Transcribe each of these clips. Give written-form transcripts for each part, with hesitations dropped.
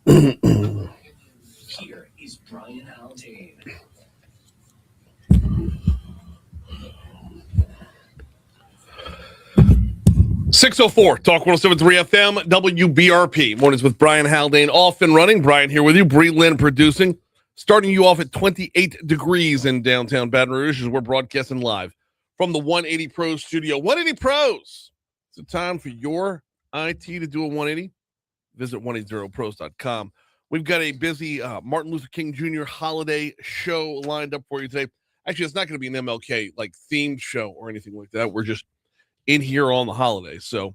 Here is Brian Haldane. 604 Talk 107.3 FM WBRP. Mornings with Brian Haldane off and running. Brian here with you. Bree Lynn producing. Starting you off at 28 degrees in downtown Baton Rouge as we're broadcasting live from the 180 Pros studio. 180 Pros. It's the time for your IT to do a 180. Visit 180pros.com. We've got a busy Martin Luther King Jr. holiday show lined up for you today. Actually, it's not going to be an MLK like themed show or anything like that. We're just in here on the holiday. So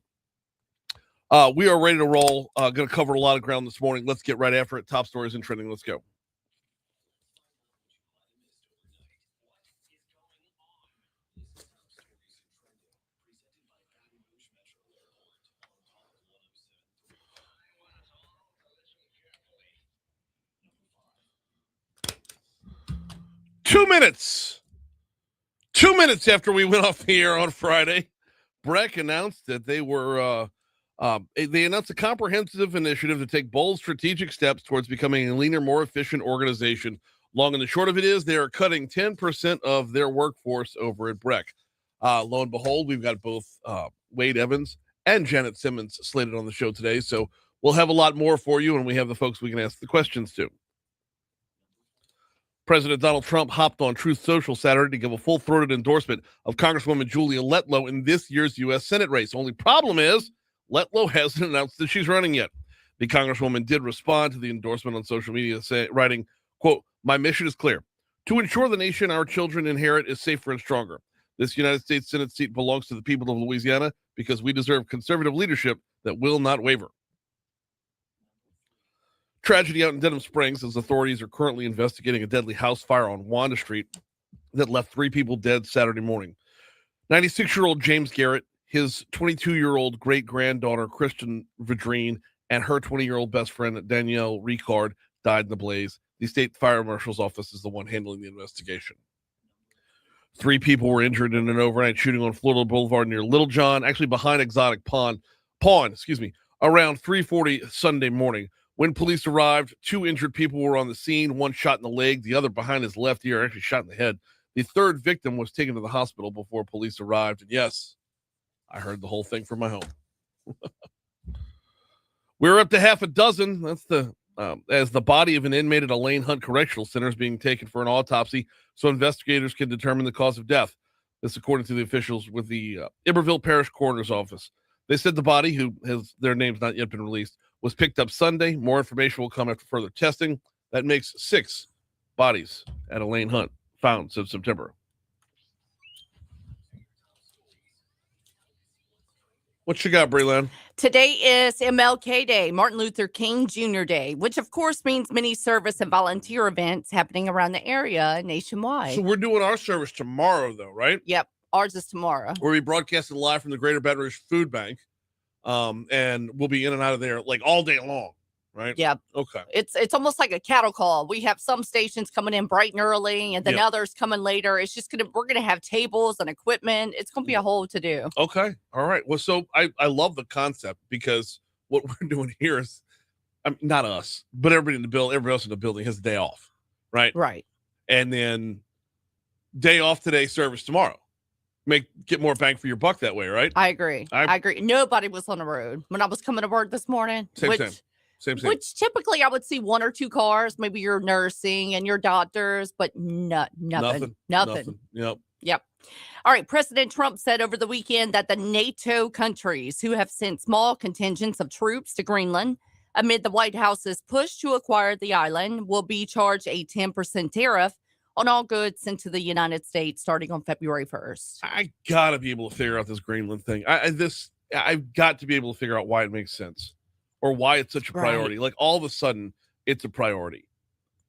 we are ready to roll. Going to cover a lot of ground this morning. Let's get right after it. Top stories and trending. Let's go. Two minutes after we went off the air on Friday, BREC announced that they announced a comprehensive initiative to take bold strategic steps towards becoming a leaner, more efficient organization. Long and the short of it is they are cutting 10% of their workforce over at BREC. Lo and behold, we've got both Wade Evans and Janet Simmons slated on the show today. So we'll have a lot more for you, and we have the folks we can ask the questions to. President Donald Trump hopped on Truth Social Saturday to give a full-throated endorsement of Congresswoman Julia Letlow in this year's U.S. Senate race. Only problem is Letlow hasn't announced that she's running yet. The Congresswoman did respond to the endorsement on social media, writing, quote, "My mission is clear. To ensure the nation our children inherit is safer and stronger. This United States Senate seat belongs to the people of Louisiana because we deserve conservative leadership that will not waver." Tragedy out in Denham Springs as authorities are currently investigating a deadly house fire on Wanda Street that left 3 people dead Saturday morning. 96-year-old James Garrett, his 22-year-old great-granddaughter Kristen Vadrine, and her 20-year-old best friend Danielle Ricard died in the blaze. The state fire marshal's office is the one handling the investigation. 3 people were injured in an overnight shooting on Florida Boulevard near Little John, actually behind Exotic Pawn, around 3:40 Sunday morning. When police arrived, 2 injured people were on the scene, one shot in the leg, the other behind his left ear, actually shot in the head. The 3rd victim was taken to the hospital before police arrived. And yes, I heard the whole thing from my home. We're up to half a dozen. That's as the body of an inmate at Elaine Hunt Correctional Center is being taken for an autopsy so investigators can determine the cause of death. This according to the officials with the Iberville Parish Coroner's Office. They said the body, who has their names not yet been released, was picked up Sunday. More information will come after further testing. That makes 6 bodies at Elaine Hunt found since September. What you got, Breland? Today is MLK Day, Martin Luther King Jr. Day, which of course means many service and volunteer events happening around the area nationwide. So we're doing our service tomorrow, though, right? Yep, ours is tomorrow. We'll be broadcasting live from the Greater Baton Rouge Food Bank. And we'll be in and out of there like all day long, right? Yeah. Okay. It's almost like a cattle call. We have some stations coming in bright and early, and then others coming later. It's just we're gonna have tables and equipment. It's gonna be a whole to do. Okay. All right. Well, so I love the concept because what we're doing here is, not us, but everybody else in the building has a day off, right? Right. And then day off today, service tomorrow. Get more bang for your buck that way, right? I agree. I agree. Nobody was on the road when I was coming to work this morning. Same. Which typically I would see 1 or 2 cars, maybe your nursing and your doctors, but nothing. Yep. All right. President Trump said over the weekend that the NATO countries who have sent small contingents of troops to Greenland amid the White House's push to acquire the island will be charged a 10% tariff on all goods into the United States starting on February 1st. I gotta be able to figure out this Greenland thing. I've got to be able to figure out why it makes sense or why it's such a priority. Like all of a sudden it's a priority.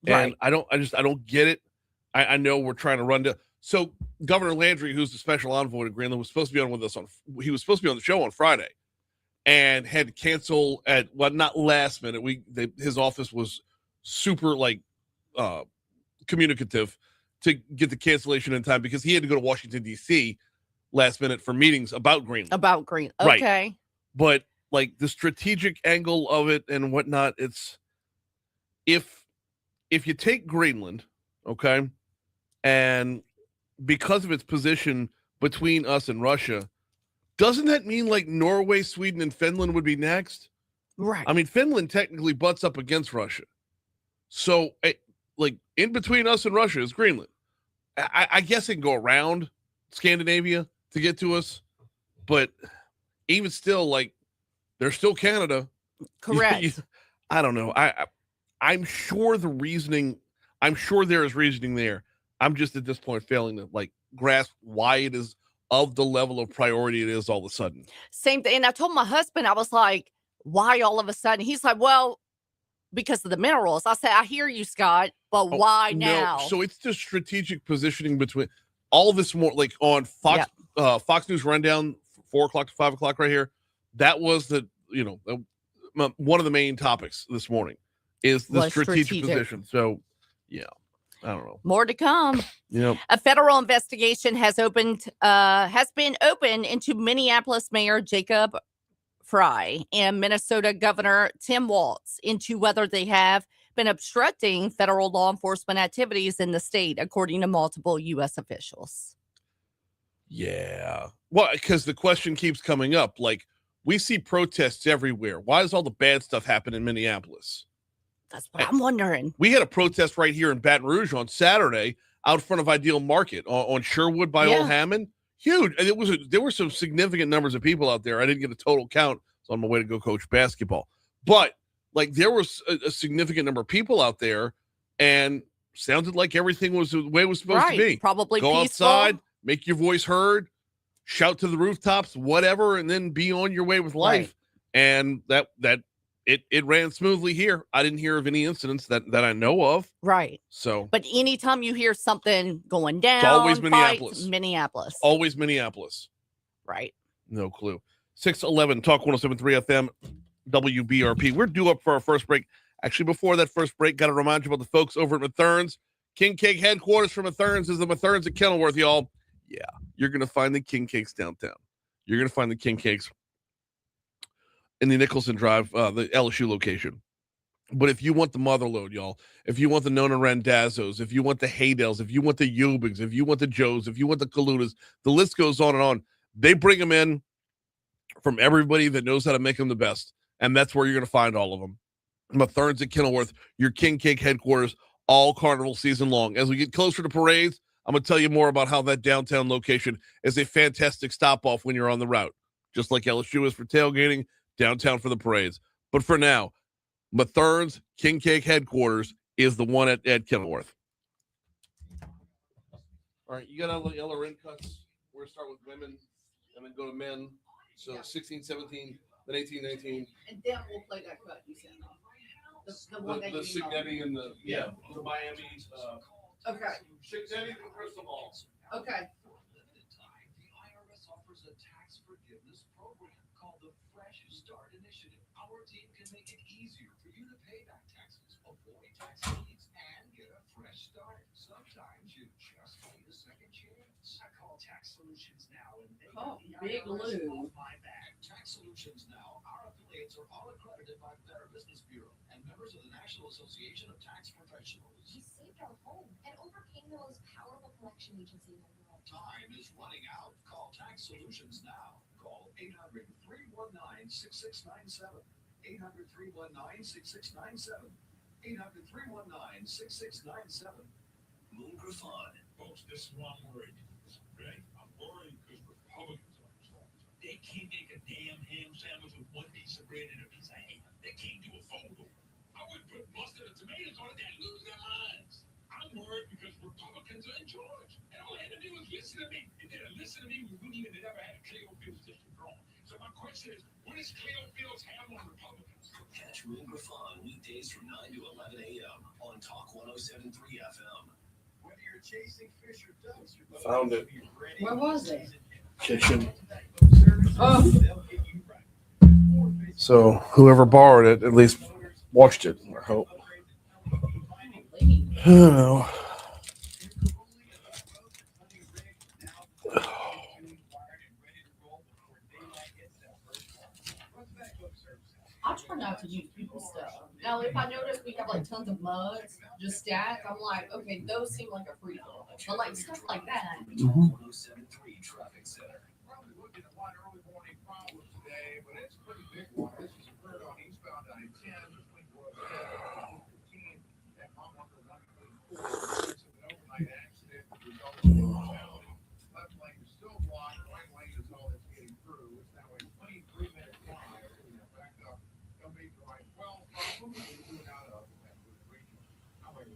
And I don't get it. I know we're trying to run to. So Governor Landry, who's the special envoy to Greenland, was supposed to be on with us he was supposed to be on the show on Friday and had to cancel not last minute. His office was super communicative to get the cancellation in time because he had to go to Washington, D.C. last minute for meetings about Greenland. Okay. Right. But like the strategic angle of it and whatnot, it's if you take Greenland, okay, and because of its position between us and Russia, doesn't that mean like Norway, Sweden, and Finland would be next? Right. I mean, Finland technically butts up against Russia. So, like, in between us and Russia is Greenland. I guess it can go around Scandinavia to get to us, but even still, like, there's still Canada. Correct. I don't know. I'm sure the reasoning, I'm sure there is reasoning there. I'm just at this point failing to, like, grasp why it is of the level of priority it is all of a sudden. Same thing. And I told my husband, I was like, why all of a sudden? He's like, well, because of the minerals. I said, I hear you, Scott, but why now? No. So it's the strategic positioning between all this more like on Fox Fox News Rundown, 4 o'clock to 5 o'clock right here. That was the, one of the main topics this morning is the strategic position. So, yeah, I don't know. More to come. Yep. A federal investigation has been opened into Minneapolis Mayor Jacob Frey and Minnesota Governor Tim Walz into whether they have been obstructing federal law enforcement activities in the state, according to multiple U.S. officials. Yeah. Well, because the question keeps coming up, like, we see protests everywhere. Why does all the bad stuff happen in Minneapolis? That's what I'm wondering. We had a protest right here in Baton Rouge on Saturday out front of Ideal Market on Sherwood by Old Hammond. Huge. And there were some significant numbers of people out there. I didn't get a total count, so on my way to go coach basketball. But like there was a significant number of people out there, and sounded like everything was the way it was supposed to be. Probably go peaceful. Outside, make your voice heard, shout to the rooftops, whatever, and then be on your way with life. Right. And that it ran smoothly here. I didn't hear of any incidents that I know of. Right. So, but anytime you hear something going down, it's always Minneapolis. Minneapolis. Always Minneapolis. Right. No clue. 611 Talk 107.3 FM WBRP. We're due up for our first break. Actually, before that first break, got to remind you about the folks over at Mathern's. King Cake headquarters for Mathern's is the Mathern's at Kenilworth, y'all. Yeah, you're going to find the King Cakes downtown. You're going to find the King Cakes in the Nicholson Drive, the LSU location. But if you want the Motherlode, y'all, if you want the Nona Randazzos, if you want the Haydels, if you want the Eubigs, if you want the Joes, if you want the Kalutas, the list goes on and on. They bring them in from everybody that knows how to make them the best. And that's where you're going to find all of them. Mathern's at Kenilworth, your King Cake headquarters, all carnival season long. As we get closer to parades, I'm going to tell you more about how that downtown location is a fantastic stop-off when you're on the route. Just like LSU is for tailgating, downtown for the parades. But for now, Mathern's King Cake headquarters is the one at Kenilworth. All right, you got all the LRN cuts. We're going to start with women and then go to men. So 16, 17, then 18, 19. And then we'll play that cut you said. The one that the Signetti and the Miami. Okay. Signetti and Crystal Balls. Okay. The IRS offers a tax forgiveness program called the Fresh Start Initiative. Our team can make it easier for you to pay back taxes, avoid tax liens, and get a fresh start. Sometimes you just need a second chance. I call Tax Solutions Now, and they Big Lou. my bag. Tax Solutions Now. Our affiliates are all accredited by the Better Business Bureau and members of the National Association of Tax Professionals. We saved our home and overcame the most powerful collection agency in the world. Time is running out. Call Tax Solutions now. Call 800-319-6697. 800-319-6697. 800-319-6697. Moon Griffon. Folks, this is why I'm worried. Right? I'm worried because Republicans are involved. They can't make a damn ham sandwich with one piece of bread and a piece of ham. They can't do a photo. I would put mustard and tomatoes on it. They'd lose their minds. I'm worried because Republicans are in charge. And all they had to do was listen to me. If they had listened to me, we wouldn't even have ever had a Cleofields district drawn. So my question is, what does Cleofields have on Republicans? Catch Moon Griffon weekdays from 9 to 11 a.m. on Talk 107.3 FM. Whether you're chasing fish or ducks, Found it. Where was it? Kitchen. Oh. So whoever borrowed it at least watched it, I hope. I don't know. I try not to use people's stuff. No, Now, if I notice we have like tons of muds just stacked, I'm like, okay, those seem like a free throw. But like stuff like that. Mm-hmm. 1073 Traffic Center. Probably looking at one early morning problem today, but it's a pretty big one. This is occurred on eastbound I-10 between Grove and 15 at Monmouth 144. It's an overnight accident that resulted in mortality. Left lane is still blocked. Right lane is all that's getting through. It's now a 23-minute drive. So we have backed up. Don't make the right 12 problem. We're doing out of that region. However,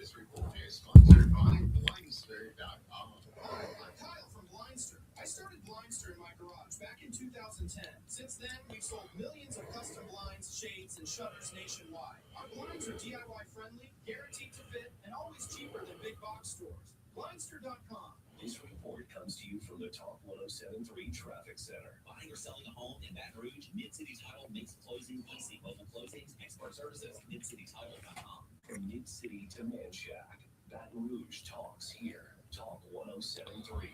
this report is sponsored by Blindster.com. I'm Kyle from Blindster. I started Blindster in my garage back in 2010. Since then, we've sold millions of custom blinds, shades, and shutters nationwide. Our blinds are DIY friendly, guaranteed to fit, and always cheaper than big box stores. Blindster.com. This report comes to you from the Talk 1073 Traffic Center. Buying or selling a home in Baton Rouge, Mid-City Title makes closing easy. Mobile closings, expert services, MidCityTitle.com. From Mid-City to Manchac, Baton Rouge talks here. Talk 1073.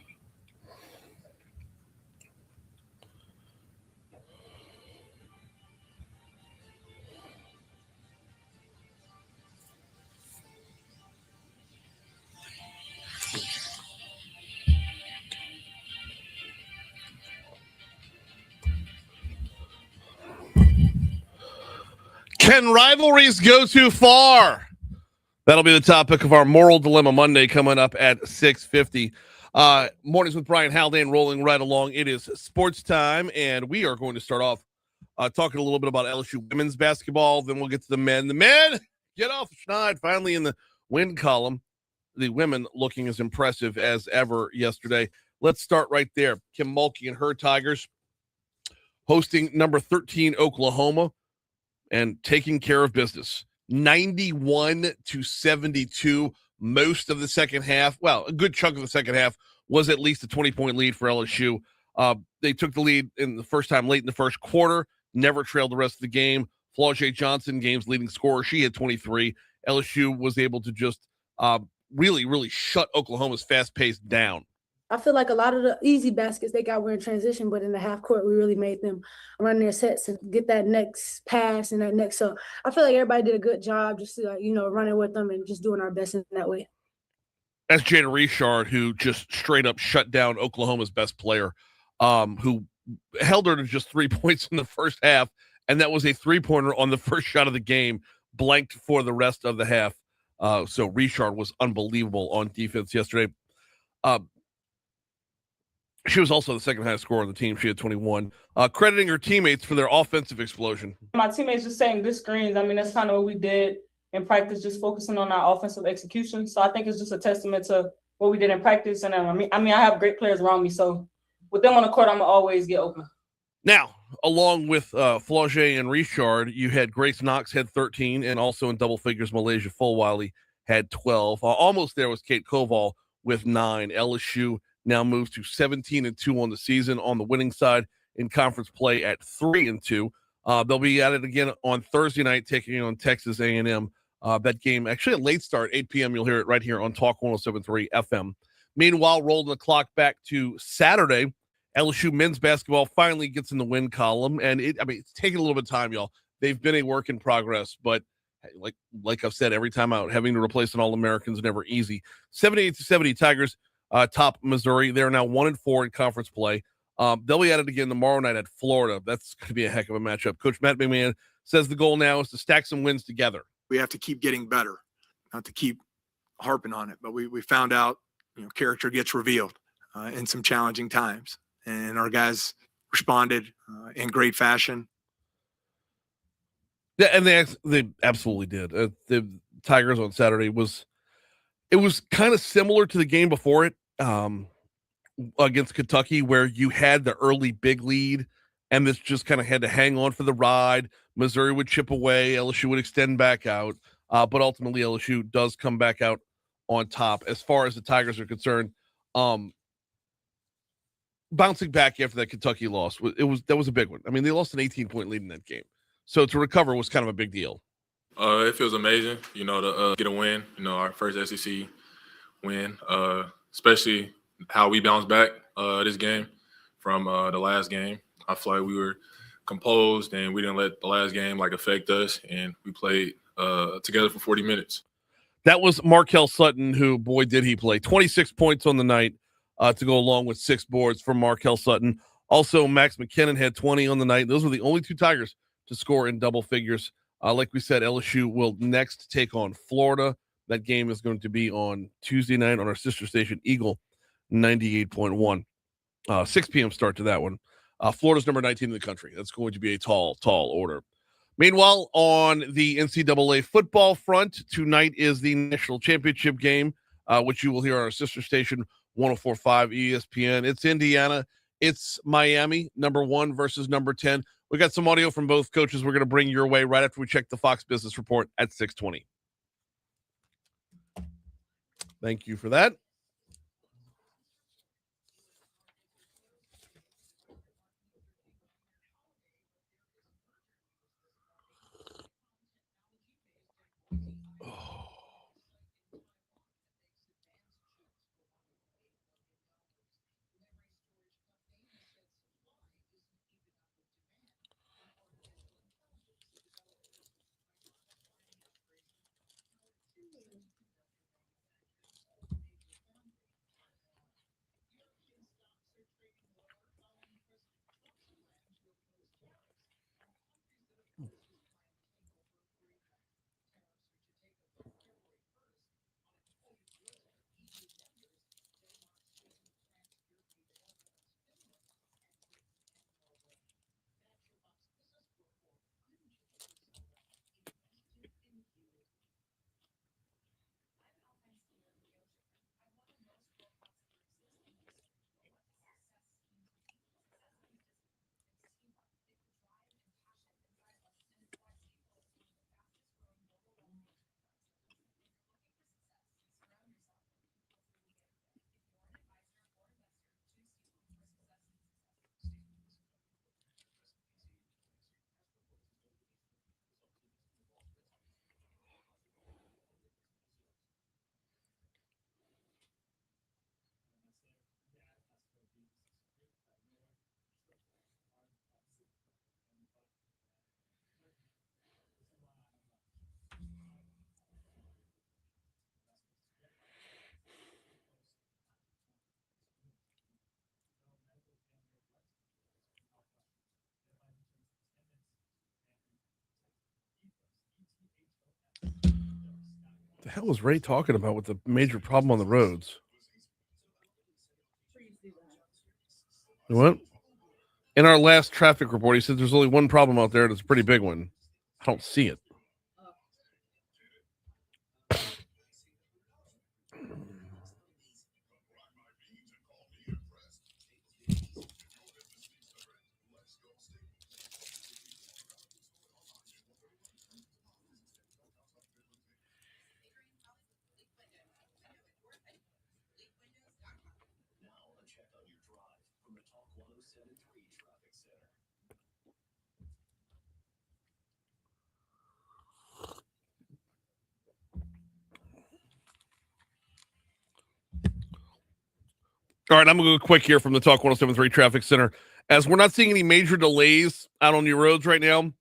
Can rivalries go too far? That'll be the topic of our Moral Dilemma Monday coming up at 6:50. Mornings with Brian Haldane rolling right along. It is sports time, and we are going to start off talking a little bit about LSU women's basketball. Then we'll get to the men. The men get off the schneid finally in the win column. The women looking as impressive as ever yesterday. Let's start right there. Kim Mulkey and her Tigers hosting number 13 Oklahoma and taking care of business. 91-72 most of the second half. Well, a good chunk of the second half was at least a 20-point lead for LSU. They took the lead in the first time late in the first quarter, never trailed the rest of the game. Flau'jae Johnson, game's leading scorer, she had 23. LSU was able to just really shut Oklahoma's fast pace down. I feel like a lot of the easy baskets they got were in transition, but in the half court, we really made them run their sets and get that next pass and that next. So I feel like everybody did a good job just running with them and just doing our best in that way. That's Jada Richard, who just straight up shut down Oklahoma's best player, who held her to just 3 points in the first half. And that was a 3-pointer on the first shot of the game, blanked for the rest of the half. So Richard was unbelievable on defense yesterday. She was also the second highest scorer on the team. She had 21. Crediting her teammates for their offensive explosion. My teammates just setting good screens. I mean, that's kind of what we did in practice, just focusing on our offensive execution. So I think it's just a testament to what we did in practice. And I have great players around me. So with them on the court, I'm going to always get open. Now, along with Flau'jae and Richard, you had Grace Knox had 13, and also in double figures, Malaysia Fulwiley had 12. Almost there was Kate Koval with 9. LSU now moves to 17-2 on the season on the winning side in conference play at 3-2. They'll be at it again on Thursday night, taking on Texas A&M. That game, actually a late start, 8 p.m. You'll hear it right here on Talk 107.3 FM. Meanwhile, rolling the clock back to Saturday, LSU men's basketball finally gets in the win column, and it's taking a little bit of time, y'all. They've been a work in progress, but like I've said every time out, having to replace an All-American is never easy. 78-70 Tigers top Missouri. They're now 1-4 in conference play. They'll be at it again tomorrow night at Florida. That's going to be a heck of a matchup. Coach Matt McMahon says the goal now is to stack some wins together. We have to keep getting better, not to keep harping on it. But we found out, character gets revealed in some challenging times, and our guys responded in great fashion. Yeah, and they absolutely did. The Tigers on Saturday was kind of similar to the game before it against Kentucky, where you had the early big lead, and this just kind of had to hang on for the ride. Missouri would chip away, LSU would extend back out, but ultimately LSU does come back out on top. As far as the Tigers are concerned, bouncing back after that Kentucky loss, that was a big one. I mean, they lost an 18-point lead in that game, so to recover was kind of a big deal. It feels amazing, to get a win, our first SEC win, especially how we bounced back this game from the last game. I feel like we were composed, and we didn't let the last game affect us, and we played together for 40 minutes. That was Markel Sutton, who, boy, did he play. 26 points on the night to go along with 6 boards from Markel Sutton. Also, Max McKinnon had 20 on the night. Those were the only 2 Tigers to score in double figures. Like we said, LSU will next take on Florida. That game is going to be on Tuesday night on our sister station, Eagle 98.1. 6 p.m. start to that one. Florida's number 19 in the country. That's going to be a tall order. Meanwhile, on the NCAA football front, tonight is the national championship game, which you will hear on our sister station, 104.5 ESPN. It's Indiana. It's Miami, number 1 versus number 10. We got some audio from both coaches we're going to bring your way right after we check the Fox Business Report at 6:20. Thank you for that. The hell was Ray talking about with the major problem on the roads? What? In our last traffic report, he said there's only one problem out there, and it's a pretty big one. I don't see it. All right, I'm going to go quick here from the Talk 107.3 Traffic Center. As we're not seeing any major delays out on your roads right now,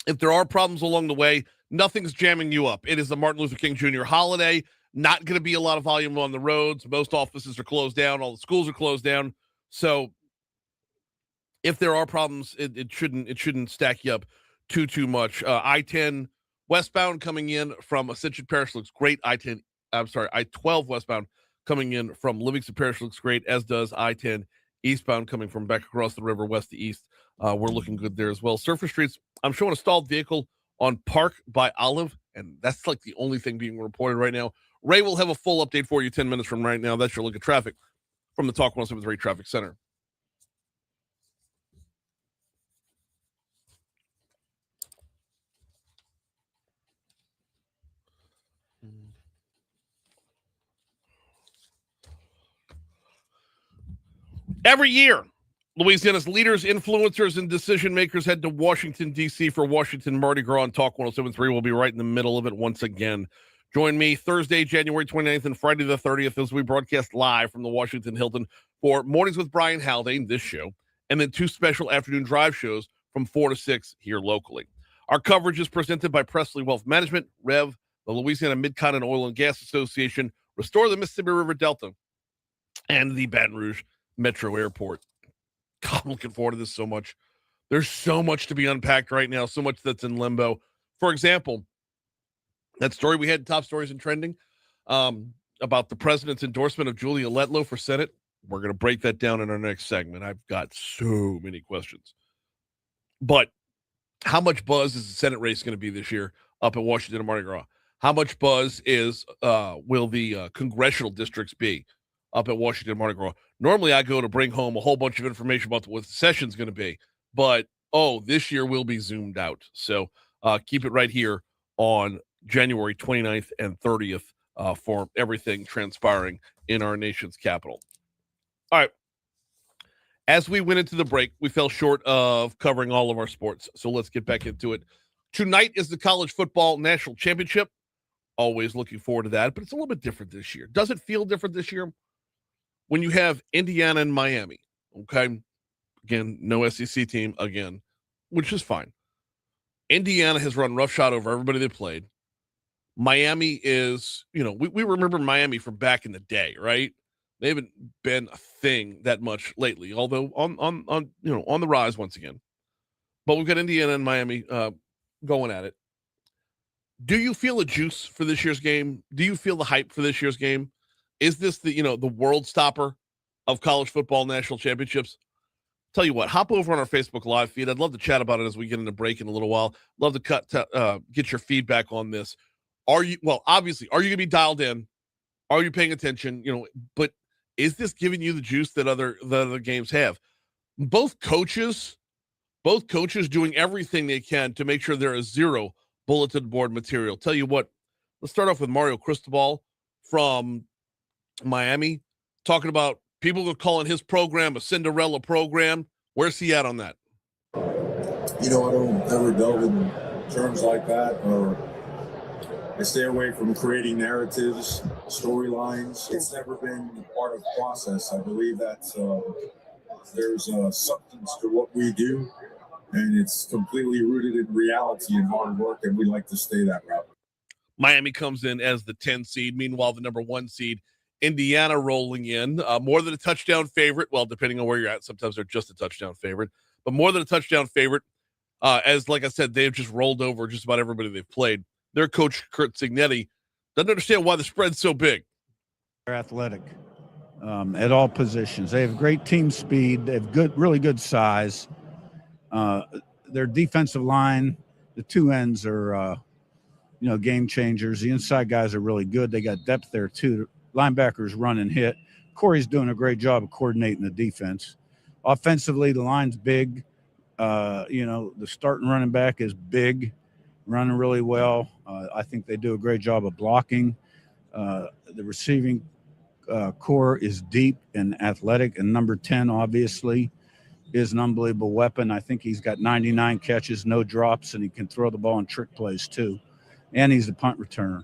if there are problems along the way, nothing's jamming you up. It is the Martin Luther King Jr. holiday. Not going to be a lot of volume on the roads. Most offices are closed down. All the schools are closed down. So if there are problems, it shouldn't stack you up too much. I-10 westbound coming in from Ascension Parish looks great. I-12 westbound coming in from Livingston Parish looks great, as does I-10 eastbound coming from back across the river west to east. We're looking good there as well. Surface streets, I'm showing a stalled vehicle on Park by Olive, and that's like the only thing being reported right now. Ray will have a full update for you 10 minutes from right now. That's your look at traffic from the Talk 107.3 Traffic Center. Every year, Louisiana's leaders, influencers, and decision makers head to Washington, D.C. for Washington Mardi Gras on Talk 107.3. We'll be right in the middle of it once again. Join me Thursday, January 29th and Friday the 30th as we broadcast live from the Washington Hilton for Mornings with Brian Haldane, this show, and then 2 special afternoon drive shows from 4 to 6 here locally. Our coverage is presented by Presley Wealth Management, REV, the Louisiana Mid-Continent Oil and Gas Association, Restore the Mississippi River Delta, and the Baton Rouge Metro Airport. God, I'm looking forward to this so much. There's so much to be unpacked right now, so much that's in limbo. For example, that story we had, top stories and trending, about the president's endorsement of Julia Letlow for Senate. We're going to break that down in our next segment. I've got so many questions. But how much buzz is the Senate race going to be this year up at Washington and Mardi Gras? How much buzz will the congressional districts be up at Washington and Mardi Gras? Normally, I go to bring home a whole bunch of information about what the session's going to be. But, this year will be zoomed out. So keep it right here on January 29th and 30th for everything transpiring in our nation's capital. All right. As we went into the break, we fell short of covering all of our sports. So let's get back into it. Tonight is the College Football National Championship. Always looking forward to that, but it's a little bit different this year. Does it feel different this year? When you have Indiana and Miami, okay? Again, no SEC team again, which is fine. Indiana has run roughshod over everybody they played. Miami is, we remember Miami from back in the day, right? They haven't been a thing that much lately, although on the rise once again. But we've got Indiana and Miami going at it. Do you feel a juice for this year's game? Do you feel the hype for this year's game? Is this the world stopper of college football national championships? Tell you what, hop over on our Facebook Live feed. I'd love to chat about it as we get into break in a little while. Love to get your feedback on this. Obviously, are you going to be dialed in? Are you paying attention? But is this giving you the juice that the other games have? Both coaches doing everything they can to make sure there is zero bulletin board material. Tell you what, let's start off with Mario Cristobal from Miami, talking about people are calling his program a Cinderella program. Where's he at on that? I don't ever delve in terms like that, or I stay away from creating narratives, storylines. It's never been part of the process. I believe that there's a substance to what we do, and it's completely rooted in reality and hard work, and we like to stay that route. Miami comes in as the 10 seed. Meanwhile, the number 1 seed, Indiana, rolling in more than a touchdown favorite. Well, depending on where you're at, sometimes they're just a touchdown favorite, but more than a touchdown favorite. As like I said, they've just rolled over just about everybody they've played. Their coach, Curt Cignetti, doesn't understand why the spread's so big. They're athletic at all positions. They have great team speed. They have really good size. Their defensive line, the 2 ends are, game changers. The inside guys are really good. They got depth there too. Linebackers run and hit. Corey's doing a great job of coordinating the defense. Offensively, the line's big. The starting running back is big, running really well. I think they do a great job of blocking. The receiving core is deep and athletic, and number 10, obviously, is an unbelievable weapon. I think he's got 99 catches, no drops, and he can throw the ball in trick plays too. And he's a punt returner.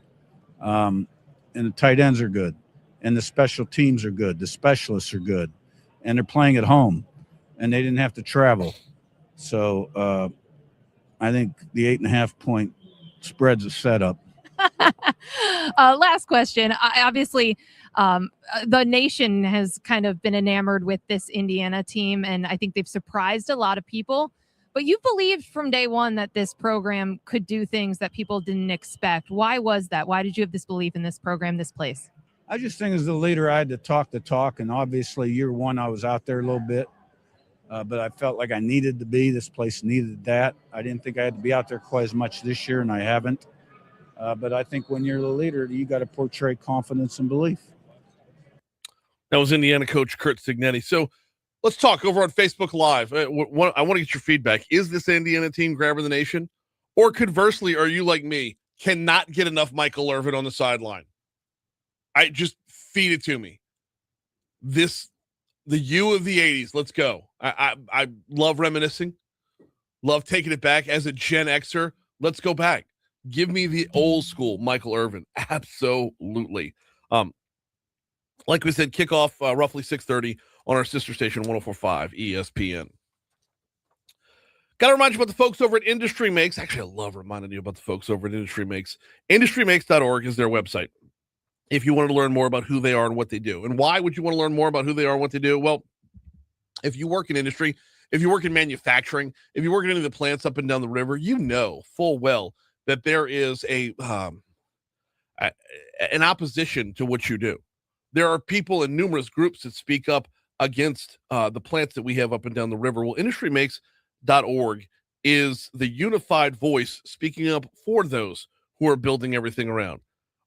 And the tight ends are good. And the special teams are good. The specialists are good. And they're playing at home. And they didn't have to travel. So I think the 8.5-point spread's a setup. Last question. Obviously, the nation has kind of been enamored with this Indiana team, and I think they've surprised a lot of people. But you believed from day one that this program could do things that people didn't expect. Why was that? Why did you have this belief in this program, this place? I just think as the leader, I had to talk the talk. And obviously, year one, I was out there a little bit. But I felt like I needed to be. This place needed that. I didn't think I had to be out there quite as much this year, and I haven't. But I think when you're the leader, you got to portray confidence and belief. That was Indiana coach Curt Cignetti. So let's talk over on Facebook Live. I want to get your feedback. Is this Indiana team grabbing the nation? Or conversely, are you like me, cannot get enough Michael Irvin on the sideline? I just feed it to me. The U of the 80s. Let's go. I love reminiscing. Love taking it back as a Gen Xer. Let's go back. Give me the old school Michael Irvin. Absolutely. Like we said, kickoff roughly 6:30 on our sister station 104.5 ESPN. Got to remind you about the folks over at Industry Makes. Actually, I love reminding you about the folks over at Industry Makes. IndustryMakes.org is their website. If you wanted to learn more about who they are and what they do. And why would you want to learn more about who they are and what they do? Well, if you work in industry, if you work in manufacturing, if you work in any of the plants up and down the river, you know full well that there is an opposition to what you do. There are people in numerous groups that speak up against the plants that we have up and down the river. Well, IndustryMakes.org is the unified voice speaking up for those who are building everything around.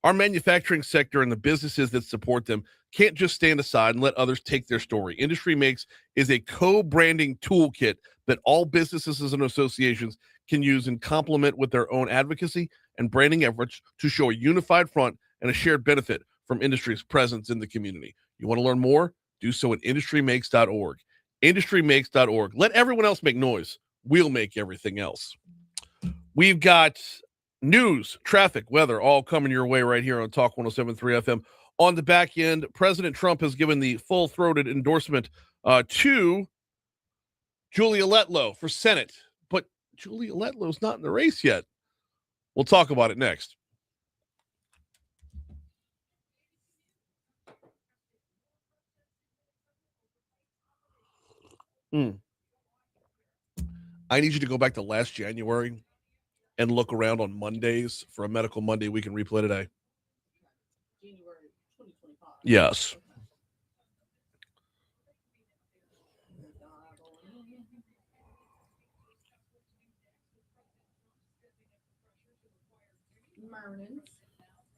Our manufacturing sector and the businesses that support them can't just stand aside and let others take their story. Industry Makes is a co-branding toolkit that all businesses and associations can use and complement with their own advocacy and branding efforts to show a unified front and a shared benefit from industry's presence in the community. You want to learn more? Do so at IndustryMakes.org. IndustryMakes.org. Let everyone else make noise. We'll make everything else. We've got news, traffic, weather, all coming your way right here on Talk 107.3 FM. On the back end, President Trump has given the full-throated endorsement to Julia Letlow for Senate. But Julia Letlow's not in the race yet. We'll talk about it next. I need you to go back to last January and look around on Mondays for a Medical Monday we can replay today. January 2025. Yes.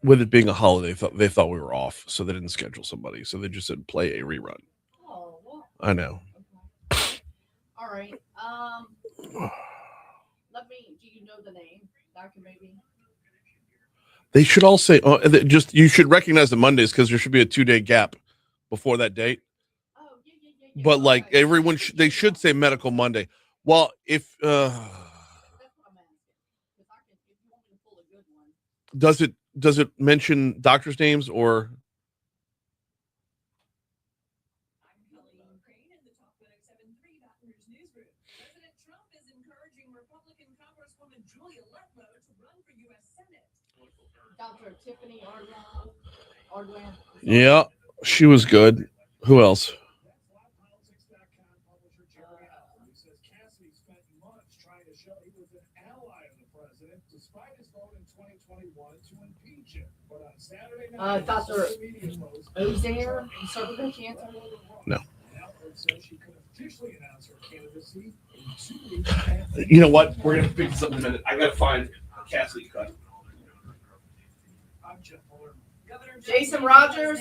With it being a holiday, they thought we were off, so they didn't schedule somebody. So they just said play a rerun. Oh, well. I know. Okay. All right. Do you know the name, Dr. Maybe? They should all say, you should recognize the Mondays because there should be a 2-day gap before that date. Oh, yeah. But like everyone, they should say Medical Monday. Well, if That's what I'm asking. If you want me to pull a good one. does it mention doctors' names or? President Trump is encouraging Republican Congresswoman Julia Letlow to run for U.S. Senate. Dr. Tiffany Ardwan. Yeah, she was good. Who else? Dr. Ozair, cervical cancer. No. You know what? We're gonna fix something in a minute. I gotta find a Cassidy cut. Jason Rogers.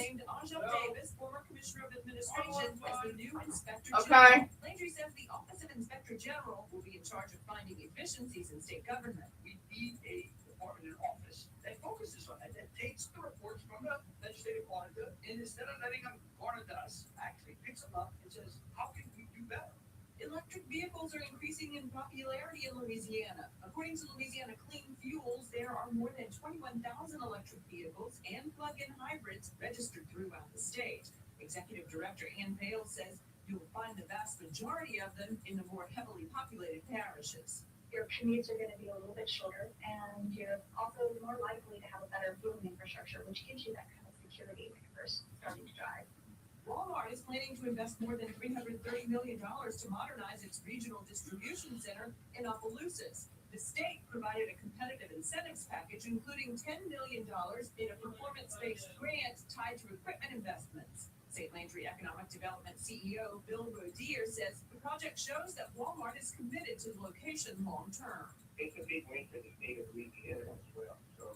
Former Commissioner of Administration, as the new Inspector Okay. General. Landry says the Office of Inspector General will be in charge of finding efficiencies in state government. We need a department and office that focuses on that takes the reports from the legislative auditor, and instead of letting them audit us, actually picks them up and says, how can we do better? Electric vehicles are increasing in popularity in Louisiana. According to Louisiana Clean Fuels, there are more than 21,000 electric vehicles and plug-in hybrids registered throughout the state. Executive Director Ann Bale says you will find the vast majority of them in the more heavily populated parishes. Your commutes are going to be a little bit shorter, and you're also more likely to have a better fueling infrastructure, which gives you that kind of security when you're first starting to drive. Walmart is planning to invest more than $330 million to modernize its regional distribution center in Opelousas. The state provided a competitive incentives package, including $10 million in a performance-based grant tied to equipment investments. St. Landry Economic Development CEO Bill Rodier says the project shows that Walmart is committed to the location long-term. It's a big win for the state of Louisiana as well. So,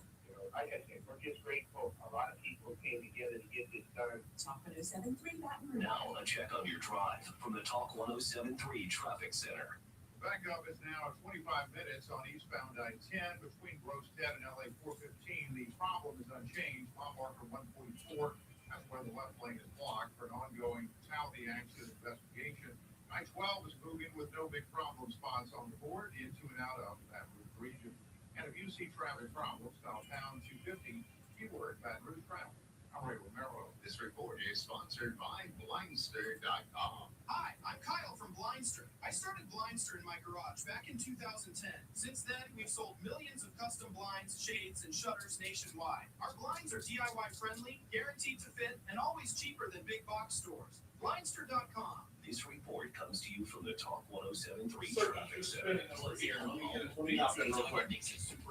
like I said, we're just grateful. A lot of people came together to get this done. Talk 107.3 Baton Rouge. Now a check on your drive from the Talk 107.3 Traffic Center. Backup is now 25 minutes on eastbound I-10 between Grossstead and LA 415. The problem is unchanged. Mile marker 144. That's where the left lane is blocked for an ongoing fatality accident investigation. I-12 is moving with no big problem spots on the board into and out of that region. And if you see traffic problems, southbound 250, keyword Baton Rouge traffic. I'm Ray Romero. This report is sponsored by Blindster.com. Hi, I'm Kyle from Blindster. I started Blindster in my garage back in 2010. Since then, we've sold millions of custom blinds, shades, and shutters nationwide. Our blinds are DIY friendly, guaranteed to fit, and always cheaper than big box stores. Blindster.com. This report comes to you from the Talk 107.3 Traffic Center.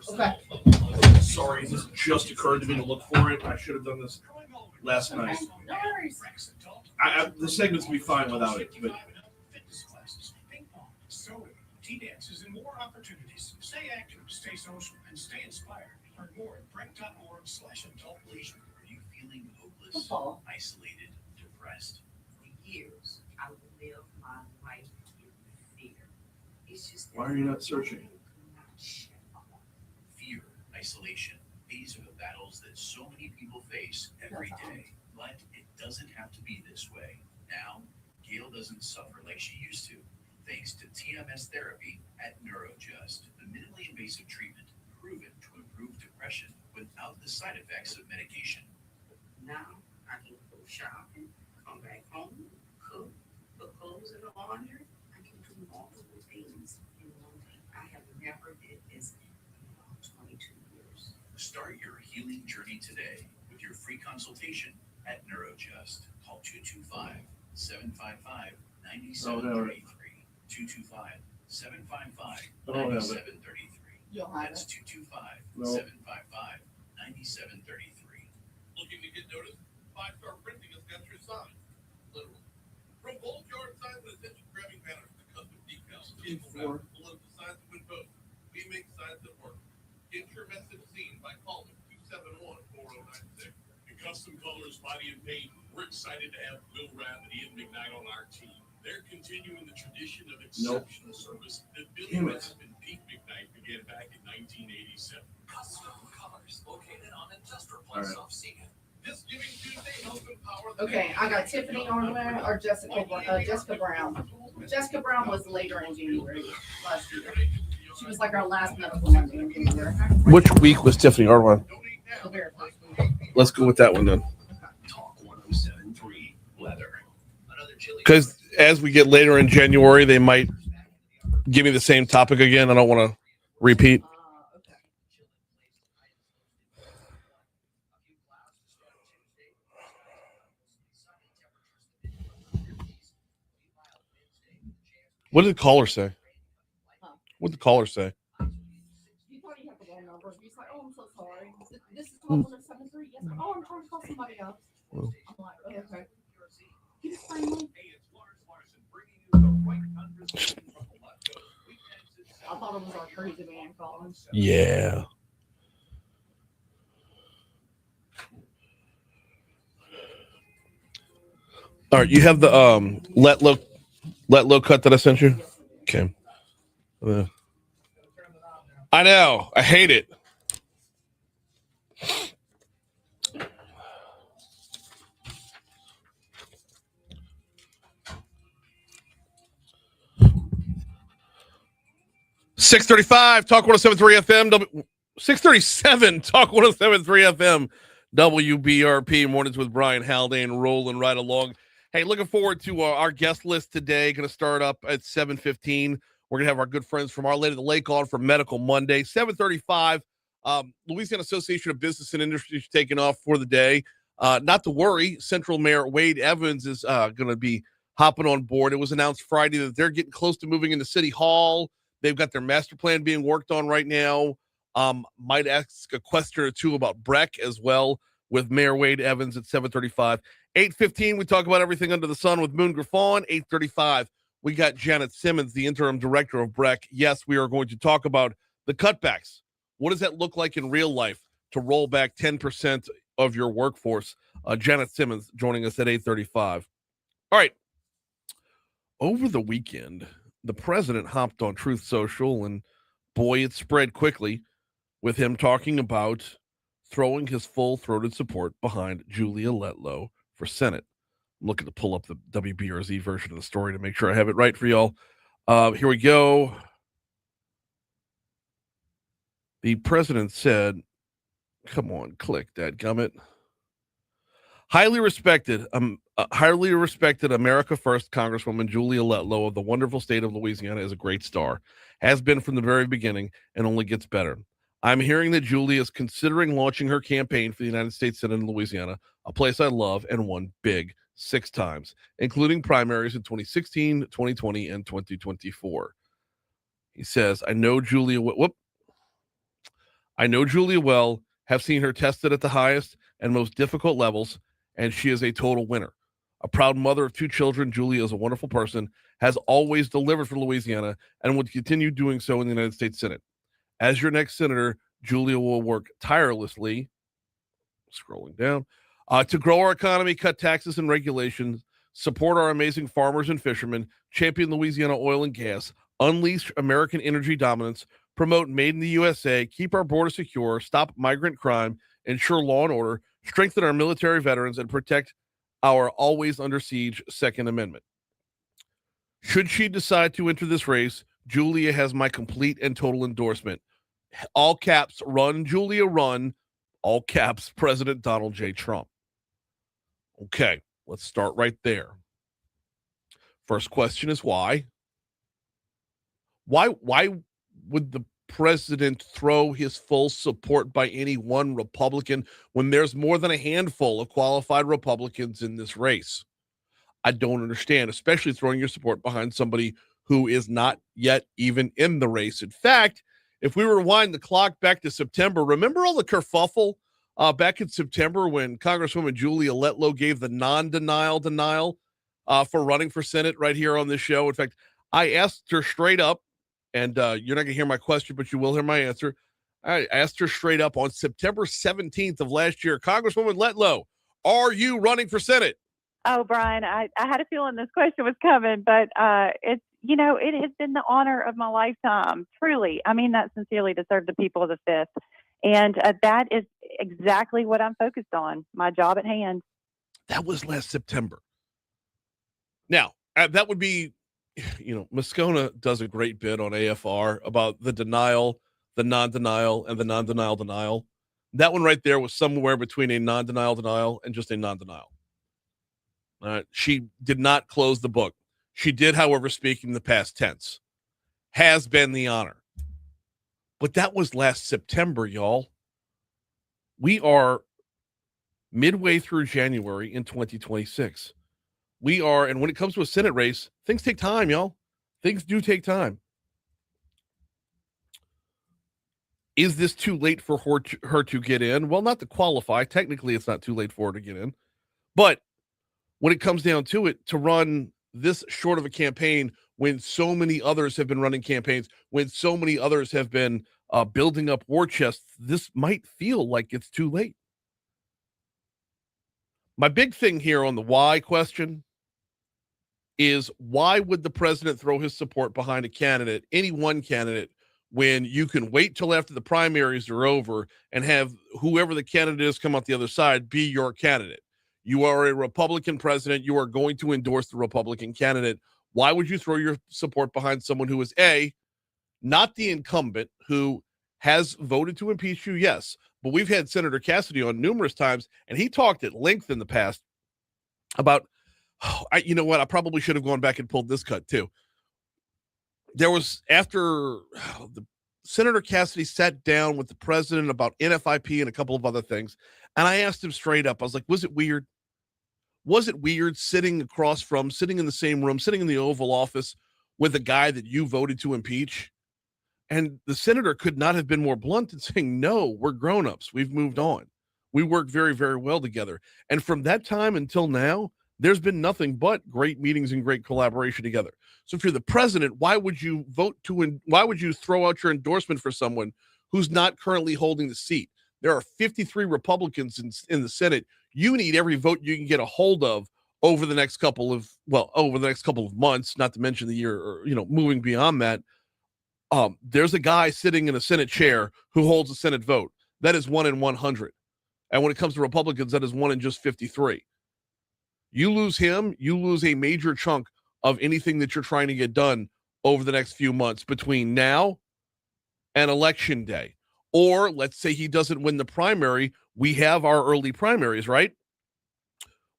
Okay. Sorry, this just occurred to me to look for it. I should have done this last night. The segment's gonna be fine without it. But T-dances and more opportunities. Stay active, stay social, and stay inspired. Learn more at BREC.org/adult leisure. Are you feeling hopeless, isolated, depressed? For years, I would live my life in fear. It's just why are you not searching? Fear, isolation. These are the battles that so many people face every day. But it doesn't have to be this way. Now, Gail doesn't suffer like she used to, thanks to TMS therapy at NeuroJust, the minimally invasive treatment proven to improve depression without the side effects of medication. Now I can go shopping, come back home, cook, put clothes in the laundry. I can do multiple things in one day. I have never did this in 22 years. Start your healing journey today with your free consultation at NeuroJust. Call 225-755-9733. 225-755-9733. That's 225-755-9733. Looking to get noticed? 5-Star Printing has got your sign. Literally. From bold yard signs and attention-grabbing banners to custom decals, vehicle banners, political signs, and both, we make signs that work. Get your message seen by calling 271-4096. In custom colors, body, and paint, we're excited to have Will Rabb and Ian McKnight on our team. They're continuing the tradition of exceptional service that Billy Rabb and Pete McKnight began back in 1987. Custom colors located on Industrial Place off Seaton. This Giving Tuesday helps empower. Okay, I got Tiffany Arnold or Jessica Brown. Jessica Brown was later in January last year. She was like our last medical Monday in January. which week was Tiffany Arnold? The very first week. Let's go with that one then. Talk 107.3 Weather. Because as we get later in January, they might give me the same topic again. I don't want to repeat. What did the caller say? What did the caller say? You thought you had the wrong number. He's like, oh, I'm so sorry. This is 173. Yes, oh, I'm trying to call somebody else. I'm like, oh, okay. Can you explain me? I thought it was our crazy man calling. Yeah. All right, you have the let low cut that I sent you. Okay. I know. I hate it. .635 Talk 107.3 FM. 637 Talk 107.3 FM. WBRP Mornings with Brian Haldane rolling right along. Hey, looking forward to our guest list today. Going to start up at 7:15. We're going to have our good friends from Our Lady of the Lake on for Medical Monday. 7:35. Louisiana Association of Business and Industry is taking off for the day. Not to worry, Central Mayor Wade Evans is going to be hopping on board. It was announced Friday that they're getting close to moving into City Hall. They've got their master plan being worked on right now. Might ask a question or two about BREC as well with Mayor Wade Evans at 7:35. 8:15, we talk about everything under the sun with Moon Griffon. 8:35, we got Janet Simmons, the interim director of BREC. Yes, we are going to talk about the cutbacks. What does that look like in real life to roll back 10% of your workforce? Janet Simmons joining us at 8:35. All right. Over the weekend, the president hopped on Truth Social, and boy, it spread quickly with him talking about throwing his full-throated support behind Julia Letlow for Senate. I'm looking to pull up the WBRZ version of the story to make sure I have it right for y'all. Here we go. The president said, come on, click, dadgummit. Highly respected America First Congresswoman Julia Letlow of the wonderful state of Louisiana is a great star, has been from the very beginning, and only gets better. I'm hearing that Julia is considering launching her campaign for the United States Senate in Louisiana, a place I love and won big 6 times, including primaries in 2016, 2020, and 2024. He says, I know Julia well, have seen her tested at the highest and most difficult levels, and she is a total winner. A proud mother of 2 children, Julia is a wonderful person, has always delivered for Louisiana, and would continue doing so in the United States Senate. As your next senator, Julia will work tirelessly, scrolling down, to grow our economy, cut taxes and regulations, support our amazing farmers and fishermen, champion Louisiana oil and gas, unleash American energy dominance, promote Made in the USA, keep our border secure, stop migrant crime, ensure law and order, strengthen our military veterans, and protect our always under siege Second Amendment. Should she decide to enter this race, Julia has my complete and total endorsement. All caps, run, Julia, run. All caps, President Donald J. Trump. Okay, let's start right there. First question is why? Why would the president throw his full support by any one Republican when there's more than a handful of qualified Republicans in this race? I don't understand, especially throwing your support behind somebody who is not yet even in the race. In fact, if we rewind the clock back to September, remember all the kerfuffle back in September when Congresswoman Julia Letlow gave the non-denial denial for running for Senate right here on this show. In fact, I asked her straight up, and you're not going to hear my question, but you will hear my answer. I asked her straight up on September 17th of last year, Congresswoman Letlow, are you running for Senate? Oh, Brian, I had a feeling this question was coming, but it has been the honor of my lifetime. Truly. I mean that sincerely, to serve the people of the 5th. And that is exactly what I'm focused on, my job at hand. That was last September. Now, that would be, Moscona does a great bit on AFR about the denial, the non-denial, and the non-denial denial. That one right there was somewhere between a non-denial denial and just a non-denial. She did not close the book. She did, however, speak in the past tense. Has been the honor. But that was last September, y'all. We are midway through January in 2026. And when it comes to a Senate race, things take time, y'all. Things do take time. Is this too late for her to get in? Well, not to qualify. Technically, it's not too late for her to get in. But when it comes down to it, to run this short of a campaign when so many others have been running campaigns, when so many others have been building up war chests, this might feel like it's too late. My big thing here on the why question is, why would the president throw his support behind a candidate, any one candidate, when you can wait till after the primaries are over and have whoever the candidate is come out the other side be your candidate? You are a Republican president. You are going to endorse the Republican candidate. Why would you throw your support behind someone who is not the incumbent, who has voted to impeach you? Yes, but we've had Senator Cassidy on numerous times, and he talked at length in the past about, you know what? I probably should have gone back and pulled this cut too. There was, after the Senator Cassidy sat down with the president about NFIP and a couple of other things, and I asked him straight up, I was like, was it weird? Was it weird sitting in the same room, sitting in the Oval Office with a guy that you voted to impeach? And the senator could not have been more blunt in saying, no, we're grown-ups. We've moved on. We work very, very well together. And from that time until now, there's been nothing but great meetings and great collaboration together. So if you're the president, why would you throw out your endorsement for someone who's not currently holding the seat? There are 53 Republicans in the Senate. You need every vote you can get a hold of over the next couple of months, not to mention the year, or, moving beyond that. There's a guy sitting in a Senate chair who holds a Senate vote. That is 1 in 100. And when it comes to Republicans, that is 1 in just 53. You lose him, you lose a major chunk of anything that you're trying to get done over the next few months between now and Election Day. Or let's say he doesn't win the primary. We have our early primaries, right?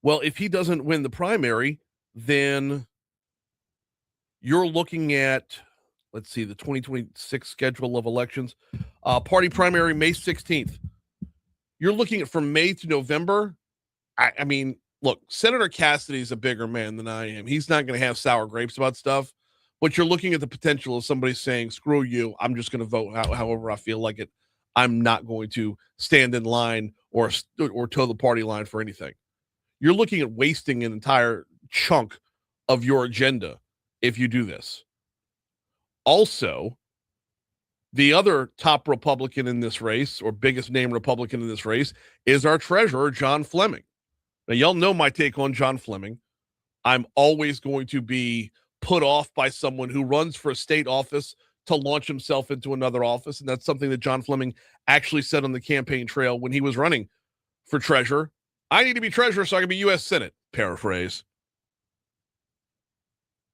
Well, if he doesn't win the primary, then you're looking at, let's see, the 2026 schedule of elections. Party primary, May 16th. You're looking at from May to November. I mean, look, Senator Cassidy's a bigger man than I am. He's not going to have sour grapes about stuff, but you're looking at the potential of somebody saying, screw you, I'm just going to vote however I feel like it. I'm not going to stand in line or toe the party line for anything. You're looking at wasting an entire chunk of your agenda if you do this. Also, the other top Republican in this race, or biggest name Republican in this race, is our treasurer, John Fleming. Now, y'all know my take on John Fleming. I'm always going to be put off by someone who runs for a state office to launch himself into another office, and that's something that John Fleming actually said on the campaign trail when he was running for treasurer. I need to be treasurer so I can be U.S. Senate, paraphrase.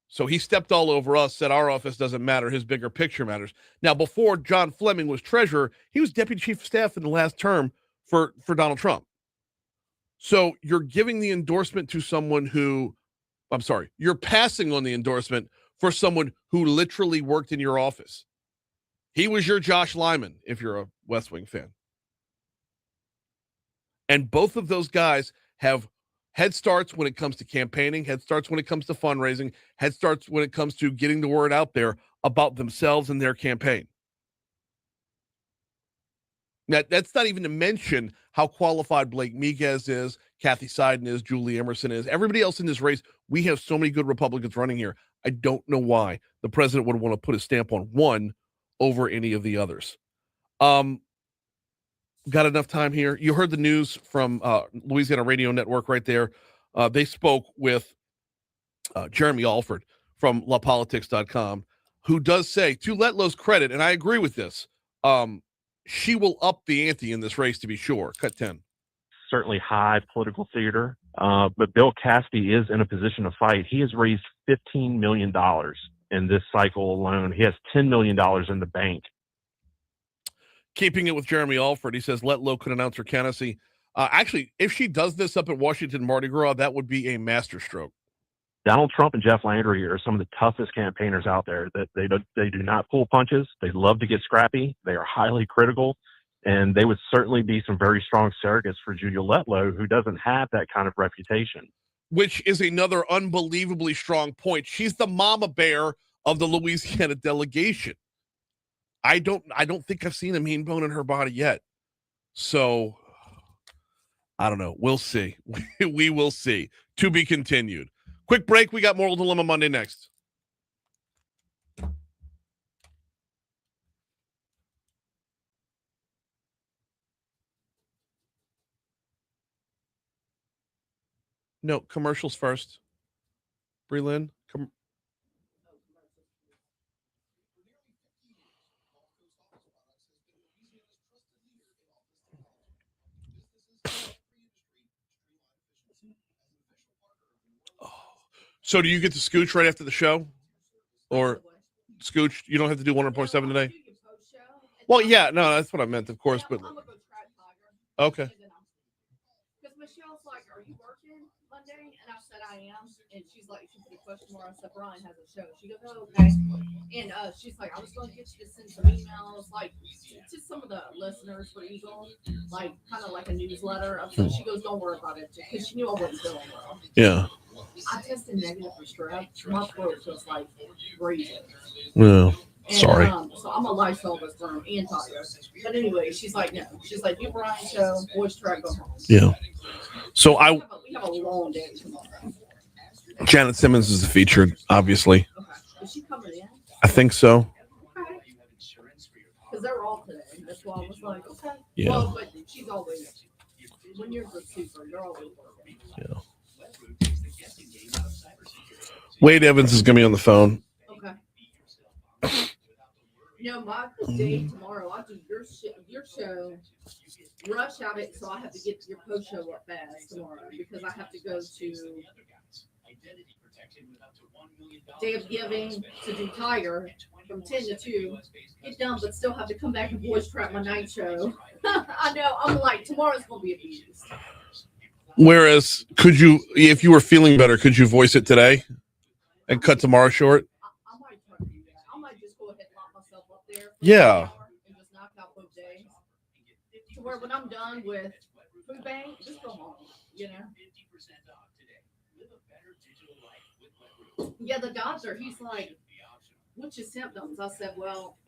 So he stepped all over us, said our office doesn't matter, his bigger picture matters. Now, before John Fleming was treasurer, he was deputy chief of staff in the last term for Donald Trump. So you're giving the endorsement to someone who, you're passing on the endorsement for someone who literally worked in your office. He was your Josh Lyman, if you're a West Wing fan. And both of those guys have head starts when it comes to campaigning, head starts when it comes to fundraising, head starts when it comes to getting the word out there about themselves and their campaign. Now, that's not even to mention how qualified Blake Miguez is, Kathy Seiden is, Julie Emerson is, everybody else in this race. We have so many good Republicans running here. I don't know why the president would want to put a stamp on one over any of the others. Got enough time here. You heard the news from Louisiana Radio Network right there. They spoke with Jeremy Alford from LaPolitics.com, who does say, to Letlow's credit, and I agree with this, she will up the ante in this race to be sure. Cut 10. Certainly high political theater, but Bill Cassidy is in a position to fight. He has raised $15 million in this cycle alone. He has $10 million in the bank. Keeping it with Jeremy Alford, he says Letlow could announce her candidacy. Actually, if she does this up at Washington Mardi Gras, that would be a masterstroke. Donald Trump and Jeff Landry are some of the toughest campaigners out there. That they do not pull punches. They love to get scrappy. They are highly critical, and they would certainly be some very strong surrogates for Julia Letlow, who doesn't have that kind of reputation. Which is another unbelievably strong point. She's the mama bear of the Louisiana delegation. I don't think I've seen a mean bone in her body yet. So I don't know. We'll see. We will see. To be continued. Quick break. We got Moral Dilemma Monday next. No, commercials first. Breland, So do you get to scooch right after the show? Or scooch? You don't have to do 100.7 today? Well, yeah, no, that's what I meant, of course. But okay. Because Michelle's like, "Are you working Monday?" And I said, "I am." And she's like, "She put a question mark." I said, "Brian has a show." She goes, "Oh, okay." And she's like, "I was going to get you to send some emails, like to some of the listeners for Eagle, like kind of like a newsletter." She goes, "Don't worry about it," because she knew I wasn't feeling well. Yeah. I tested negative for strep. My throat was like raging. Yeah. And, sorry. So I'm a Lysol this term and Tyler. But anyway, she's like, "No." She's like, "You Brian show, boys try to go home." Yeah. So we have a long day tomorrow. Janet Simmons is the featured, obviously. Okay. Is she coming in? I think so. Okay. Because they're all today. That's why I was like, okay. Yeah. Well, but she's always, when you're the super, you're always working. Yeah. Wade Evans is going to be on the phone. Okay. My day tomorrow, I do your show, rush out it, so I have to get your post show up fast tomorrow because I have to go to Day of Giving to do Tiger from 10 to 2. Get done, but still have to come back and voice track my night show. I know. I'm like, tomorrow's going to be a beast. Whereas, could you, if you were feeling better, could you voice it today and cut tomorrow short? I might try to do that. I might just go ahead and lock myself up there for Yeah. an hour and just knock out both days. To where when I'm done with food bank, just go home, you know? Yeah, the doctor, he's like, what's your symptoms? I said, well,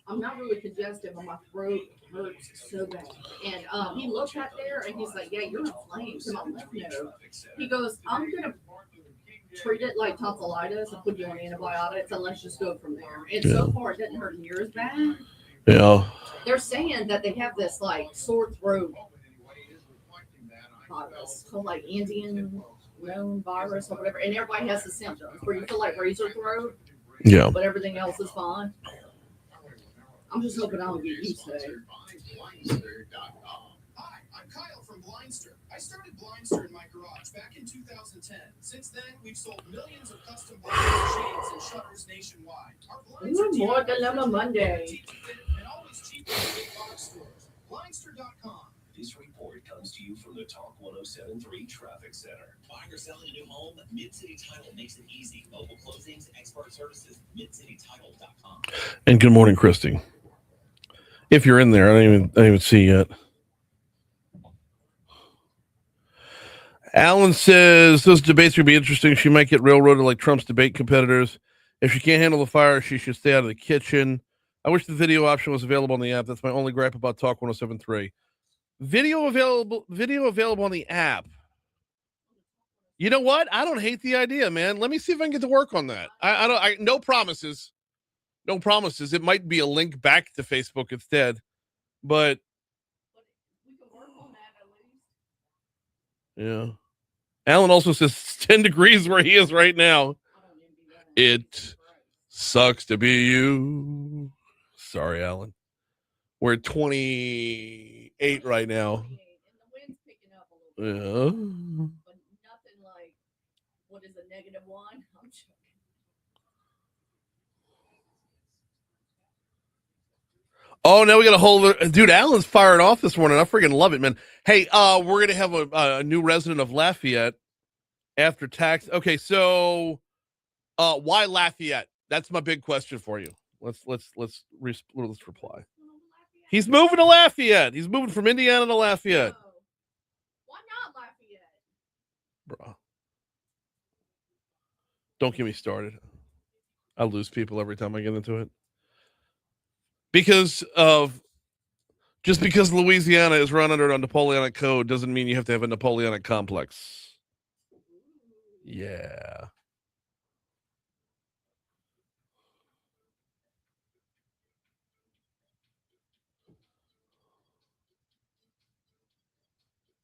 I'm not really congested, but my throat hurts so bad. And he looked at there and he's like, yeah, you're inflamed to my lymph node. He goes, I'm going to treat it like tonsillitis and put you on antibiotics and let's just go from there. And so far, it didn't hurt near as bad. Yeah. They're saying that they have this like sore throat virus called like Indian known virus or whatever, and everybody has the symptoms where you feel like razor throat, but everything else is fine. I'm just hoping I don't get used to it. Hi, I'm Kyle from Blindster. I started Blindster in my garage back in 2010. Since then, we've sold millions of custom blinds, shades, and shutters nationwide. Our blinds are More Dilemma Monday. and always cheaper than big box stores. Blindster.com. This report comes to you from the Talk 1073 Traffic Center. Buying or selling a new home? Mid-City Title makes it easy. Mobile closings, expert services, midcitytitle.com. And good morning, Christy. If you're in there, I didn't even see you yet. Alan says those debates would be interesting. She might get railroaded like Trump's debate competitors. If she can't handle the fire, she should stay out of the kitchen. I wish the video option was available on the app. That's my only gripe about Talk 1073. Video available on the app. You know what? I don't hate the idea, man. Let me see if I can get to work on that. I no promises. No promises. It might be a link back to Facebook instead, but yeah. Alan also says it's 10 degrees where he is right now. It sucks to be you. Sorry, Alan. We're at 28 right now. Yeah. But nothing like, what is a -1? I'm joking. Oh, now we got a whole dude. Alan's fired off this morning. I freaking love it, man. Hey, we're gonna have a new resident of Lafayette after tax. Okay, so why Lafayette? That's my big question for you. Let's reply. He's moving to Lafayette. He's moving from Indiana to Lafayette. Why not Lafayette? Bro, don't get me started. I lose people every time I get into it. Because Louisiana is run under a Napoleonic code doesn't mean you have to have a Napoleonic complex. Yeah.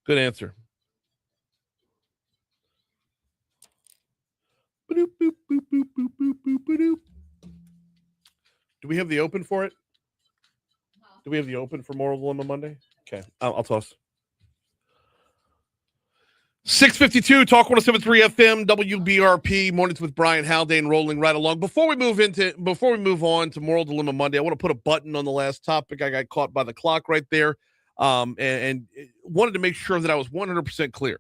Good answer. Do we have the open for it? Do we have the open for Moral Dilemma Monday? Okay, I'll toss. 652 Talk 1073 FM WBRP Mornings with Brian Haldane rolling right along. Before we move on to Moral Dilemma Monday, I want to put a button on the last topic. I got caught by the clock right there, and wanted to make sure that I was 100% clear.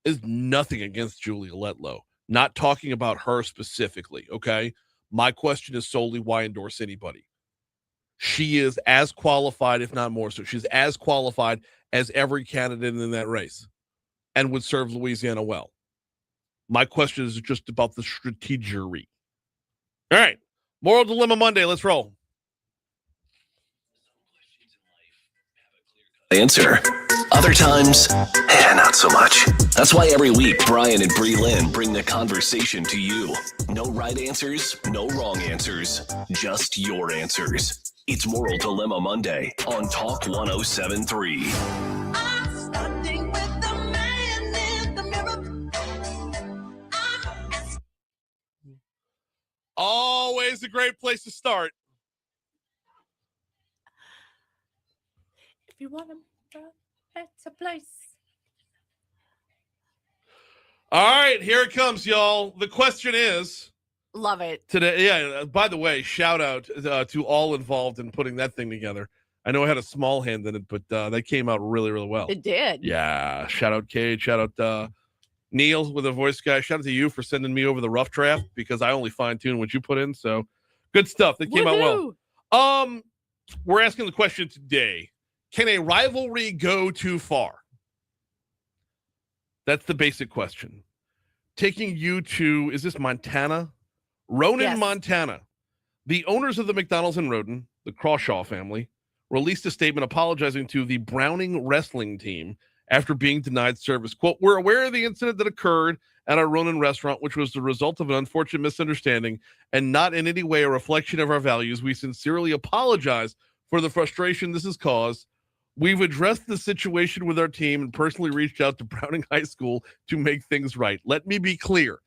Is nothing against Julia Letlow. Not talking about her specifically. Okay, my question is solely why endorse anybody. She is as qualified, if not more so. She's as qualified as every candidate in that race and would serve Louisiana well. My question is just about the strategery. All right. Moral Dilemma Monday. Let's roll. Answer. Other times, not so much. That's why every week, Brian and Bree Lynn bring the conversation to you. No right answers, no wrong answers, just your answers. It's Moral Dilemma Monday on Talk 1073. Always a great place to start. If you want a better place. All right, here it comes, y'all. The question is... Love it. Today, yeah, by the way, shout out to all involved in putting that thing together. I know I had a small hand in it, but that came out really, really well. It did. Yeah. Shout out Cade. Shout out Neil with a voice guy. Shout out to you for sending me over the rough draft because I only fine tune what you put in. So good stuff. That came out well. We're asking the question today: can a rivalry go too far? That's the basic question. Taking you to, is this Montana? Ronan, Yes. Montana. The owners of the McDonald's in Roden, the Crawshaw family, released a statement apologizing to the Browning wrestling team after being denied service. Quote, we're aware of the incident that occurred at our Ronan restaurant, which was the result of an unfortunate misunderstanding and not in any way a reflection of our values. We sincerely apologize for the frustration this has caused. We've addressed the situation with our team and personally reached out to Browning High School to make things right. Let me be clear.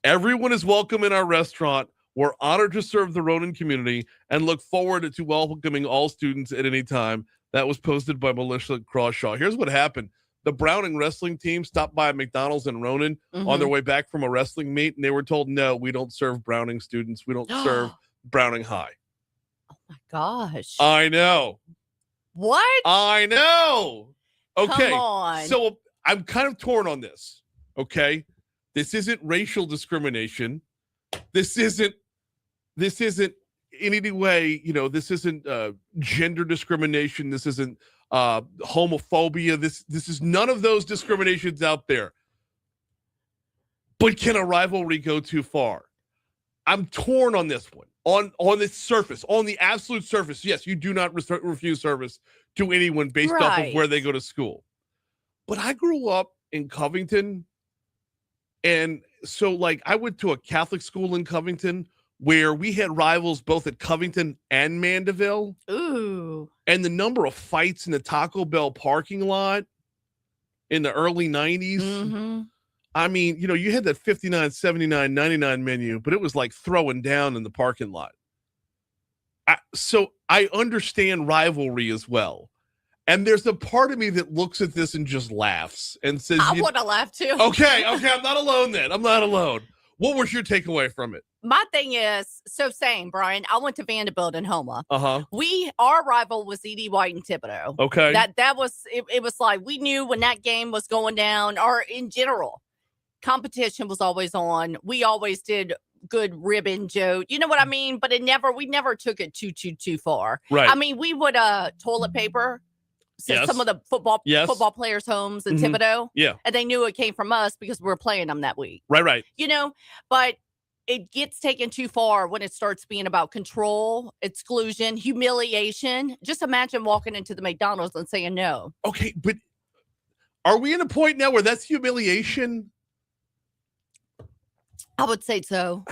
Everyone is welcome in our restaurant. We're honored to serve the Ronan community and look forward to welcoming all students at any time. That was posted by Melissa Crawshaw. Here's what happened. The Browning wrestling team stopped by McDonald's in Ronan on their way back from a wrestling meet, and they were told, no, we don't serve Browning students. We don't serve Browning High. Oh, my gosh. I know. What? I know. Okay. Come on. So I'm kind of torn on this. Okay. This isn't racial discrimination. This isn't in any way, this isn't gender discrimination. This isn't homophobia. This is none of those discriminations out there. But can a rivalry go too far? I'm torn on this one. On the surface, on the absolute surface, yes, you do not refuse service to anyone based off of where they go to school. But I grew up in Covington, and so I went to a Catholic school in Covington where we had rivals both at Covington and Mandeville. Ooh. And the number of fights in the Taco Bell parking lot in the early 90s. Mm-hmm. I mean, you had that 59, 79, 99 menu, but it was like throwing down in the parking lot. So I understand rivalry as well. And there's a part of me that looks at this and just laughs and says, I want to laugh too. Okay. I'm not alone then. I'm not alone. What was your takeaway from it? My thing is, same, Brian. I went to Vanderbilt in Houma. Uh-huh. Our rival was E.D. White and Thibodeau. Okay. That was, it was like, we knew when that game was going down, or in general, competition was always on. We always did good ribbon joke. You know what I mean? But we never took it too far. Right. I mean, we would toilet paper some of the football players' homes in Thibodeau. Yeah. And they knew it came from us because we were playing them that week. Right. But it gets taken too far when it starts being about control, exclusion, humiliation. Just imagine walking into the McDonald's and saying no. Okay, but are we in a point now where that's humiliation? I would say so.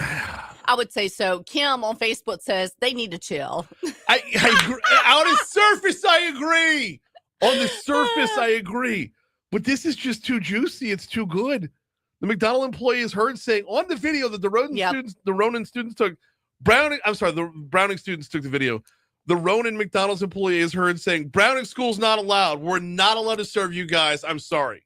Kim on Facebook says they need to chill. I agree. On the surface, I agree. On the surface, I agree. But this is just too juicy. It's too good. The McDonald employee is heard saying on the video that the Ronan students took the Browning students took the video. The Ronan McDonald's employee is heard saying, Browning school's not allowed. We're not allowed to serve you guys. I'm sorry.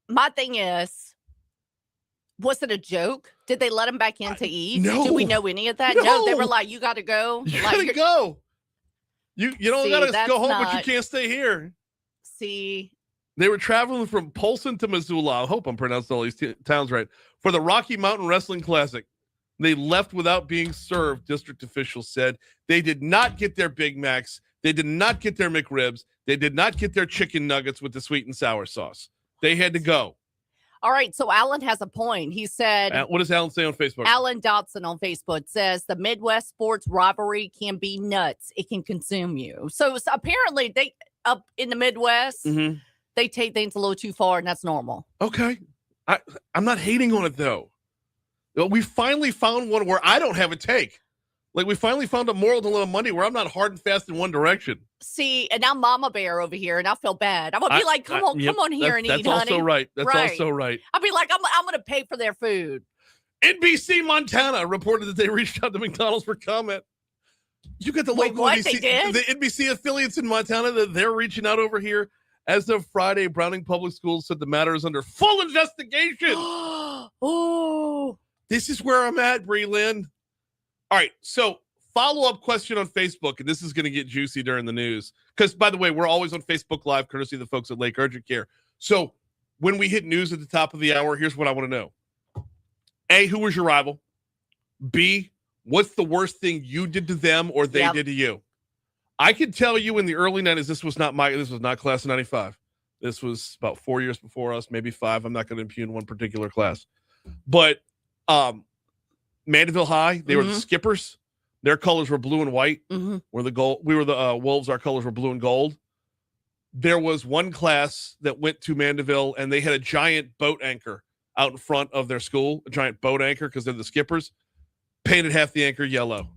My thing is, was it a joke? Did they let him back in to eat? No. Do we know any of that? No, they were like, you got to go. You gotta go. You don't gotta go home, but you can't stay here. See, they were traveling from Polson to Missoula. I hope I'm pronouncing all these towns right for the Rocky Mountain Wrestling Classic. They left without being served. District officials said they did not get their Big Macs. They did not get their McRibs. They did not get their chicken nuggets with the sweet and sour sauce. They had to go. All right. So Alan has a point. He said, what does Alan say on Facebook? Alan Dotson on Facebook says the Midwest sports rivalry can be nuts. It can consume you. So apparently they up in the Midwest, they take things a little too far, and that's normal. Okay. I'm not hating on it though. We finally found one where I don't have a take. We finally found a moral dilemma Monday where I'm not hard and fast in one direction. See, and I'm Mama Bear over here, and I feel bad. I'm gonna be like, come on here and eat, honey. That's also right. That's also right. I'll be like, I'm gonna pay for their food. NBC Montana reported that they reached out to McDonald's for comment. You got the local NBC, the NBC affiliates in Montana that they're reaching out over here. As of Friday, Browning Public Schools said the matter is under full investigation. Oh, this is where I'm at, Bree Lynn. All right, so follow-up question on Facebook, and this is going to get juicy during the news. Because, by the way, we're always on Facebook Live, courtesy of the folks at Lake Urgent Care. So when we hit news at the top of the hour, here's what I want to know. A, who was your rival? B, what's the worst thing you did to them or they did to you? I can tell you in the early 90s, this was not class of 95. This was about 4 years before us, maybe 5. I'm not going to impugn one particular class. But Mandeville High, they were the skippers. Their colors were blue and white. We're the gold. We were the Wolves. Our colors were blue and gold. There was one class that went to Mandeville, and they had a giant boat anchor out in front of their school, a giant boat anchor because they're the skippers, painted half the anchor yellow.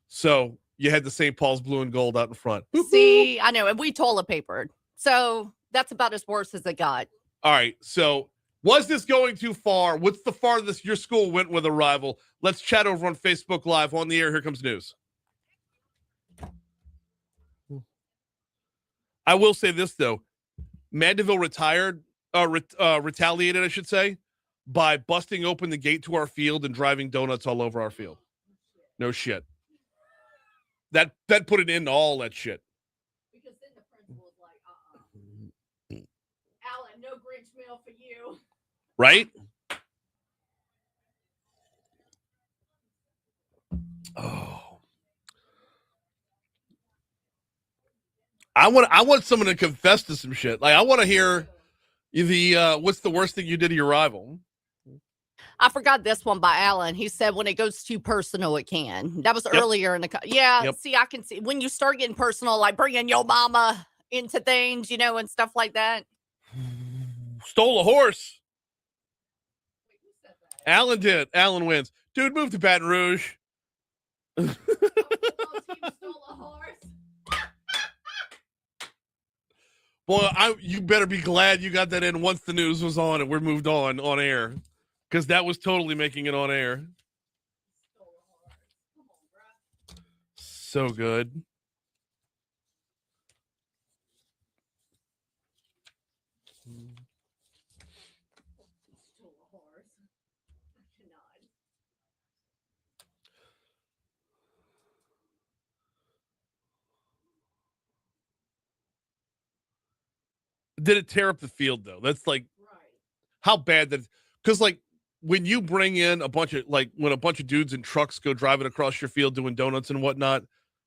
So you had the St. Paul's blue and gold out in front. See, I know, and we toilet papered. So that's about as worse as it got. All right, so was this going too far? What's the farthest your school went with a rival? Let's chat over on Facebook Live. On the air, here comes news. I will say this, though. Mandeville retaliated, I should say, by busting open the gate to our field and driving donuts all over our field. No shit. That put an end to all that shit. Because then the principal was like, Alan, no Grinch meal for you. Right? Oh. I want someone to confess to some shit. Like, I want to hear the what's the worst thing you did to your rival? I forgot this one by Alan. He said when it goes too personal, it can. That was earlier in the see, I can see when you start getting personal, like bringing your mama into things, and stuff like that. Stole a horse. Alan did. Alan wins. Dude, move to Baton Rouge. Boy, you better be glad you got that in once the news was on and we're moved on air. Because that was totally making it on air. So good. Did it tear up the field, though? That's like, how bad that, because like when you bring in when a bunch of dudes in trucks go driving across your field doing donuts and whatnot,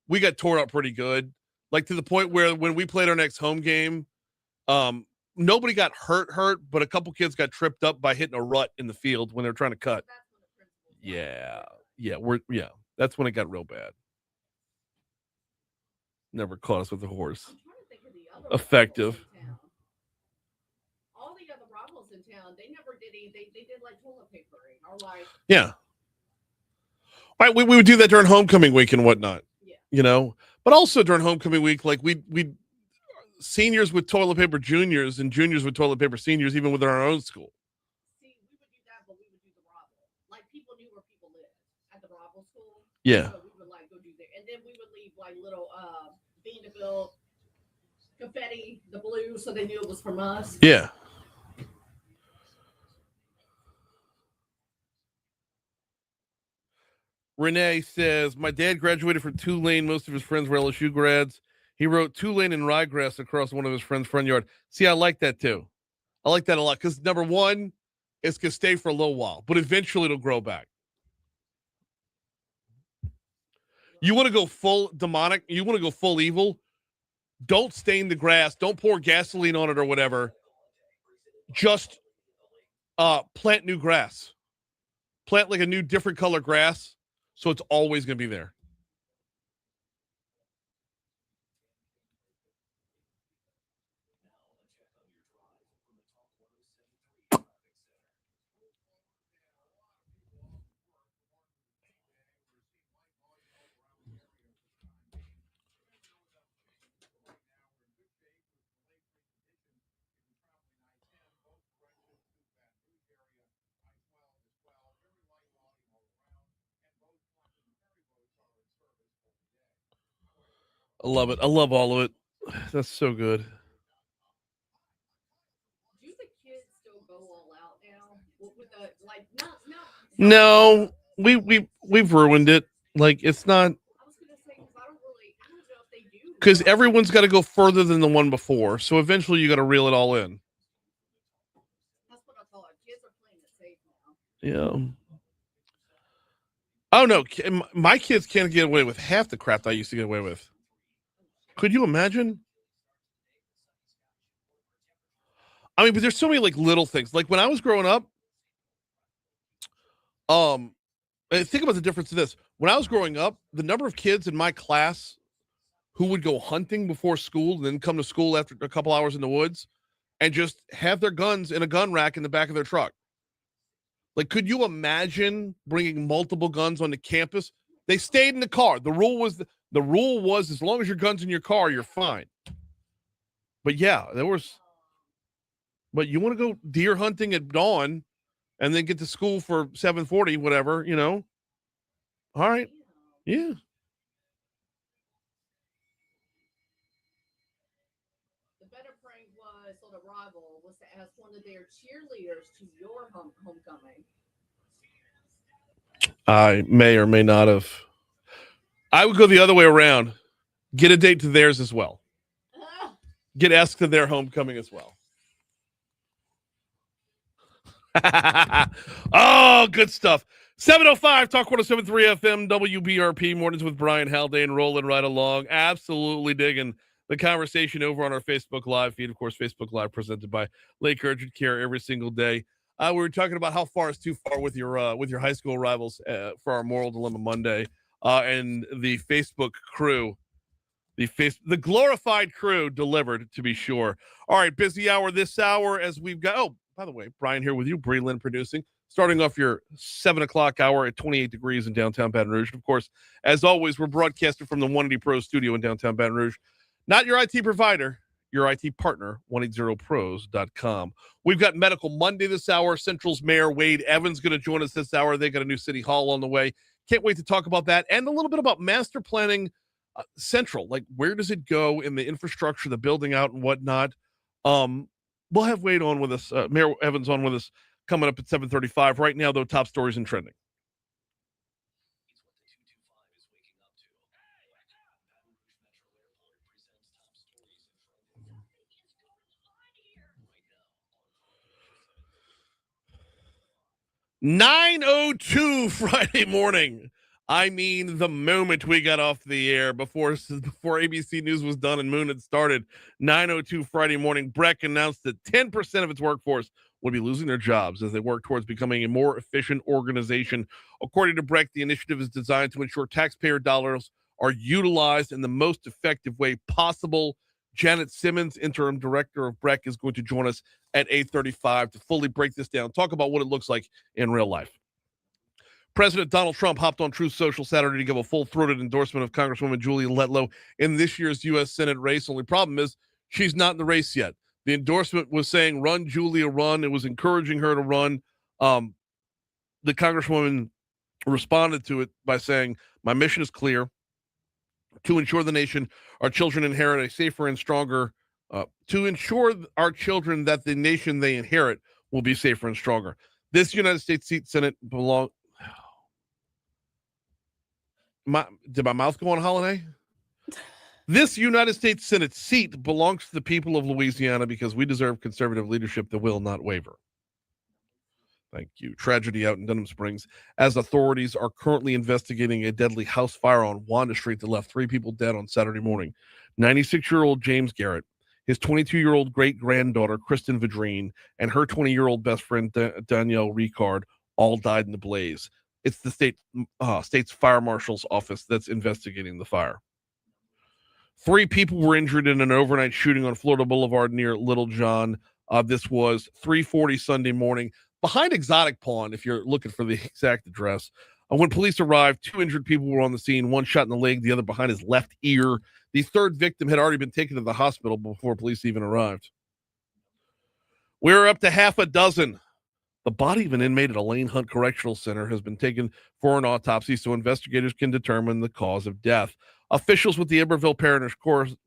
we got tore up pretty good. Like to the point where when we played our next home game, nobody got hurt, but a couple kids got tripped up by hitting a rut in the field when they were trying to cut. Yeah, that's when it got real bad. Never caught us with a horse. Effective. All the other rivals in town, they never did anything. They did like toilet papering or like. Yeah. Right, we would do that during homecoming week and whatnot. Yeah. But also during homecoming week, like we seniors with toilet paper juniors and juniors with toilet paper seniors, even within our own school. See, we would do that, but we would do the rival. Like people knew where people lived at the rival school. Yeah. So we would like go do there, and then we would leave like little Vanderbilt confetti, the blue, so they knew it was from us. Yeah. Renee says, my dad graduated from Tulane. Most of his friends were LSU grads. He wrote Tulane and ryegrass across one of his friends' front yard. See, I like that too. I like that a lot because number one, it's going to stay for a little while, but eventually it'll grow back. You want to go full demonic? You want to go full evil? Don't stain the grass. Don't pour gasoline on it or whatever. Just plant new grass. Plant like a new different color grass. So it's always going to be there. I love it. I love all of it. That's so good. Do the kids still go all out now? With the, like, not No, we've ruined it. Like, it's not, because everyone's got to go further than the one before. So eventually you got to reel it all in. Yeah. Oh no, my kids can't get away with half the crap I used to get away with. Could you imagine? I mean, but there's so many like little things. Like when I was growing up, think about the difference in this. When I was growing up, the number of kids in my class who would go hunting before school and then come to school after a couple hours in the woods and just have their guns in a gun rack in the back of their truck. Like, could you imagine bringing multiple guns onto campus? They stayed in the car. The rule was as long as your gun's in your car, you're fine. But yeah, but you want to go deer hunting at dawn and then get to school for 7:40, whatever, you know? All right. Yeah. The better prank on a rival was to ask one of their cheerleaders to your homecoming. I may or may not have. I would go the other way around. Get a date to theirs as well. Get asked to their homecoming as well. Oh, good stuff. 7:05, Talk 107.3 FM, WBRP, Mornings with Brian Haldane, rolling right along. Absolutely digging the conversation over on our Facebook Live feed. Of course, Facebook Live presented by Lake Urgent Care every single day. We were talking about how far is too far with your high school rivals for our Moral Dilemma Monday, and the Facebook crew, the glorified crew delivered, to be sure. All right, busy hour this hour as we've got. Oh, by the way, Brian here with you, Bree Lynn producing, starting off your 7 o'clock hour at 28 degrees in downtown Baton Rouge. And of course, as always, we're broadcasting from the 180 Pro studio in downtown Baton Rouge. Not your IT provider, your IT partner, 180pros.com. We've got Medical Monday this hour. Central's Mayor Wade Evans going to join us this hour. They got a new city hall on the way. Can't wait to talk about that and a little bit about master planning Central. Like, where does it go in the infrastructure, the building out and whatnot? We'll have Wade on with us, Mayor Evans on with us coming up at 7:35. Right now, though, top stories and trending. $9:02 Friday morning. I mean, the moment we got off the air before ABC News was done and Moon had started, 9:02 Friday morning, BREC announced that 10% of its workforce would be losing their jobs as they work towards becoming a more efficient organization. According to BREC, the initiative is designed to ensure taxpayer dollars are utilized in the most effective way possible. Janet Simmons, interim director of BREC, is going to join us at 8:35 to fully break this down, talk about what it looks like in real life. President Donald Trump hopped on Truth Social Saturday to give a full-throated endorsement of Congresswoman Julia Letlow in this year's U.S. Senate race. Only problem is she's not in the race yet. The endorsement was saying, run, Julia, run. It was encouraging her to run. The Congresswoman responded to it by saying, my mission is clear: to ensure the nation, our children inherit a safer and stronger, to ensure our children that the nation they inherit will be safer and stronger. This United States Senate belongs. Did my mouth go on holiday? This United States Senate seat belongs to the people of Louisiana because we deserve conservative leadership that will not waver. Thank you. Tragedy out in Denham Springs as authorities are currently investigating a deadly house fire on Wanda Street that left 3 people dead on Saturday morning. 96-year-old James Garrett, his 22-year-old great-granddaughter, Kristen Vadrine, and her 20-year-old best friend, Danielle Ricard, all died in the blaze. It's the state's fire marshal's office that's investigating the fire. 3 people were injured in an overnight shooting on Florida Boulevard near Little John. This was 3:40 Sunday morning behind Exotic Pawn, if you're looking for the exact address. When police arrived, 2 injured people were on the scene, one shot in the leg, the other behind his left ear. The 3rd victim had already been taken to the hospital before police even arrived. We're up to half a dozen. The body of an inmate at Elaine Hunt Correctional Center has been taken for an autopsy so investigators can determine the cause of death. Officials with the Iberville Parish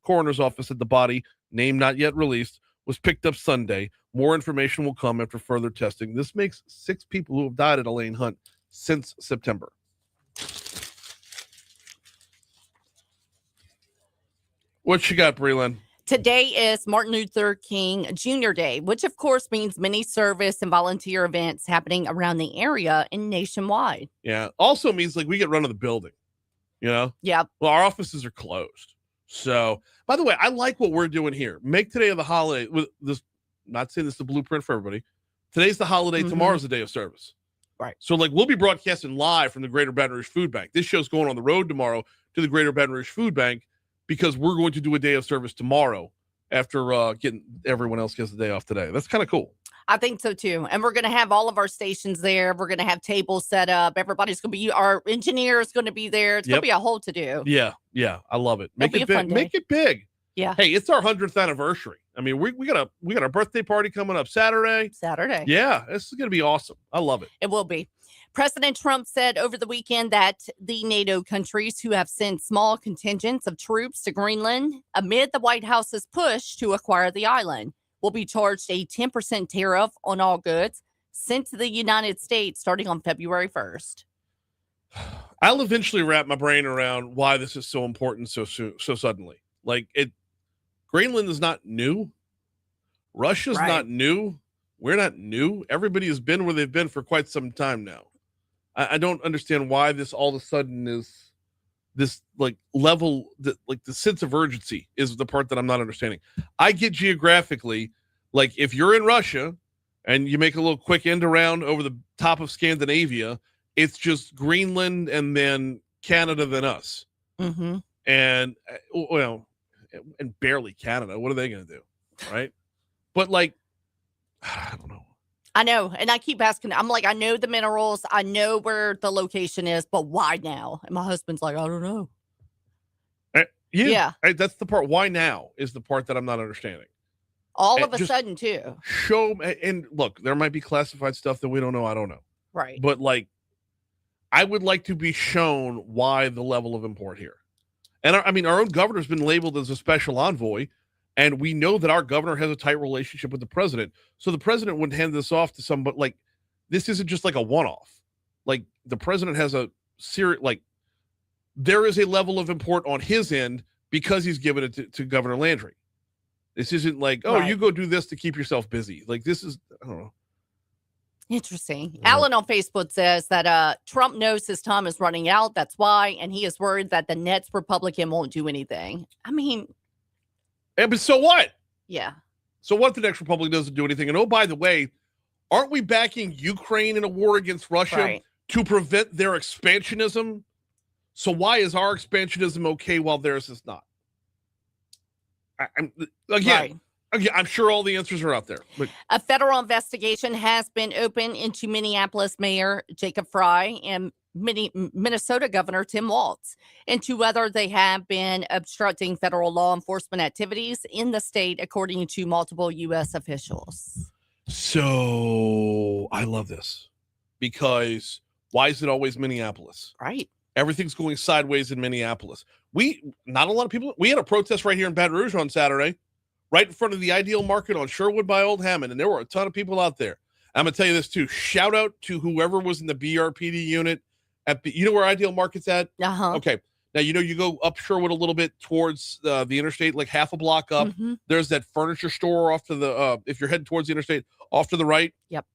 Coroner's Office said the body, name not yet released, was picked up Sunday. More information will come after further testing. This makes 6 people who have died at Elaine Hunt since September. What you got, Breland? Today is Martin Luther King Jr. Day, which of course means many service and volunteer events happening around the area and nationwide. Yeah. Also means like we get run of the building, you know? Yep. Well, our offices are closed. So, by the way, I like what we're doing here. Make today of the holiday with this. Not saying this is the blueprint for everybody. Today's the holiday. Tomorrow's the day of service. Right. So, like, we'll be broadcasting live from the Greater Baton Rouge Food Bank. This show's going on the road tomorrow to the Greater Baton Rouge Food Bank because we're going to do a day of service tomorrow after getting everyone else gets the day off today. That's kind of cool. I think so too. And we're going to have all of our stations there. We're going to have tables set up. Everybody's going to be, our engineer is going to be there. It's going to be a whole to do. Yeah. Yeah. I love it. Make It'll it be a big. fun day. Make it big. Yeah. Hey, it's our 100th anniversary. I mean, we got a birthday party coming up Saturday. Yeah. This is going to be awesome. I love it. It will be. President Trump said over the weekend that the NATO countries who have sent small contingents of troops to Greenland amid the White House's push to acquire the island will be charged a 10% tariff on all goods sent to the United States starting on February 1st. I'll eventually wrap my brain around why this is so important so suddenly. Like Greenland is not new. Russia's not new. We're not new. Everybody has been where they've been for quite some time now. I don't understand why this all of a sudden is this like level that like the sense of urgency is the part that I'm not understanding. I get geographically, like if you're in Russia and you make a little quick end around over the top of Scandinavia, it's just Greenland and then Canada, then us. Mm-hmm. And well, and barely Canada. What are they going to do? Right. But like, I don't know. I know. And I keep asking, I'm like, I know the minerals. I know where the location is, but why now? And my husband's like, I don't know. Yeah. That's the part. Why now is the part that I'm not understanding. All of a sudden, too. Show and look, there might be classified stuff that we don't know. I don't know. Right. But like, I would like to be shown why the level of import here. And our own governor's been labeled as a special envoy. And we know that our governor has a tight relationship with the president. So the president wouldn't hand this off to somebody. Like, this isn't just like a one-off. Like, the president has a serious, like, there is a level of import on his end because he's given it to Governor Landry. This isn't like, oh, you go do this to keep yourself busy. Like, this is, I don't know. Interesting. Yeah. Alan on Facebook says that Trump knows his time is running out. That's why. And he is worried that the next Republican won't do anything. I mean, but so what? Yeah. So what if the next Republican doesn't do anything? And oh, by the way, aren't we backing Ukraine in a war against Russia to prevent their expansionism? So why is our expansionism okay while theirs is not? I'm sure all the answers are out there. But a federal investigation has been opened into Minneapolis Mayor Jacob Fry and Minnesota Governor Tim Walz into whether they have been obstructing federal law enforcement activities in the state, according to multiple U.S. officials. So I love this because why is it always Minneapolis? Right. Everything's going sideways in Minneapolis. Not a lot of people. We had a protest right here in Baton Rouge on Saturday, right in front of the Ideal Market on Sherwood by Old Hammond, and there were a ton of people out there. I'm gonna tell you this too. Shout out to whoever was in the BRPD unit. You know where Ideal Market's at? Uh-huh. Okay. Now, you go up Sherwood a little bit towards the interstate, like half a block up. Mm-hmm. There's that furniture store off to the, if you're heading towards the interstate, off to the right. Yep.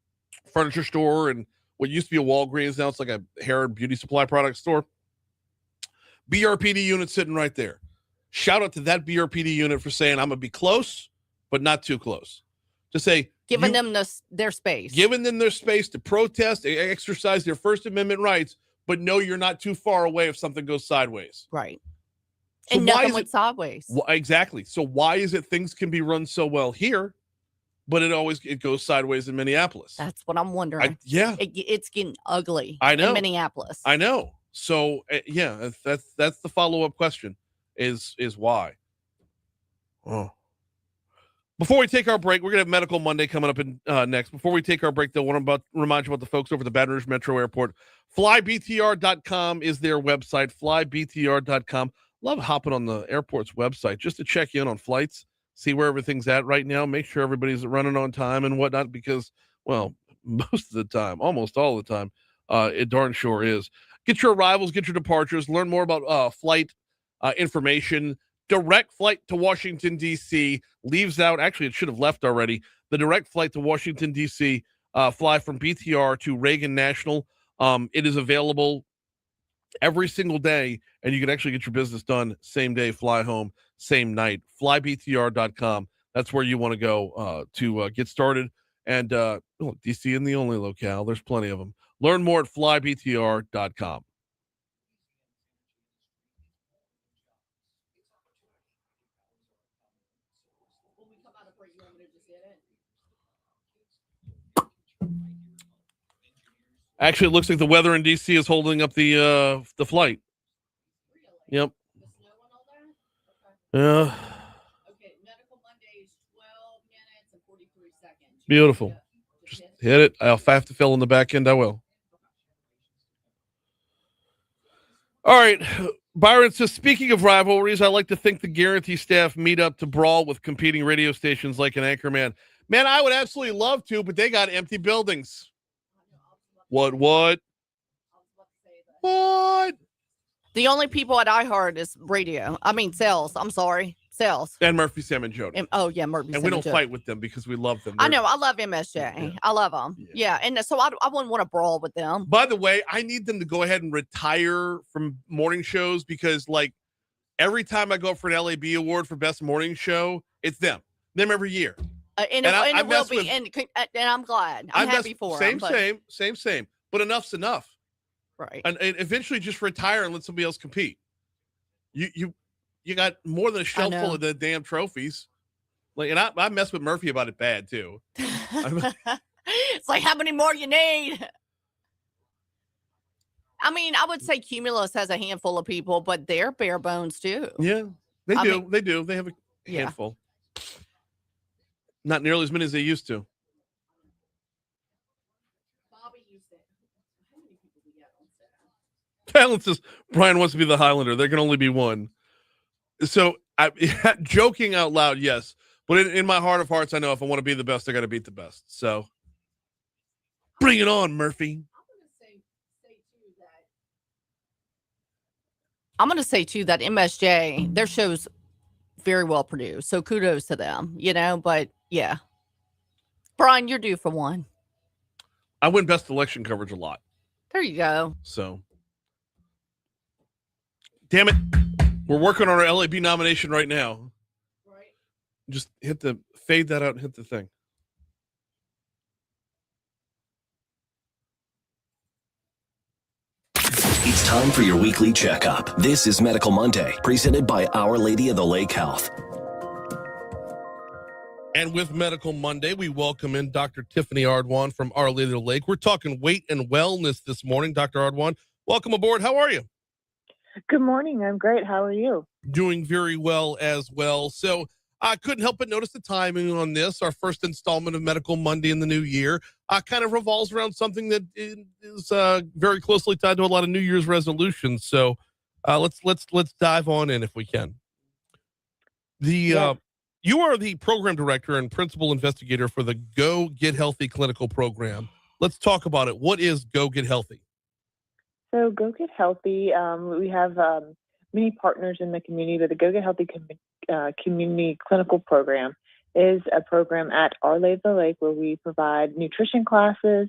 Furniture Store and what used to be a Walgreens, now it's like a hair and beauty supply product store. BRPD unit sitting right there. Shout out to that BRPD unit for saying, I'm going to be close, but not too close. To say, giving them their space. Giving them their space to protest, exercise their First Amendment rights, but no, you're not too far away if something goes sideways. Right. So and nothing went sideways. Exactly. So why is it things can be run so well here, but it goes sideways in Minneapolis? That's what I'm wondering. It's getting ugly. I know. In Minneapolis. I know. So that's the follow-up question is why. Oh. Before we take our break, we're going to have Medical Monday coming up in next. Before we take our break, though, I want to remind you about the folks over at the Baton Rouge Metro Airport. FlyBTR.com is their website, FlyBTR.com. Love hopping on the airport's website just to check in on flights, see where everything's at right now, make sure everybody's running on time and whatnot because, well, most of the time, almost all the time, It darn sure is. Get your arrivals, get your departures, learn more about flight information. Direct flight to Washington, D.C. leaves out, actually, it should have left already. The direct flight to Washington, D.C. Fly from BTR to Reagan National. It is available every single day, and you can actually get your business done same day, fly home, same night. Flybtr.com. That's where you want to go to get started. And DC isn't the only locale. There's plenty of them. Learn more at flybtr.com. Actually, it looks like the weather in DC is holding up the flight. Yep. Yeah. Beautiful. Just hit it. If I have to fill in the back end, I will. All right. Byron says, speaking of rivalries, I like to think the Guarantee staff meet up to brawl with competing radio stations like an Anchorman. Man, I would absolutely love to, but they got empty buildings. What? The only people at iHeart is sales. I'm sorry. Sales. And Murphy, Sam, and Jody. Murphy, and Sam, we don't Jody. fight with them because we love them. I know. I love MSJ. Yeah. I love them. Yeah. And so I wouldn't want to brawl with them. By the way, I need them to go ahead and retire from morning shows because, like, every time I go for an LAB award for best morning show, it's them every year. And it will be. And I'm glad. I'm happy for them. Same. But enough's enough. Right. And eventually just retire and let somebody else compete. You got more than a shelf full of the damn trophies. Like, and I mess with Murphy about it bad too. It's like, how many more you need? I mean, I would say Cumulus has a handful of people, but they're bare bones too. Yeah, they do. They have a handful. Not nearly as many as they used to. Talent says Brian wants to be the Highlander. There can only be one. So, joking out loud, yes. But in my heart of hearts, I know if I want to be the best, I got to beat the best. So, bring it on, Murphy. I'm going to say, too, that MSJ, their show's very well produced. So, kudos to them, But, yeah. Brian, you're due for one. I win best election coverage a lot. There you go. So, damn it. We're working on our LAB nomination right now. Right. Just fade that out and hit the thing. It's time for your weekly checkup. This is Medical Monday, presented by Our Lady of the Lake Health. And with Medical Monday, we welcome in Dr. Tiffany Ardwan from Our Lady of the Lake. We're talking weight and wellness this morning. Dr. Ardwan, welcome aboard. How are you? Good morning. I'm great. How are you? Doing very well as well. So I couldn't help but notice the timing on this. Our first installment of Medical Monday in the new year kind of revolves around something that is very closely tied to a lot of New Year's resolutions. So let's dive on in if we can. You are the program director and principal investigator for the Go Get Healthy clinical program. Let's talk about it. What is Go Get Healthy? So Go Get Healthy, we have many partners in the community, but the Go Get Healthy community clinical program is a program at Our Lady of the Lake where we provide nutrition classes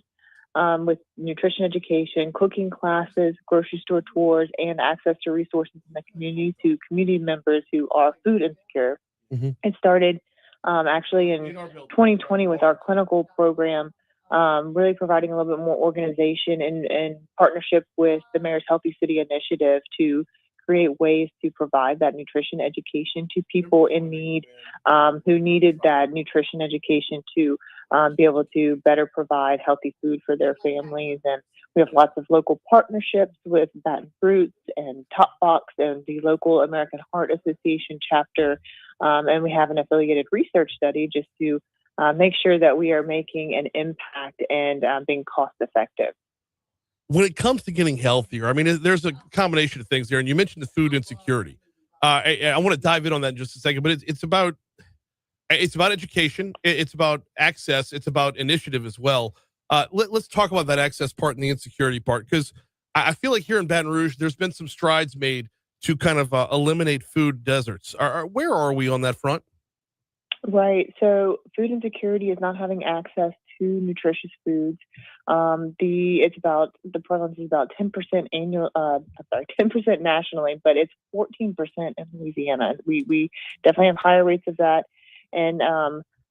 with nutrition education, cooking classes, grocery store tours, and access to resources in the community to community members who are food insecure. Mm-hmm. It started actually in 2020 with our clinical program, really providing a little bit more organization and partnership with the Mayor's Healthy City Initiative to create ways to provide that nutrition education to people in need who needed that nutrition education to be able to better provide healthy food for their families. And we have lots of local partnerships with Baton Fruits and Top Box and the local American Heart Association chapter. And we have an affiliated research study just to make sure that we are making an impact and being cost effective. When it comes to getting healthier, I mean, there's a combination of things there, and you mentioned the food insecurity. I want to dive in on that in just a second, but it's about education, it's about access, it's about initiative as well. Let's talk about that access part and the insecurity part, because I feel like here in Baton Rouge, there's been some strides made to kind of eliminate food deserts. Where are we on that front? Right. So food insecurity is not having access to nutritious foods. The prevalence is about 10% 10% nationally, but it's 14% in Louisiana. We definitely have higher rates of that, and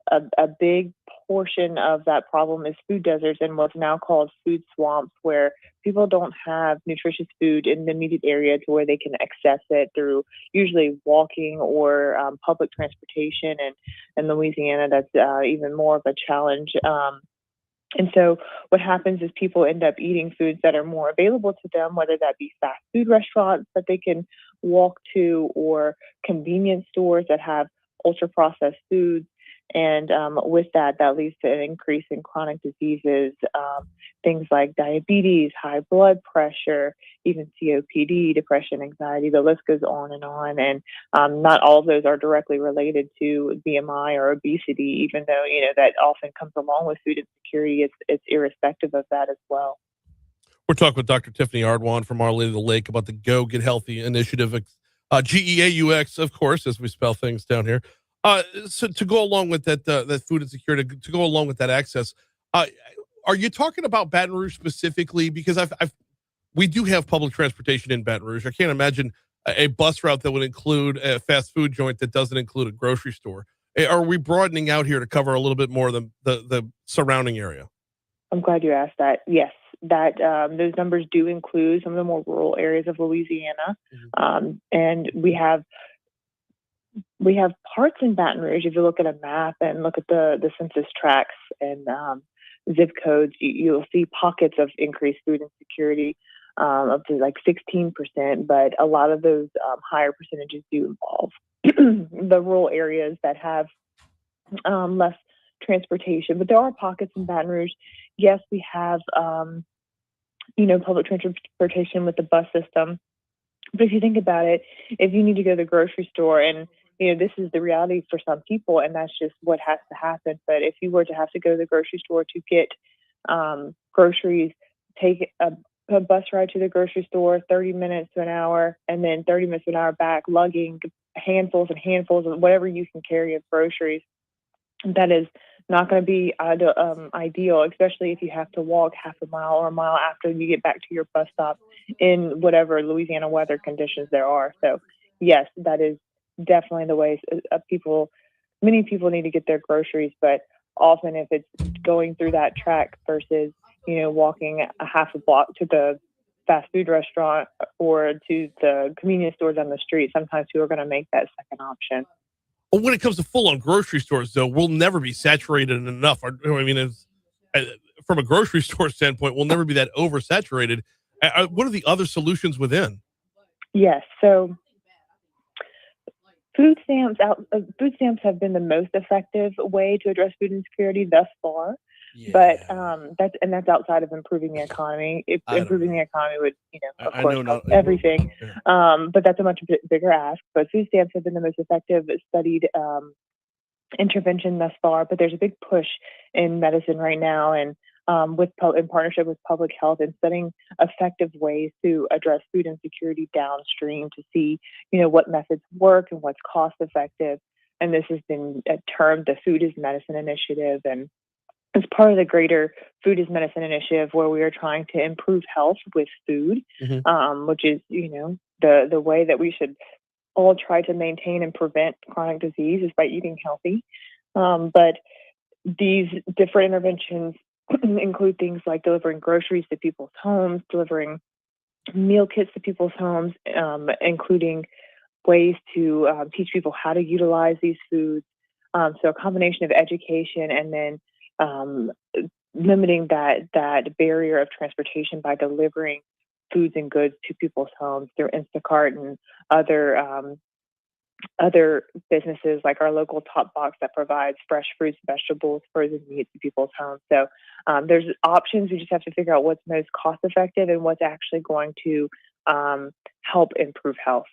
a big portion of that problem is food deserts and what's now called food swamps, where people don't have nutritious food in the immediate area to where they can access it through usually walking or public transportation. And in Louisiana, that's even more of a challenge. And so what happens is people end up eating foods that are more available to them, whether that be fast food restaurants that they can walk to or convenience stores that have ultra processed foods. And with that leads to an increase in chronic diseases, things like diabetes, high blood pressure, even COPD, depression, anxiety. The list goes on. And not all of those are directly related to BMI or obesity, even though, that often comes along with food insecurity. It's irrespective of that as well. We're talking with Dr. Tiffany Ardwan from Our Lady of the Lake about the Go Get Healthy initiative, GEAUX, of course, as we spell things down here. So to go along with that food insecurity, to go along with that access, are you talking about Baton Rouge specifically? Because we do have public transportation in Baton Rouge. I can't imagine a bus route that would include a fast food joint that doesn't include a grocery store. Are we broadening out here to cover a little bit more of the surrounding area? I'm glad you asked that. Yes, that those numbers do include some of the more rural areas of Louisiana, and we have parts in Baton Rouge. If you look at a map and look at the census tracts and zip codes, you'll see pockets of increased food insecurity, up to like 16%. But a lot of those higher percentages do involve the rural areas that have less transportation. But there are pockets in Baton Rouge. Yes, we have public transportation with the bus system. But if you think about it, if you need to go to the grocery store, and this is the reality for some people, and that's just what has to happen. But if you were to have to go to the grocery store to get groceries, take a bus ride to the grocery store, 30 minutes to an hour, and then 30 minutes to an hour back, lugging handfuls and handfuls of whatever you can carry of groceries, that is not going to be ideal, especially if you have to walk half a mile or a mile after you get back to your bus stop in whatever Louisiana weather conditions there are. So yes, that is definitely the ways many people need to get their groceries, but often if it's going through that track versus, walking a half a block to the fast food restaurant or to the convenience store down the street, sometimes people are going to make that second option. Well, when it comes to full-on grocery stores, though, we'll never be saturated enough. From a grocery store standpoint, we'll never be that oversaturated. What are the other solutions within? Yes, so food stamps have been the most effective way to address food insecurity thus far. Yeah. But that's outside of improving the economy. Improving the economy would, of course, help everything. Yeah. But that's a much bigger ask. But food stamps have been the most effective studied intervention thus far. But there's a big push in medicine right now, and in partnership with public health, and studying effective ways to address food insecurity downstream to see, what methods work and what's cost effective. And this has been termed the Food is Medicine Initiative, and it's part of the greater Food is Medicine Initiative, where we are trying to improve health with food, which is, the way that we should all try to maintain and prevent chronic disease is by eating healthy. But these different interventions include things like delivering groceries to people's homes, delivering meal kits to people's homes, including ways to teach people how to utilize these foods. So a combination of education and then limiting that barrier of transportation by delivering foods and goods to people's homes through Instacart and other businesses like our local Top Box that provides fresh fruits, vegetables, frozen meats to people's homes. So there's options. We just have to figure out what's most cost effective and what's actually going to help improve health.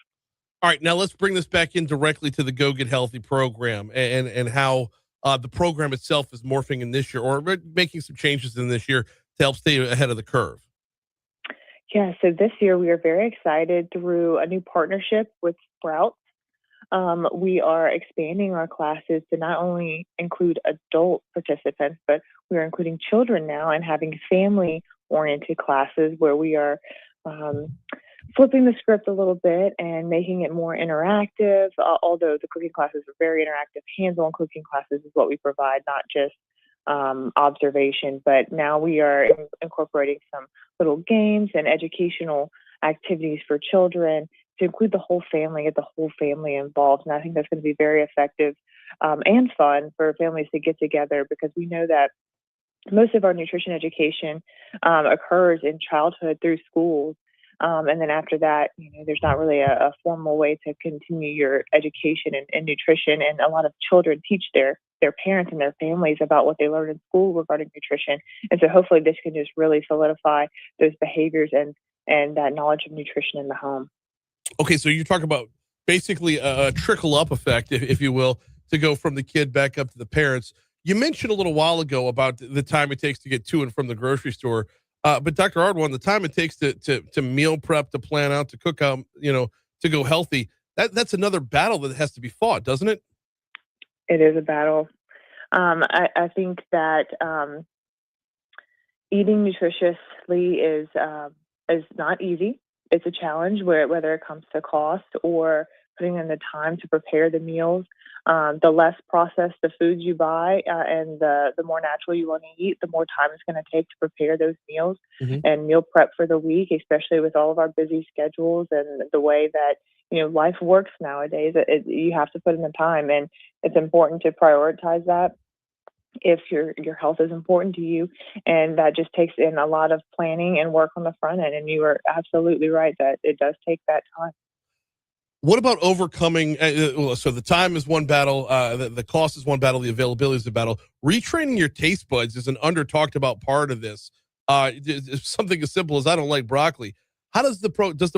All right, now let's bring this back in directly to the Go Get Healthy program and how the program itself is morphing in this year or making some changes in this year to help stay ahead of the curve? Yeah, so this year we are very excited through a new partnership with Sprouts. We are expanding our classes to not only include adult participants, but we are including children now and having family-oriented classes where we are flipping the script a little bit and making it more interactive, although the cooking classes are very interactive. Hands-on cooking classes is what we provide, not just observation, but now we are incorporating some little games and educational activities for children to include the whole family, get the whole family involved. And I think that's going to be very effective and fun for families to get together, because we know that most of our nutrition education occurs in childhood through schools. And then after that, there's not really a formal way to continue your education in nutrition. And a lot of children teach their parents and their families about what they learn in school regarding nutrition. And so hopefully this can just really solidify those behaviors and that knowledge of nutrition in the home. Okay, so you talk about basically a trickle up effect, if you will, to go from the kid back up to the parents. You mentioned a little while ago about the time it takes to get to and from the grocery store. But Dr. Ardwan, the time it takes to meal prep, to plan out, to cook out, to go healthy, that's another battle that has to be fought, doesn't it? It is a battle. I think that eating nutritiously is not easy. It's a challenge whether it comes to cost or putting in the time to prepare the meals. The less processed the foods you buy and the more natural you want to eat, the more time it's going to take to prepare those meals and meal prep for the week, especially with all of our busy schedules and the way that life works nowadays. You have to put in the time, and it's important to prioritize that if your health is important to you, and that just takes in a lot of planning and work on the front end. And you are absolutely right that it does take that time. What about overcoming? So the time is one battle, the cost is one battle, the availability is a battle. Retraining your taste buds is an under talked about part of this. It's something as simple as I don't like broccoli. How does the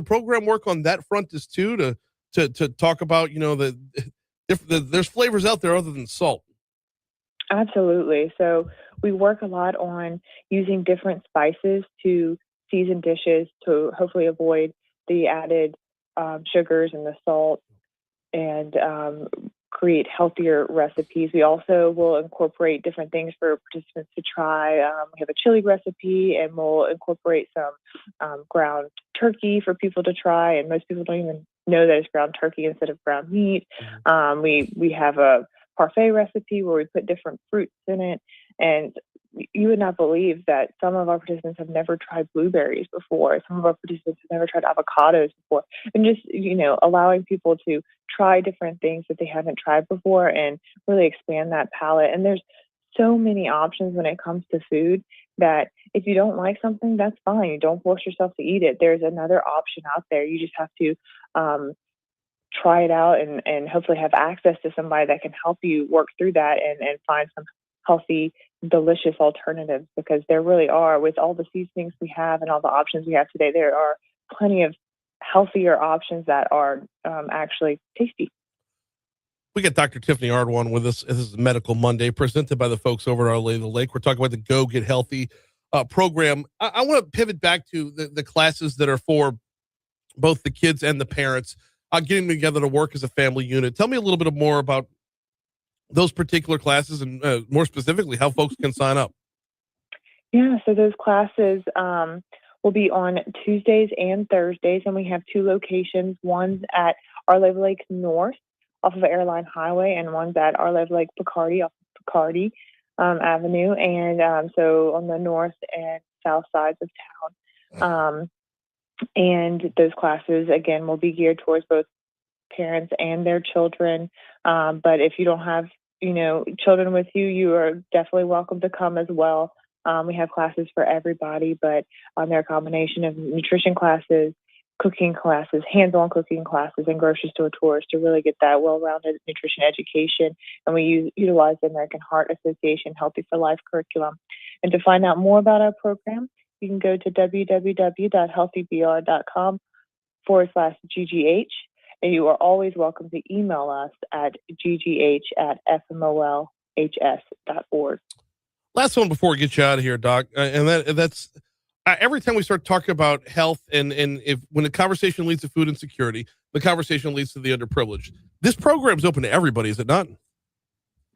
program work on that front too? To talk about there's flavors out there other than salt. Absolutely. So we work a lot on using different spices to season dishes to hopefully avoid the added sugars and the salt, and create healthier recipes. We also will incorporate different things for participants to try. We have a chili recipe, and we'll incorporate some ground turkey for people to try. And most people don't even know that it's ground turkey instead of ground meat. We have a parfait recipe where we put different fruits in it. And you would not believe that some of our participants have never tried blueberries before. Some of our participants have never tried avocados before. And just, allowing people to try different things that they haven't tried before and really expand that palate. And there's so many options when it comes to food that if you don't like something, that's fine. You don't force yourself to eat it. There's another option out there. You just have to try it out and hopefully have access to somebody that can help you work through that and find some healthy, delicious alternatives, because there really are, with all the seasonings we have and all the options we have today, there are plenty of healthier options that are actually tasty. We got Dr. Tiffany Ardwan with us. This is Medical Monday, presented by the folks over at Our Lady of the Lake. We're talking about the Go Get Healthy program. I want to pivot back to the classes that are for both the kids and the parents, getting together to work as a family unit. Tell me a little bit more about those particular classes and more specifically how folks can sign up. Yeah, so those classes will be on Tuesdays and Thursdays, and we have two locations. One's at Our Lady of the Lake North off of Airline Highway, and one's at Our Lady of the Lake Picardy off of Picardy Avenue. And so on the north and south sides of town. And those classes, again, will be geared towards both parents and their children. But if you don't have, children with you, you are definitely welcome to come as well. We have classes for everybody, but they're a combination of nutrition classes, cooking classes, hands-on cooking classes, and grocery store tours to really get that well-rounded nutrition education. And we utilize the American Heart Association Healthy for Life curriculum. And to find out more about our program, you can go to www.healthybr.com/GGH, and you are always welcome to email us at ggh@fmol.org. GoGetHealthyHS.org. Last one before we get you out of here, Doc, that's every time we start talking about health and if when the conversation leads to food insecurity, the conversation leads to the underprivileged. This program is open to everybody, is it not?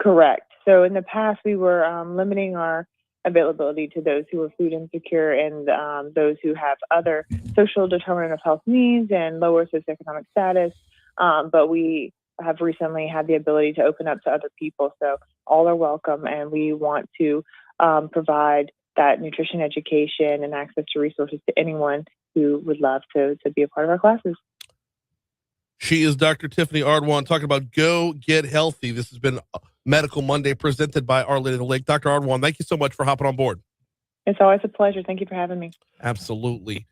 Correct. So in the past, we were limiting our availability to those who are food insecure and those who have other social determinant of health needs and lower socioeconomic status. But we have recently had the ability to open up to other people. So all are welcome, and we want to provide that nutrition education and access to resources to anyone who would love to be a part of our classes. She is Dr. Tiffany Ardwan talking about Go Get Healthy. This has been Medical Monday presented by Our Lady of the Lake. Dr. Ardwan, thank you so much for hopping on board. It's always a pleasure. Thank you for having me. Absolutely.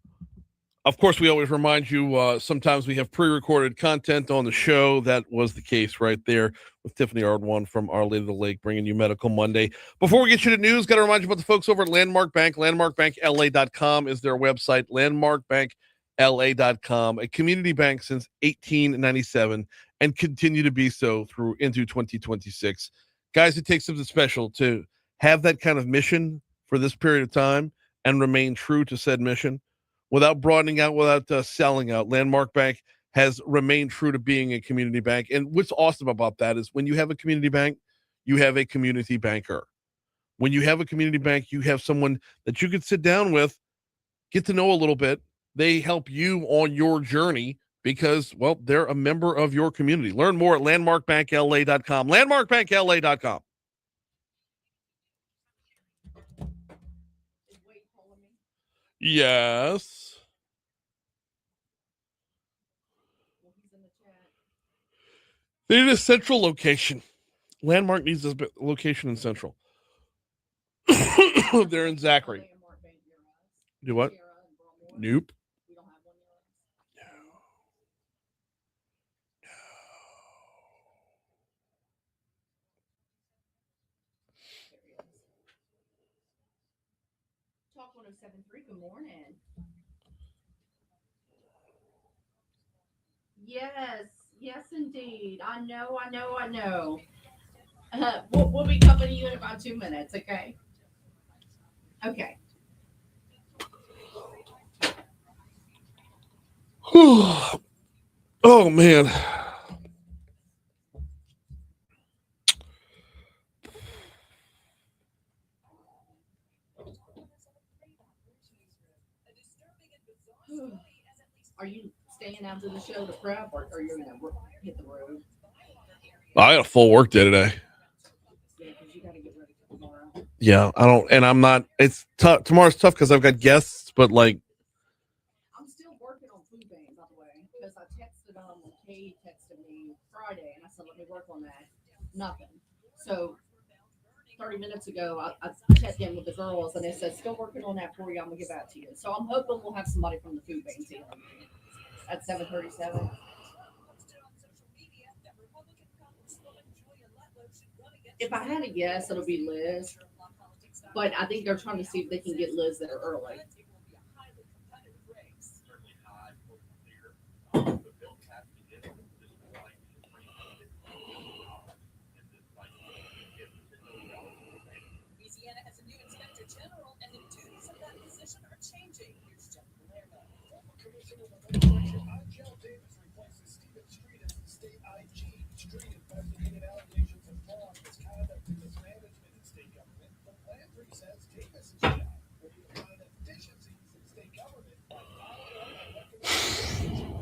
Of course, we always remind you, sometimes we have pre-recorded content on the show. That was the case right there with Tiffany Ardwan from Our Lady of the Lake, bringing you Medical Monday. Before we get you to news, got to remind you about the folks over at Landmark Bank. LandmarkBankLA.com is their website. LandmarkBankLA.com, a community bank since 1897 and continue to be so through into 2026. Guys, it takes something special to have that kind of mission for this period of time and remain true to said mission. Without broadening out, without selling out, Landmark Bank has remained true to being a community bank. And what's awesome about that is when you have a community bank, you have a community banker. When you have a community bank, you have someone that you could sit down with, get to know a little bit. They help you on your journey because, well, they're a member of your community. Learn more at landmarkbankla.com. Landmarkbankla.com. Yes. They need a central location. Landmark needs a location in Central. They're in Zachary. Do what? Nope. Talk 107.3, good morning. Yes, indeed. I know. We'll be coming to you in about 2 minutes, okay? Okay. Oh, man. Are you staying after the show to prep, or are you going to hit the road? I got a full work day today. Yeah, because you got to get ready for tomorrow. Yeah, I'm not, it's tough. Tomorrow's tough because I've got guests, but like. I'm still working on food bank, by the way, because I texted when Kay texted me Friday, and I said, let me work on that. Nothing. So 30 minutes ago, I checked in with the girls, and they said, still working on that for you. I'm going to get back to you. So I'm hoping we'll have somebody from the food bank team at 7:37. If I had a guess, it'll be Liz. But I think they're trying to see if they can get Liz there early. Louisiana has a new inspector general, and the duties of that position are changing. Here's Jeff Palermo. Former Commissioner of Education Angel Davis replaces Stephen Street as the state IG. Street investigated allegations of fraud, misconduct, and mismanagement in state government. But Landry says Davis is job will be to find deficiencies in state government by following up on recommendations.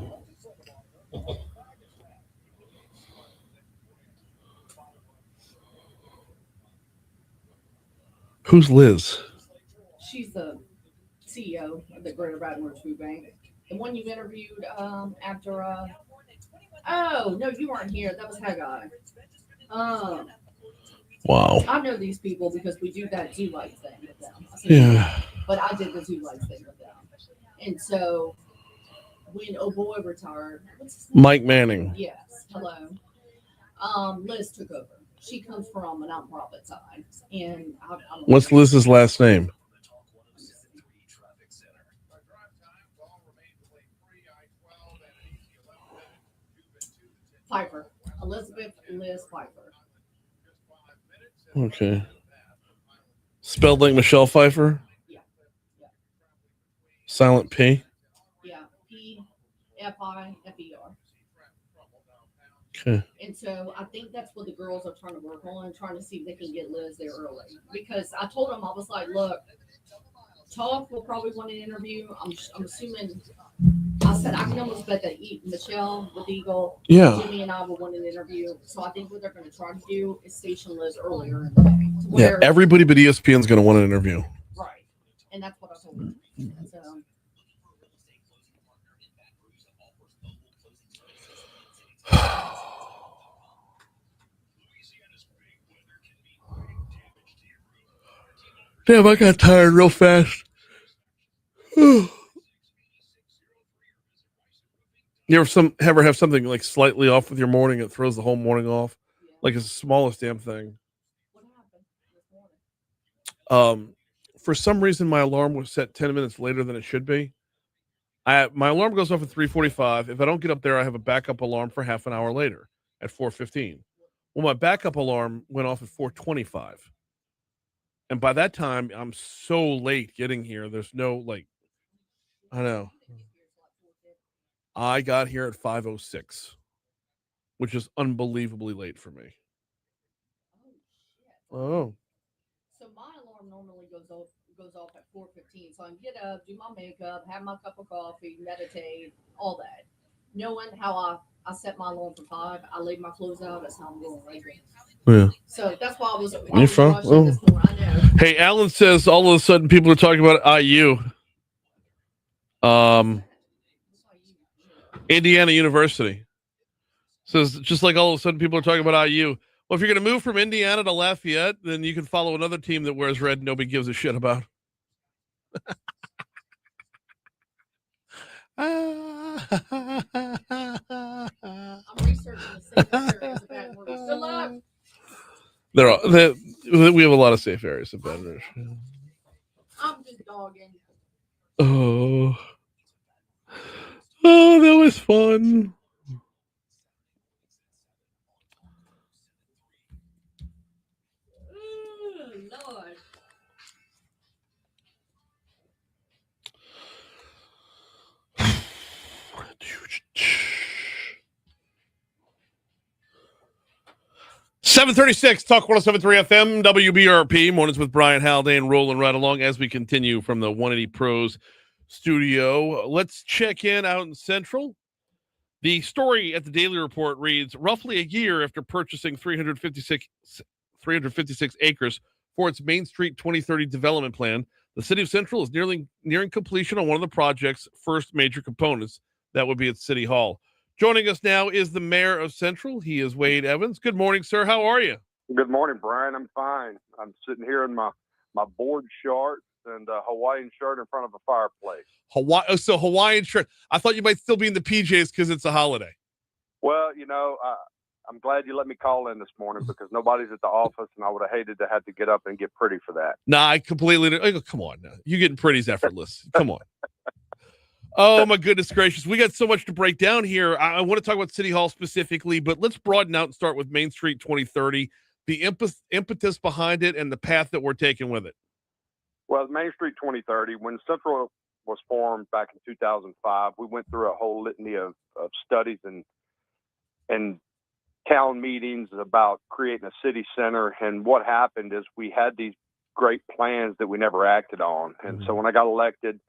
Who's Liz? She's the CEO of the Greater Baton Rouge Food Bank. The one you interviewed after. Oh, no, you weren't here. That was Haggai. Wow. I know these people because we do that Zoo Life thing with them. Yeah. But I did the Zoo Life thing with them. And so when boy retired, what's his name? Mike Manning. Yes. Hello. Liz took over. She comes from a nonprofit side. And What's Liz's last name? Piper. Elizabeth Liz Piper. Okay. Spelled like Michelle Pfeiffer? Yeah. Silent P? Yeah. Pfeifer. Okay. And so I think that's what the girls are trying to work on, trying to see if they can get Liz there early. Because I told them, I was like, look, Tough will probably want an interview. I'm assuming, I said, I can almost bet that Michelle with Eagle, Yeah. Jimmy and I will want an interview. So I think what they're going to try to do is station Liz earlier in the day. Yeah, everybody but ESPN's going to want an interview. Right. And that's what I told them. So. Damn, I got tired real fast. You ever have something like slightly off with your morning? It throws the whole morning off. Like it's the smallest damn thing. For some reason, my alarm was set 10 minutes later than it should be. My alarm goes off at 3:45. If I don't get up there, I have a backup alarm for half an hour later at 4:15. Well, my backup alarm went off at 4:25. And by that time, I'm so late getting here. There's no, I know. I got here at 5:06, which is unbelievably late for me. Oh. So my alarm normally goes off at 4:15. So I can get up, do my makeup, have my cup of coffee, meditate, all that. Knowing how I set my alarm for 5, I leave my clothes out. That's how I'm going right here. Yeah. So that's why I was You're rushing fine. Oh. this morning. I know. Hey, Alan says all of a sudden people are talking about IU. Indiana University says just like all of a sudden people are talking about IU. Well, if you're going to move from Indiana to Lafayette, then you can follow another team that wears red nobody gives a shit about. I'm researching the safe areas of Baton Rouge. Good luck. We have a lot of safe areas in Baton Rouge. I'm just dogging. Oh, that was fun. Lord. $7:36 Talk 107.3 FM WBRP mornings with Brian Haldane rolling right along as we continue from the 180 Pros studio. Let's check in out in Central. The story at the Daily Report reads, roughly a year after purchasing 356 acres for its Main Street 2030 development plan, the city of Central is nearing completion on one of the project's first major components. That would be at City Hall. Joining us now is the mayor of Central. He is Wade Evans. Good morning, sir. How are you? Good morning, Brian. I'm fine. I'm sitting here in my board shorts and a Hawaiian shirt in front of a fireplace. Hawaiian shirt. I thought you might still be in the PJs because it's a holiday. Well, I'm glad you let me call in this morning because nobody's at the office, and I would have hated to have to get up and get pretty for that. Nah, I completely. Come on now. You getting pretty's effortless. Come on. Oh, my goodness gracious. We got so much to break down here. I want to talk about City Hall specifically, but let's broaden out and start with Main Street 2030, the impetus behind it and the path that we're taking with it. Well, Main Street 2030, when Central was formed back in 2005, we went through a whole litany of studies and town meetings about creating a city center. And what happened is we had these great plans that we never acted on. And so when I got elected,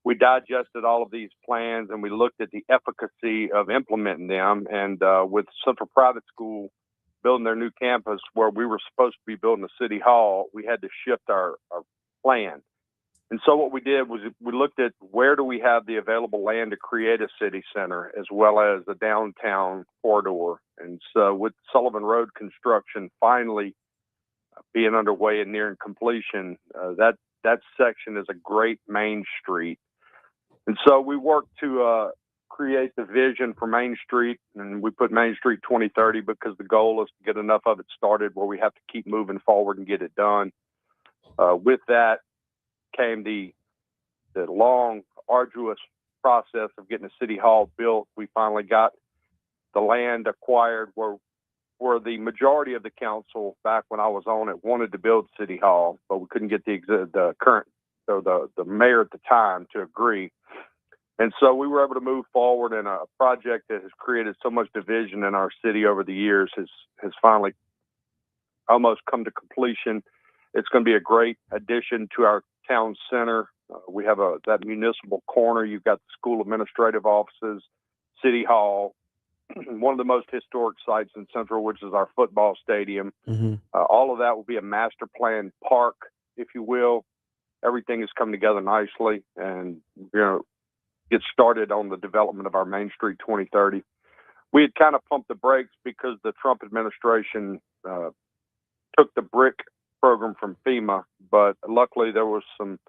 we digested all of these plans and we looked at the efficacy of implementing them. And with Central Private School building their new campus where we were supposed to be building a city hall, we had to shift our plan. And so what we did was we looked at where do we have the available land to create a city center as well as the downtown corridor. And so with Sullivan Road construction finally being underway and nearing completion, that section is a great main street. And so we worked to create the vision for Main Street, and we put Main Street 2030 because the goal is to get enough of it started where we have to keep moving forward and get it done. With that came the long, arduous process of getting a city hall built. We finally got the land acquired where where the majority of the council back when I was on it wanted to build City Hall, but we couldn't get the current, so the mayor at the time to agree. And so we were able to move forward, and a project that has created so much division in our city over the years has finally almost come to completion. It's going to be a great addition to our town center. We have that municipal corner. You've got the school administrative offices, City Hall, one of the most historic sites in Central, which is our football stadium. All of that will be a master plan park, if you will. Everything is coming together nicely, and get started on the development of our Main Street 2030. We had kind of pumped the brakes because the Trump administration took the BREC program from FEMA, but luckily there was some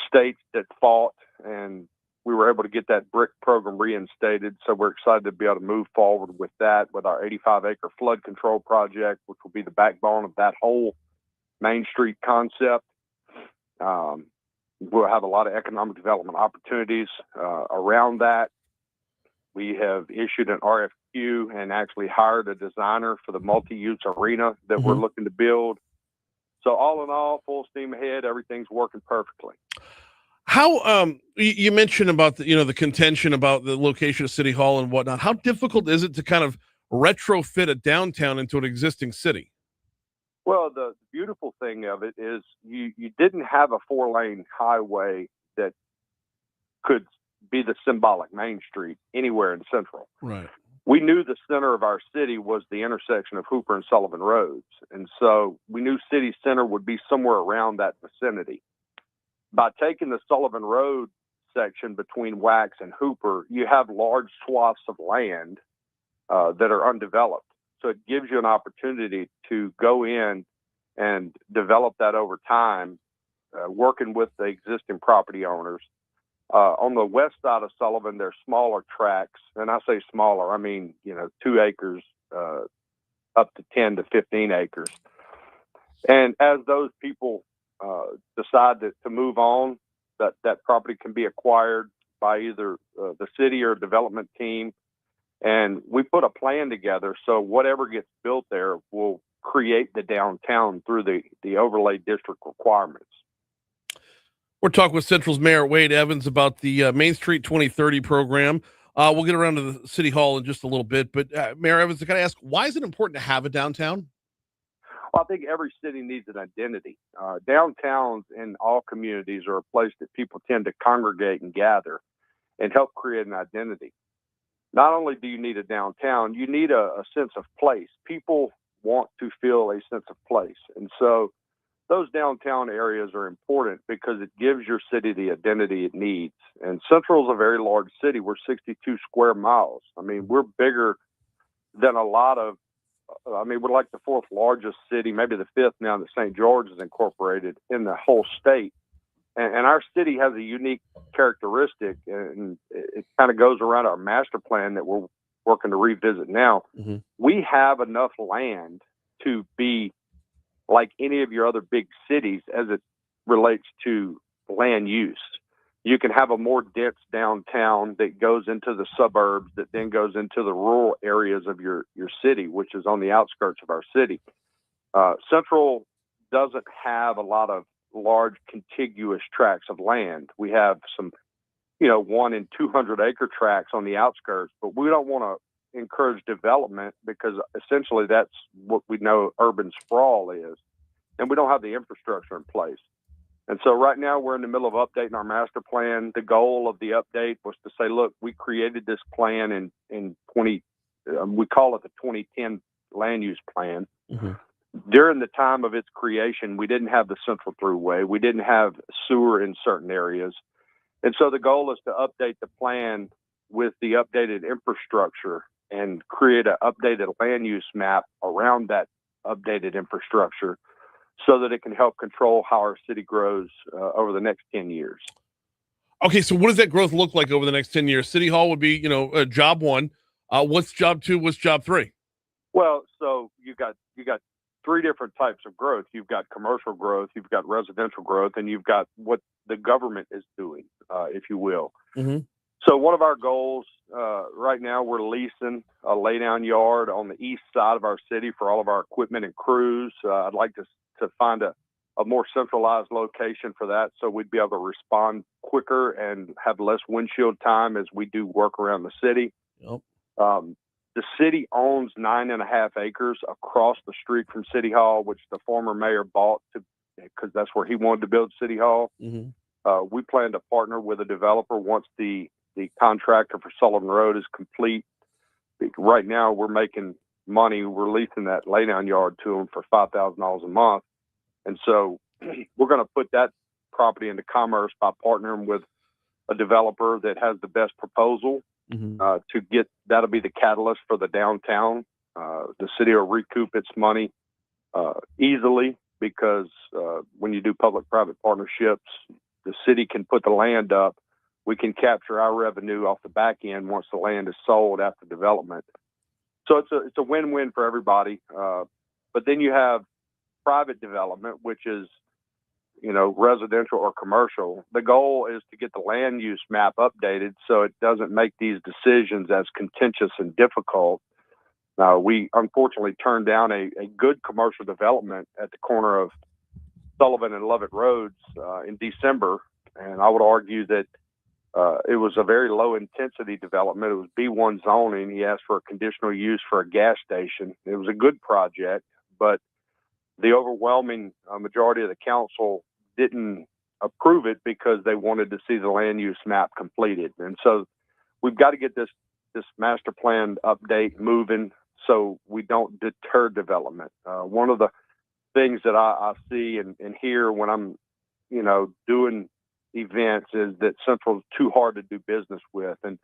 states that fought, and we were able to get that BREC program reinstated. So we're excited to be able to move forward with that, with our 85-acre flood control project, which will be the backbone of that whole Main Street concept. We'll have a lot of economic development opportunities around that. We have issued an RFQ and actually hired a designer for the multi-use arena that we're looking to build. So all in all, full steam ahead. Everything's working perfectly. How you mentioned about the contention about the location of City Hall and whatnot. How difficult is it to kind of retrofit a downtown into an existing city? Well, the beautiful thing of it is you didn't have a 4-lane highway that could be the symbolic Main Street anywhere in Central. Right. We knew the center of our city was the intersection of Hooper and Sullivan Roads. And so we knew city center would be somewhere around that vicinity. By taking the Sullivan Road section between Wax and Hooper, you have large swaths of land that are undeveloped. So it gives you an opportunity to go in and develop that over time, working with the existing property owners. On the west side of Sullivan, there's smaller tracks, and I say smaller, I mean 2 acres up to 10 to 15 acres. And as those people decide to move on, that property can be acquired by either the city or development team. And we put a plan together, so whatever gets built there will create the downtown through the overlay district requirements. We're talking with Central's Mayor Wade Evans about the Main Street 2030 program. We'll get around to the City Hall in just a little bit, but Mayor Evans, I got to ask, why is it important to have a downtown? Well, I think every city needs an identity. Downtowns in all communities are a place that people tend to congregate and gather and help create an identity. Not only do you need a downtown, you need a sense of place. People want to feel a sense of place. And so those downtown areas are important because it gives your city the identity it needs. And Central is a very large city. We're 62 square miles. I mean, we're bigger than a lot of, we're like the 4th largest city, maybe the 5th now that St. George is incorporated in the whole state. And our city has a unique characteristic, and it kind of goes around our master plan that we're working to revisit now. We have enough land to be like any of your other big cities as it relates to land use. You can have a more dense downtown that goes into the suburbs, that then goes into the rural areas of your city, which is on the outskirts of our city. Central doesn't have a lot of large contiguous tracts of land. We have some, 1 and 200 acre tracts on the outskirts, but we don't want to encourage development because essentially that's what we know urban sprawl is, and we don't have the infrastructure in place. And so right now we're in the middle of updating our master plan. The goal of the update was to say, look, we created this plan in we call it the 2010 land use plan. During the time of its creation, we didn't have the Central Thruway. We didn't have sewer in certain areas. And so the goal is to update the plan with the updated infrastructure and create an updated land use map around that updated infrastructure so that it can help control how our city grows over the next 10 years. Okay, so what does that growth look like over the next 10 years? City Hall would be, job 1. What's job 2? What's job 3? Well, so you got 3 different types of growth. You've got commercial growth, you've got residential growth, and you've got what the government is doing, if you will. So one of our goals right now, we're leasing a laydown yard on the east side of our city for all of our equipment and crews. I'd like to find a more centralized location for that, so we'd be able to respond quicker and have less windshield time as we do work around the city. Yep. The city owns 9.5 acres across the street from City Hall, which the former mayor bought because that's where he wanted to build City Hall. Mm-hmm. We plan to partner with a developer once the contractor for Sullivan Road is complete. Right now, we're making money. We're leasing that laydown yard to them for $5,000 a month. And so we're going to put that property into commerce by partnering with a developer that has the best proposal to get, that'll be the catalyst for the downtown. The city will recoup its money easily because when you do public-private partnerships, the city can put the land up. We can capture our revenue off the back end once the land is sold after development. So it's a win-win for everybody. But then you have private development, which is, residential or commercial. The goal is to get the land use map updated so it doesn't make these decisions as contentious and difficult. We unfortunately turned down a good commercial development at the corner of Sullivan and Lovett Roads in December, and I would argue that it was a very low intensity development. It was B1 zoning. He asked for a conditional use for a gas station. It was a good project, but the overwhelming majority of the council didn't approve it because they wanted to see the land use map completed. And so we've got to get this master plan update moving so we don't deter development. One of the things that I see and hear when I'm, doing events is that Central's too hard to do business with. And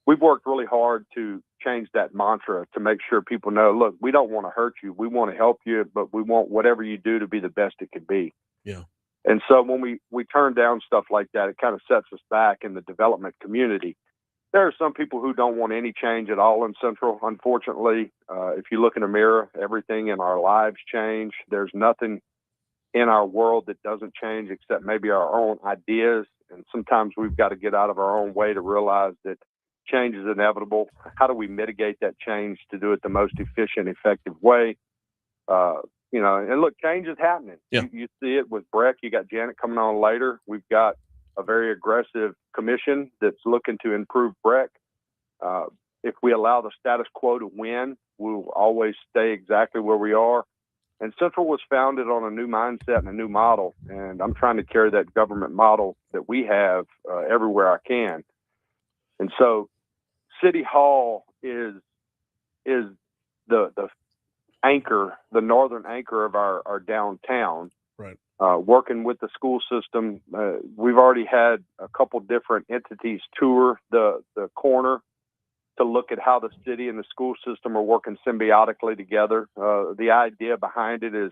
we've worked really hard to change that mantra to make sure people know, look, we don't want to hurt you. We want to help you, but we want whatever you do to be the best it can be. Yeah. And so when we turn down stuff like that, it kind of sets us back in the development community. There are some people who don't want any change at all in Central. Unfortunately, if you look in a mirror, everything in our lives change. There's nothing in our world that doesn't change except maybe our own ideas. And sometimes we've got to get out of our own way to realize that change is inevitable. How do we mitigate that change to do it the most efficient, effective way? And look, change is happening. Yeah. You see it with BREC. You got Janet coming on later. We've got a very aggressive commission that's looking to improve BREC. If we allow the status quo to win, we'll always stay exactly where we are. And Central was founded on a new mindset and a new model. And I'm trying to carry that government model that we have everywhere I can. And so City Hall is the anchor, the northern anchor of our downtown. Right. Working with the school system, we've already had a couple different entities tour the corner to look at how the city and the school system are working symbiotically together. The idea behind it is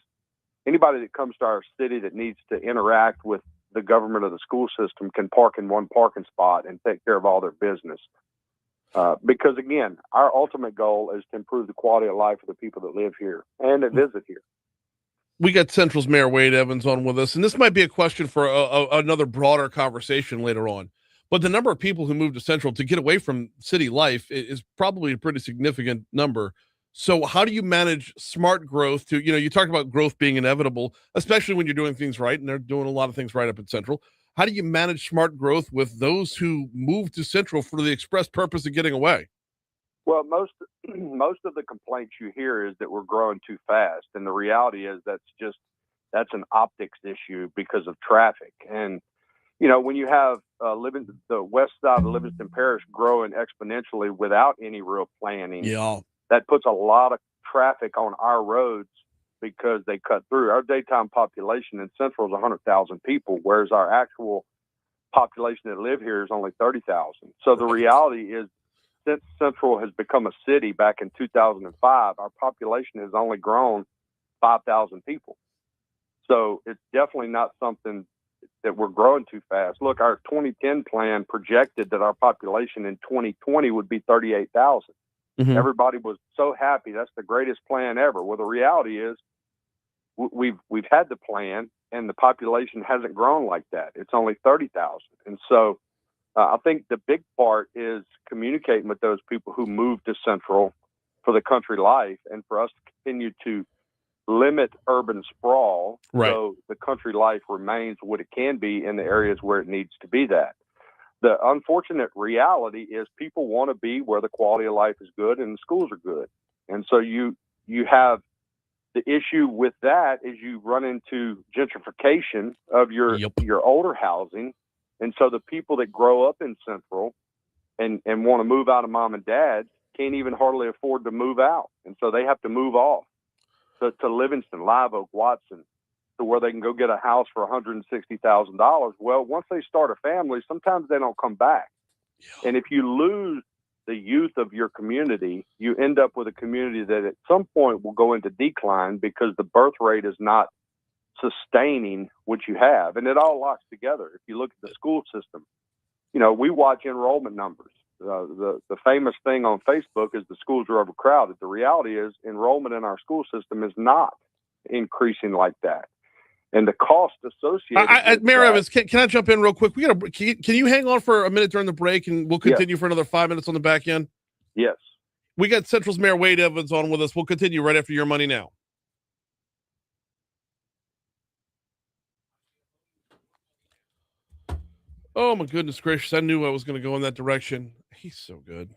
anybody that comes to our city that needs to interact with the government of the school system can park in one parking spot and take care of all their business. Because again, our ultimate goal is to improve the quality of life of the people that live here and that visit here. We got Central's Mayor Wade Evans on with us, and this might be a question for another broader conversation later on. But the number of people who move to Central to get away from city life is probably a pretty significant number. So how do you manage smart growth to, you talked about growth being inevitable, especially when you're doing things right, and they're doing a lot of things right up at Central. How do you manage smart growth with those who move to Central for the express purpose of getting away? Well, most of the complaints you hear is that we're growing too fast. And the reality is that's an optics issue because of traffic. And, when you have the west side of Livingston Parish growing exponentially without any real planning, that puts a lot of traffic on our roads because they cut through. Our daytime population in Central is 100,000 people, whereas our actual population that live here is only 30,000. So the reality is, since Central has become a city back in 2005, our population has only grown 5,000 people. So it's definitely not something that we're growing too fast. Look, our 2010 plan projected that our population in 2020 would be 38,000. Mm-hmm. Everybody was so happy. That's the greatest plan ever. Well, the reality is we've had the plan and the population hasn't grown like that. It's only 30,000. And so I think the big part is communicating with those people who moved to Central for the country life, and for us to continue to limit urban sprawl so the country life remains what it can be in the areas where it needs to be that. The unfortunate reality is people want to be where the quality of life is good and the schools are good. And so you have the issue with that is you run into gentrification of your older housing. And so the people that grow up in Central and want to move out of mom and dad can't even hardly afford to move out. And so they have to move off to Livingston, Live Oak, Watson, to where they can go get a house for $160,000. Well, once they start a family, sometimes they don't come back. Yeah. And if you lose the youth of your community, you end up with a community that at some point will go into decline because the birth rate is not sustaining what you have. And it all locks together. If you look at the school system, we watch enrollment numbers. The famous thing on Facebook is the schools are overcrowded. The reality is enrollment in our school system is not increasing like that. And the cost associated Mayor Evans, can I jump in real quick? Can you hang on for a minute during the break, and we'll continue for another 5 minutes on the back end? Yes. We got Central's Mayor Wade Evans on with us. We'll continue right after Your Money Now. Oh, my goodness gracious. I knew I was going to go in that direction. He's so good.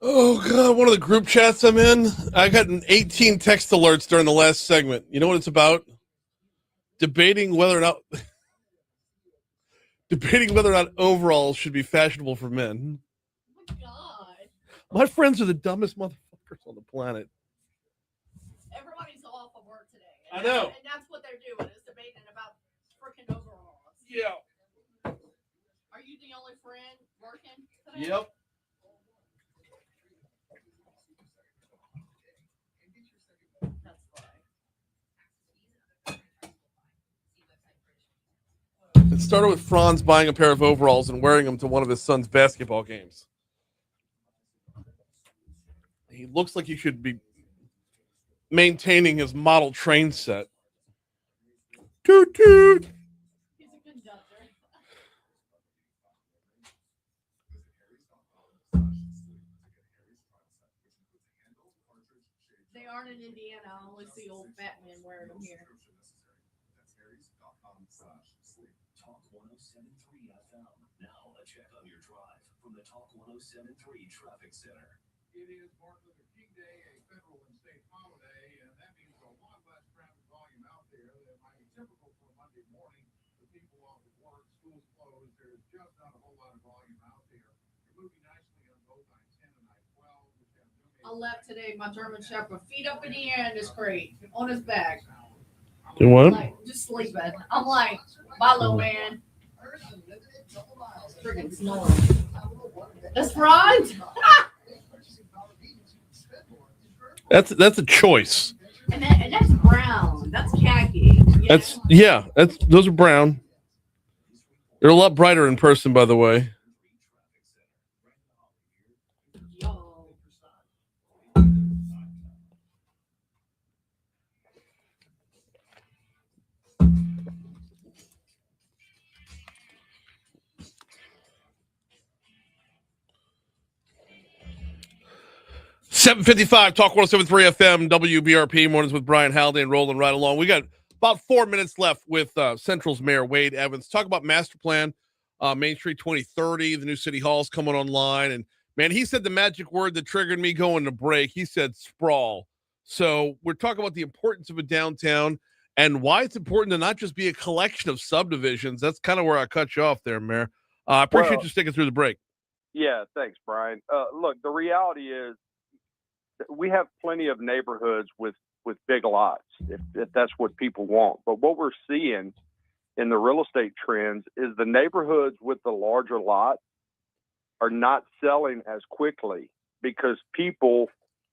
Oh, God, one of the group chats I'm in, I got 18 text alerts during the last segment. You know what it's about? Debating whether or not overalls should be fashionable for men. Oh, God. My friends are the dumbest motherfuckers on the planet. Everybody's off of work today. I know. And that's what they're doing, is debating about freaking overalls. Yeah. Are you the only friend working today? Yep. It started with Franz buying a pair of overalls and wearing them to one of his son's basketball games. He looks like he should be maintaining his model train set. Toot toot. They aren't in Indiana. I only see old Batman wearing them here. Talk 107.3 FM. Now a check on your drive from the Talk 107.3 Traffic Center. It is Martin Luther King Day, a federal and state holiday, and that means a lot less traffic volume out there than might be typical for a Monday morning. The people off of work, schools closed, there's just not a whole lot of volume out there. You're moving nicely on both I-10 and I-12, which have I left today, my German Shepherd, feet up in the air in this crate, on his back. Do what? Like, just sleeping. I'm like, bye, little man. Freaking snoring. That's right. That's a choice. And that's brown. That's khaki. Those are brown. They're a lot brighter in person, by the way. .755 Talk 107.3 FM WBRP mornings with Brian Haldane rolling right along. We got about 4 minutes left with Central's Mayor Wade Evans. Talk about master plan, Main Street 2030. The new city hall's coming online, and man, he said the magic word that triggered me going to break. He said sprawl. So we're talking about the importance of a downtown and why it's important to not just be a collection of subdivisions. That's kind of where I cut you off there, Mayor. I appreciate you sticking through the break. Yeah, thanks, Brian. Look, the reality is we have plenty of neighborhoods with big lots, if that's what people want. But what we're seeing in the real estate trends is the neighborhoods with the larger lots are not selling as quickly because people,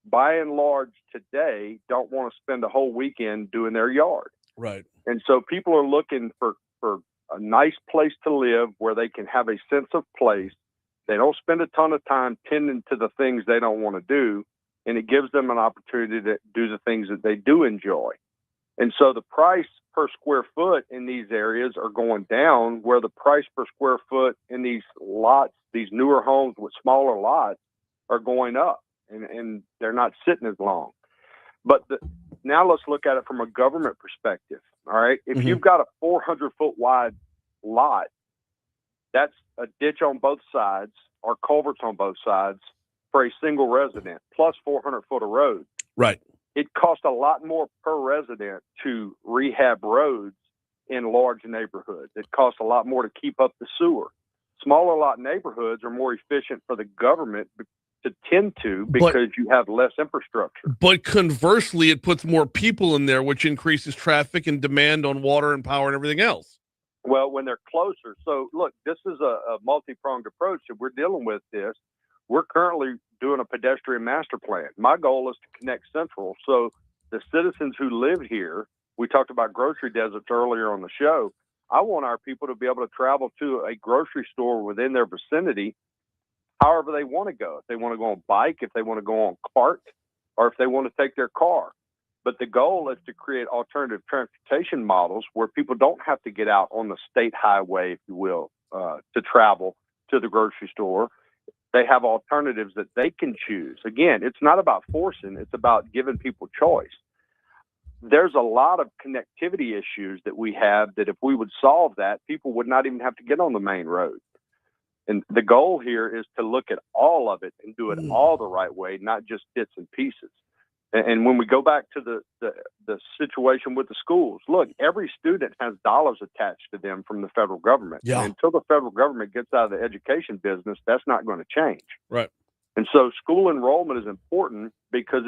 by and large today, don't want to spend a whole weekend doing their yard. Right. And so people are looking for a nice place to live where they can have a sense of place. They don't spend a ton of time tending to the things they don't want to do, and it gives them an opportunity to do the things that they do enjoy. And so the price per square foot in these areas are going down, where the price per square foot in these lots, these newer homes with smaller lots, are going up, and they're not sitting as long. But now let's look at it from a government perspective. All right. If you've got a 400-foot wide lot, that's a ditch on both sides or culverts on both sides for a single resident, plus 400 foot of road. Right. It costs a lot more per resident to rehab roads in large neighborhoods. It costs a lot more to keep up the sewer. Smaller lot neighborhoods are more efficient for the government to tend to because you have less infrastructure. But conversely, it puts more people in there, which increases traffic and demand on water and power and everything else. Well, when they're closer. So, look, this is a multi-pronged approach that we're dealing with this. We're currently doing a pedestrian master plan. My goal is to connect Central so the citizens who live here, we talked about grocery deserts earlier on the show. I want our people to be able to travel to a grocery store within their vicinity however they want to go. If they want to go on bike, if they want to go on cart, or if they want to take their car. But the goal is to create alternative transportation models where people don't have to get out on the state highway, if you will, to travel to the grocery store. They have alternatives that they can choose. Again, it's not about forcing, it's about giving people choice. There's a lot of connectivity issues that we have that if we would solve that, people would not even have to get on the main road. And the goal here is to look at all of it and do it all the right way, not just bits and pieces. And when we go back to the situation with the schools, look, every student has dollars attached to them from the federal government. Yeah. And until the federal government gets out of the education business, that's not going to change. Right. And so school enrollment is important because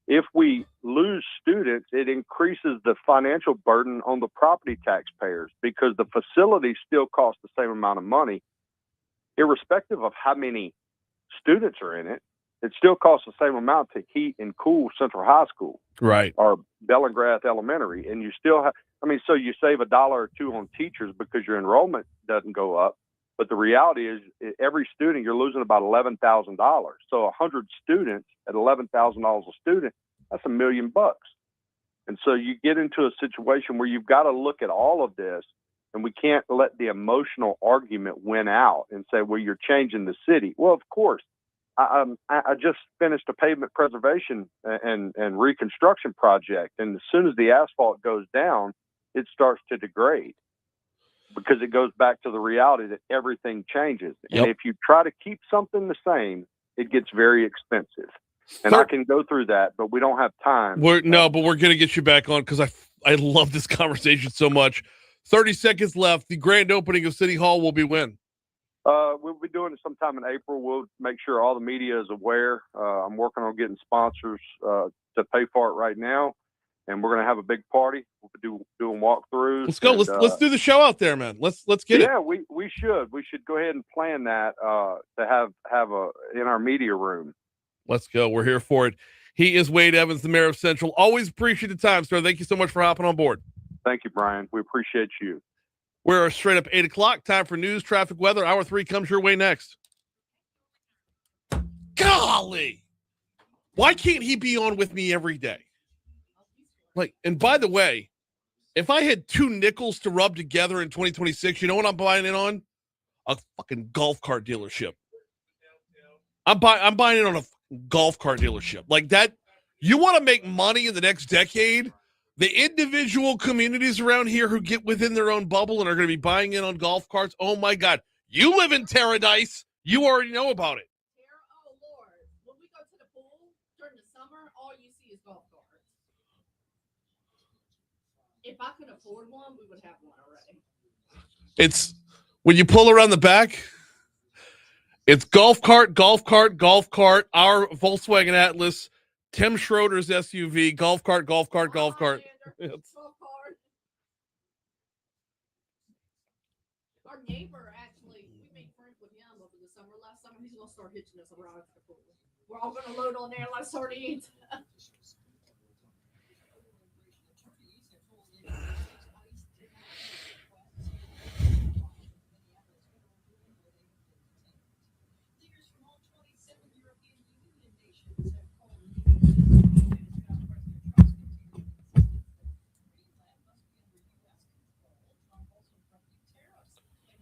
if we lose students, it increases the financial burden on the property taxpayers because the facilities still cost the same amount of money, irrespective of how many students are in it. it still costs the same amount to heat and cool Central High School, Right. or Bellingrath Elementary, and you still have. I mean, so you save $1 or $2 on teachers because your enrollment doesn't go up. But the reality is, every student you're losing about $11,000. So 100 students at $11,000 a student, that's $1 million. And so you get into a situation where you've got to look at all of this, and we can't let the emotional argument win out and say, well, you're changing the city. Well, of course, I just finished a pavement preservation and reconstruction project. And as soon as the asphalt goes down, it starts to degrade, because it goes back to the reality that everything changes. Yep. And if you try to keep something the same, it gets very expensive. And I can go through that, but we don't have time. But we're going to get you back on, because I love this conversation so much. 30 seconds left. The grand opening of City Hall will be when? We'll be doing it sometime in April. We'll make sure all the media is aware. I'm working on getting sponsors to pay for it right now, and we're going to have a big party. We'll be doing walkthroughs. Let's go. Let's do the show out there, man. Let's get it. Yeah, we should go ahead and plan that to have in our media room. Let's go. We're here for it. He is Wade Evans, the mayor of Central. Always appreciate the time, sir. Thank you so much for hopping on board. Thank you, Brian. We appreciate you. We're straight up 8 o'clock. Time for news, traffic, weather. Hour 3 comes your way next. Golly, why can't he be on with me every day? Like, and by the way, if I had 2 nickels to rub together in 2026, you know what I'm buying it on? A fucking golf cart dealership. I'm buying it on a golf cart dealership. Like that. You want to make money in the next decade? The individual communities around here who get within their own bubble and are going to be buying in on golf carts. Oh my God. You live in Paradise. You already know about it. Oh Lord. When we go to the pool during the summer, all you see is golf carts. If I could afford one, we would have one already. It's when you pull around the back, it's golf cart, golf cart, golf cart, our Volkswagen Atlas, Tim Schroeder's SUV, golf cart, golf cart, golf cart. Our neighbor, actually, we made friends with him over the summer. Last summer, he's going to start hitching us around to the pool. We're all going to load on there like sardines.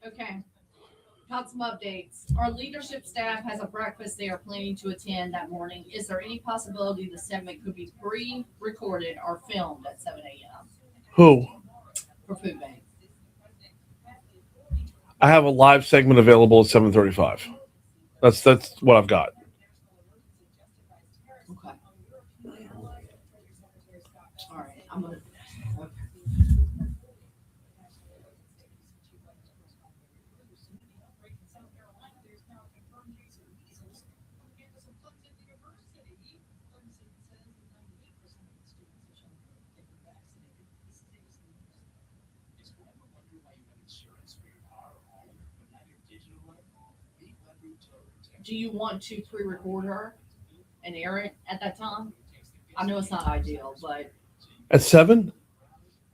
Okay. Got some updates. Our leadership staff has a breakfast they are planning to attend that morning. Is there any possibility the segment could be pre-recorded or filmed at 7 a.m.? Who? For Food Bank. I have a live segment available at 7:35. That's what I've got. Okay. All right. I'm going to. Okay. Do you want to pre-record her and air it at that time? I know it's not ideal, but At 7?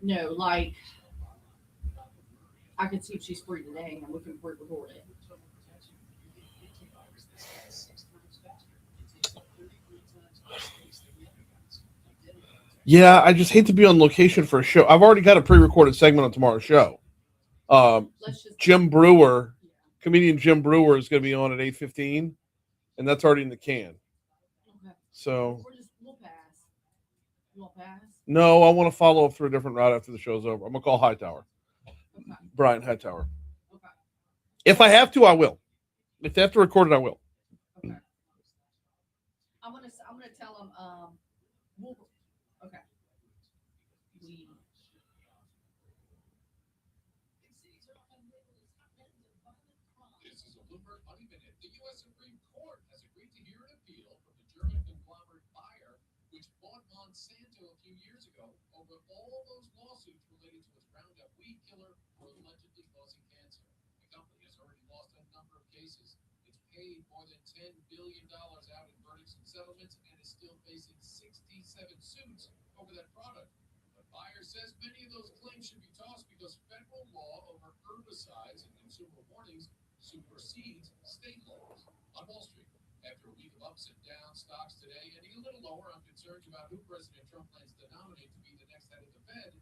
no, like I could see if she's free today and we can pre-record it. Yeah, I just hate to be on location for a show. I've already got a pre-recorded segment on tomorrow's show. Jim Brewer, comedian Jim Brewer, is going to be on at 8:15, and that's already in the can. Okay. So We'll pass. You won't pass? no, I want to follow up through a different route after the show's over. I'm gonna call Hightower, Brian Hightower. Okay. If I have to, I will. If they have to record it, I will. Okay. I'm gonna tell them. Okay. This is a Bloomberg Money Minute. The U.S. Supreme Court has agreed to hear an appeal from the German conglomerate Bayer, which bought Monsanto a few years ago over all those lawsuits related to its Roundup weed killer for allegedly causing cancer. The company has already lost a number of cases. It's paid more than $10 billion out in verdicts settlement and is still facing 67 suits over that product. The buyer says many of those claims should be tossed because federal law over herbicides and consumer warnings supersedes state laws. On Wall Street, after a week of ups and downs, stocks today ending a little lower on concerns about who President Trump plans to nominate to be the next head of the Fed,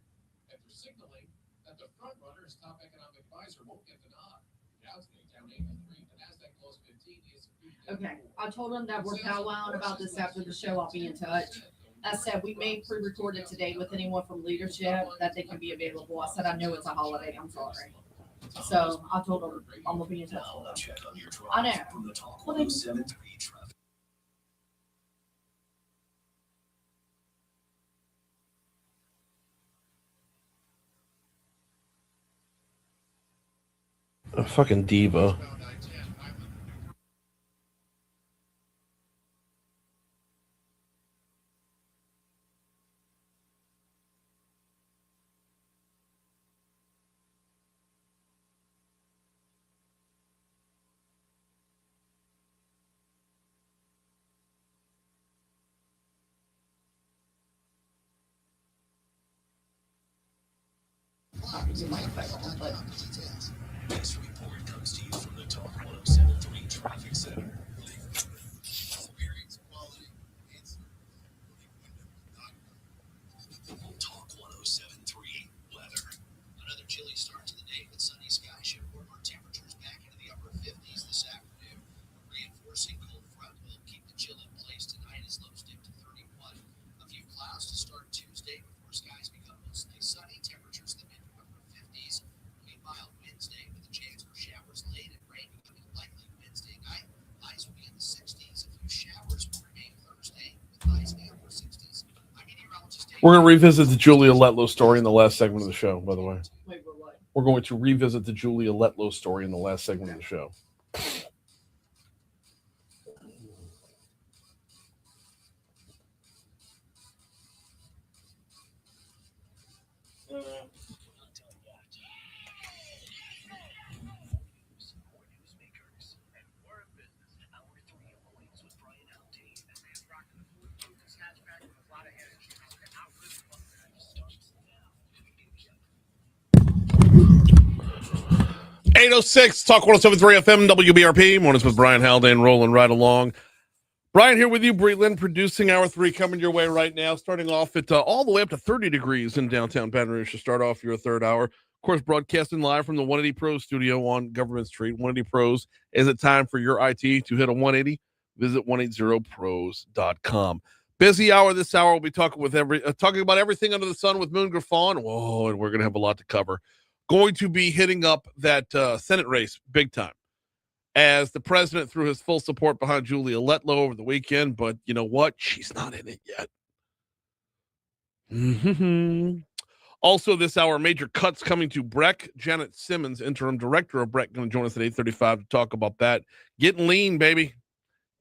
after signaling that the frontrunner, his top economic advisor, won't get the nod. Dow today down 83, the Nasdaq closed 15, the S&P down Okay, 4. I told them that we're powwowing about this after the show. I'll be in touch. I said we may pre-record it today with anyone from leadership that they can be available. I said I know it's a holiday. I'm sorry. So I told them I'm gonna be in touch with them. I know. Well, they, A fucking diva. This report comes to you from the Talk 107.3 Traffic Center. Experience quality answer. Talk 107.3 weather. Another chilly start to the day, but sunny skies should warm our temperatures back into the upper 50s this afternoon. Reinforcing cold front will keep the chill in place tonight as lows dip to 31. A few clouds to start Tuesday before skies become mostly sunny. Temperatures in the mid to upper 50s. Meanwhile, Wednesday with a chance for showers late and rain becoming likely Wednesday night. Highs will be in the 60s. A few showers will remain Thursday with highs in the upper 60s. I'm meteorologist Dave. We're going to revisit the Julia Letlow story in the last segment of the show, by the way. wait, what? We're going to revisit the Julia Letlow story in the last segment of the show. Newsmakers and War of Business, Hour 3 awaits with Brian Haldane. That man's rocking the food focus hatchback with a lot of energy. And I really love that. It starts now. 806 Talk 107.3 FM WBRP. Mornings with Brian Haldane, rolling right along. Brian here with you, Bree Lynn, producing Hour 3 coming your way right now, starting off at all the way up to 30 degrees in downtown Baton Rouge to start off your third hour. Of course, broadcasting live from the 180 Pros studio on Government Street. 180 Pros, is it time for your IT to hit a 180? Visit 180pros.com. Busy hour this hour. We'll be talking with talking about everything under the sun with Moon Griffon. Whoa, and we're going to have a lot to cover. Going to be hitting up that Senate race big time, as the president threw his full support behind Julia Letlow over the weekend. But you know what? She's not in it yet. Also this hour, major cuts coming to BREC. Janet Simmons, interim director of BREC, going to join us at 8:35 to talk about that. Getting lean, baby.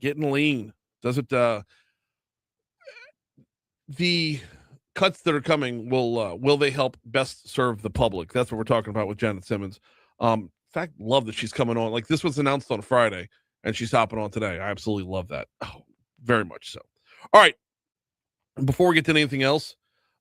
Getting lean. Does it the cuts that are coming will they help best serve the public? That's what we're talking about with Janet Simmons. In fact, love that she's coming on. Like, this was announced on Friday and she's hopping on today. I absolutely love that. Oh, very much so. All right. Before we get to anything else,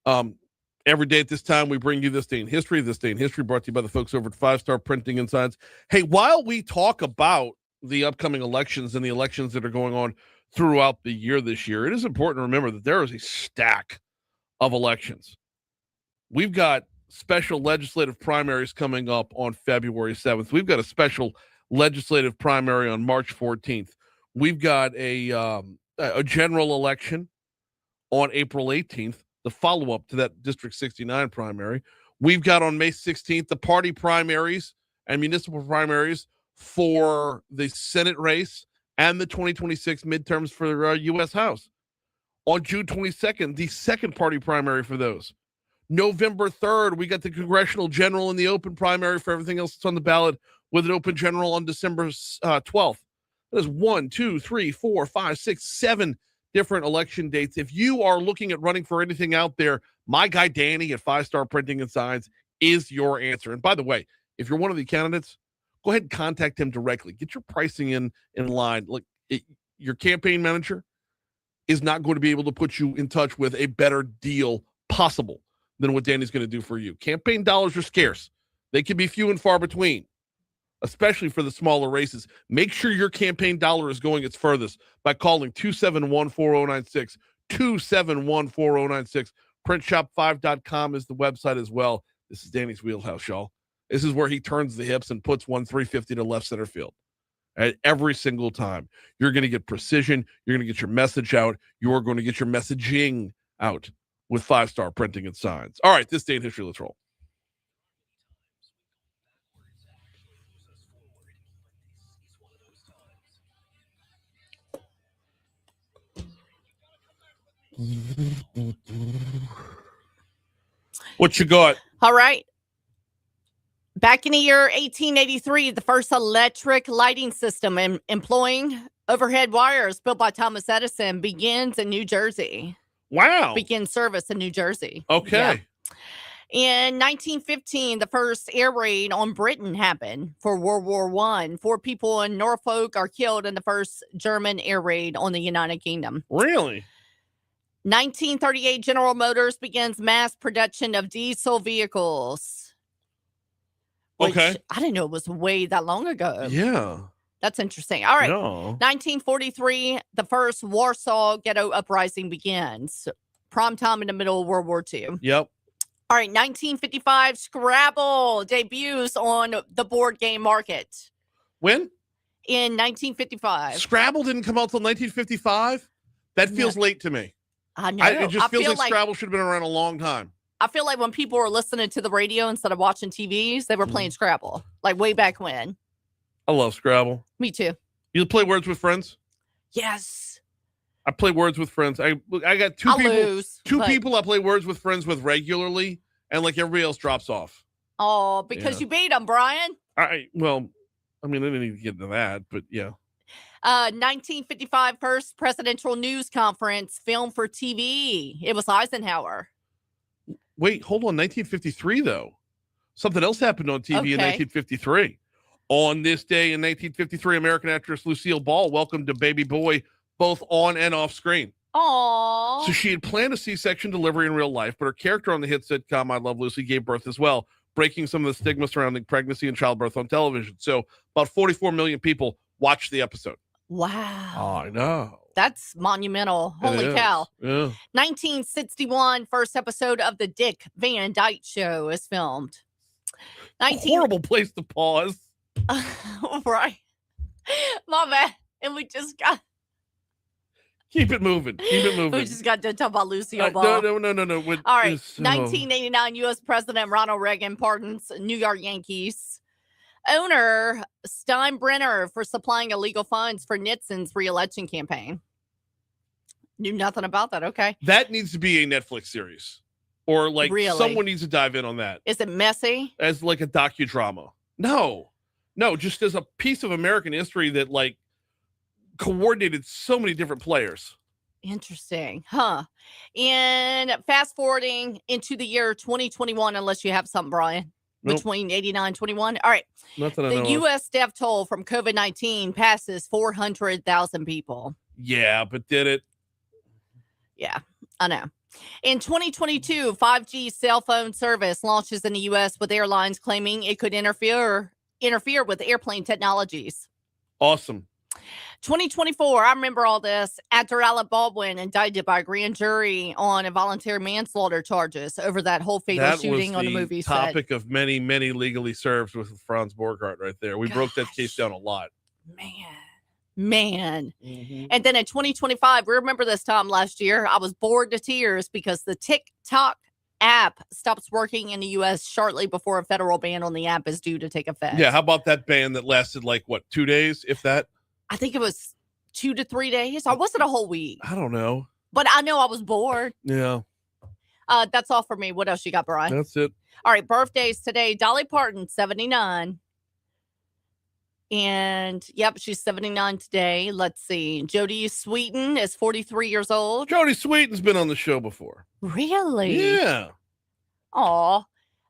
every day at this time, we bring you This Day in History. This Day in History brought to you by the folks over at 5 Star Printing and Signs. Hey, while we talk about the upcoming elections and the elections that are going on throughout the year this year, it is important to remember that there is a stack of elections. We've got special legislative primaries coming up on February 7th. We've got a special legislative primary on March 14th. We've got a general election on April 18th, the follow-up to that District 69 primary. We've got on May 16th the party primaries and municipal primaries for the Senate race and the 2026 midterms for U.S. House. On June 22nd, the second party primary for those. November 3rd, we got the congressional general and the open primary for everything else that's on the ballot, with an open general on December 12th. That is 1, 2, 3, 4, 5, 6, 7 different election dates. If you are looking at running for anything out there, my guy Danny at 5 Star Printing and Signs is your answer. And by the way, if you're one of the candidates, go ahead and contact him directly. Get your pricing in line. Look, your campaign manager, is not going to be able to put you in touch with a better deal possible than what Danny's going to do for you. Campaign dollars are scarce. They can be few and far between, especially for the smaller races. Make sure your campaign dollar is going its furthest by calling 271-4096, 271-4096. Printshop5.com is the website as well. This is Danny's wheelhouse, y'all. This is where he turns the hips and puts 350 to left center field. Every single time. You're going to get precision. You're going to get your message out. You're going to get your messaging out with 5-star printing and signs. All right, this day in history, let's roll. What you got? All right. Back in the year 1883, the first electric lighting system employing overhead wires built by Thomas Edison begins in New Jersey. Wow. Begins service in New Jersey. Okay. Yeah. In 1915, the first air raid on Britain happened for World War I. 4 people in Norfolk are killed in the first German air raid on the United Kingdom. Really? 1938, General Motors begins mass production of diesel vehicles. Okay. I didn't know it was way that long ago. Yeah. That's interesting. All right. No. 1943, the first Warsaw Ghetto Uprising begins. Prime time in the middle of World War II. Yep. All right. 1955, Scrabble debuts on the board game market. When? In 1955. Scrabble didn't come out till 1955? That feels late to me. I know. It just feels feel like Scrabble should have been around a long time. I feel like when people were listening to the radio instead of watching TVs, they were playing Scrabble, like way back when. I love Scrabble. Me too. You play Words with Friends? Yes. I play Words with Friends. I got two people I play Words with Friends with regularly, and like everybody else drops off. Oh, because you beat them, Brian. Well, I mean, I didn't even get into that, but yeah. 1955 first presidential news conference filmed for TV. It was Eisenhower. Wait, hold on. 1953 though. Something else happened on TV in 1953. On this day in 1953, American actress Lucille Ball welcomed a baby boy both on and off screen. Aww. So she had planned a C-section delivery in real life, but her character on the hit sitcom I Love Lucy gave birth as well, breaking some of the stigma surrounding pregnancy and childbirth on television. So about 44 million people watched the episode. Wow. I know. That's monumental. Holy cow. Yeah. 1961, first episode of the Dick Van Dyke Show is filmed. Horrible place to pause. Right. My bad. And we just got... Keep it moving. Keep it moving. We just got done talking about Lucille Ball. No. All right. 1989, U.S. President Ronald Reagan pardons New York Yankees owner Steinbrenner for supplying illegal funds for Nixon's re-election campaign. Knew nothing about that. Okay. That needs to be a Netflix series. Or like someone needs to dive in on that. Is it messy? As like a docudrama. No, just as a piece of American history that like coordinated so many different players. Interesting. Huh. And fast forwarding into the year 2021, unless you have something, Brian. Nope. Between 89 and 21. All right. Nothing I the know U.S. death toll from COVID-19 passes 400,000 people. Yeah, but did it? Yeah, I know. In 2022, 5G cell phone service launches in the U.S. with airlines claiming it could interfere with airplane technologies. Awesome. 2024, I remember all this. Actor Alec Baldwin indicted by a grand jury on involuntary manslaughter charges over that whole fatal shooting on the movie set. Topic of many legally served with Franz Borghardt right there. We broke that case down a lot. Man. And then in 2025, remember this time last year, I was bored to tears because the TikTok app stops working in the U.S. shortly before a federal ban on the app is due to take effect. Yeah, how about that ban that lasted like, 2 days, if that? I think it was 2 to 3 days. Or was it a whole week? I don't know. But I know I was bored. Yeah. That's all for me. What else you got, Brian? That's it. All right, birthdays today. Dolly Parton, 79. And, yep, she's 79 today. Let's see. Jodie Sweetin is 43 years old. Jodie Sweetin's been on the show before. Really? Yeah. Aw.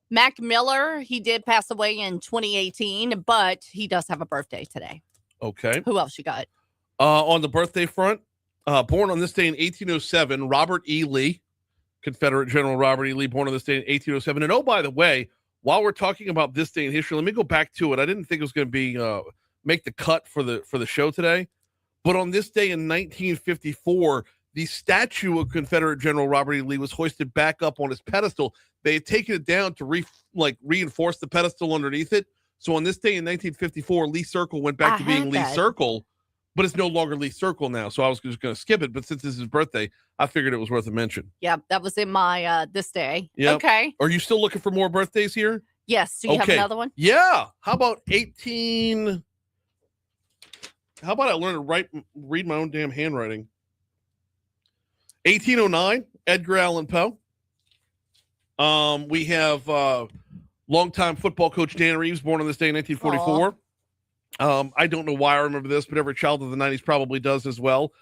Mac Miller, he did pass away in 2018, but he does have a birthday today. Okay. Who else you got? On the birthday front, Born on this day in 1807, Robert E. Lee, Confederate General Robert E. Lee, born on this day in 1807. And oh, by the way, while we're talking about this day in history, let me go back to it. I didn't think it was going to be make the cut for the show today, but on this day in 1954, the statue of Confederate General Robert E. Lee was hoisted back up on his pedestal. They had taken it down to reinforce the pedestal underneath it. So on this day in 1954, Lee Circle went back to being Lee Circle, but it's no longer Lee Circle now. So I was just going to skip it. But since this is his birthday, I figured it was worth a mention. Yeah, that was in my this day. Yep. Okay. Are you still looking for more birthdays here? Yes. Do you have another one? Yeah. How about 18? How about I learn to read my own damn handwriting? 1809, Edgar Allan Poe. We have longtime football coach Dan Reeves, born on this day in 1944. I don't know why I remember this, but every child of the 90s probably does as well.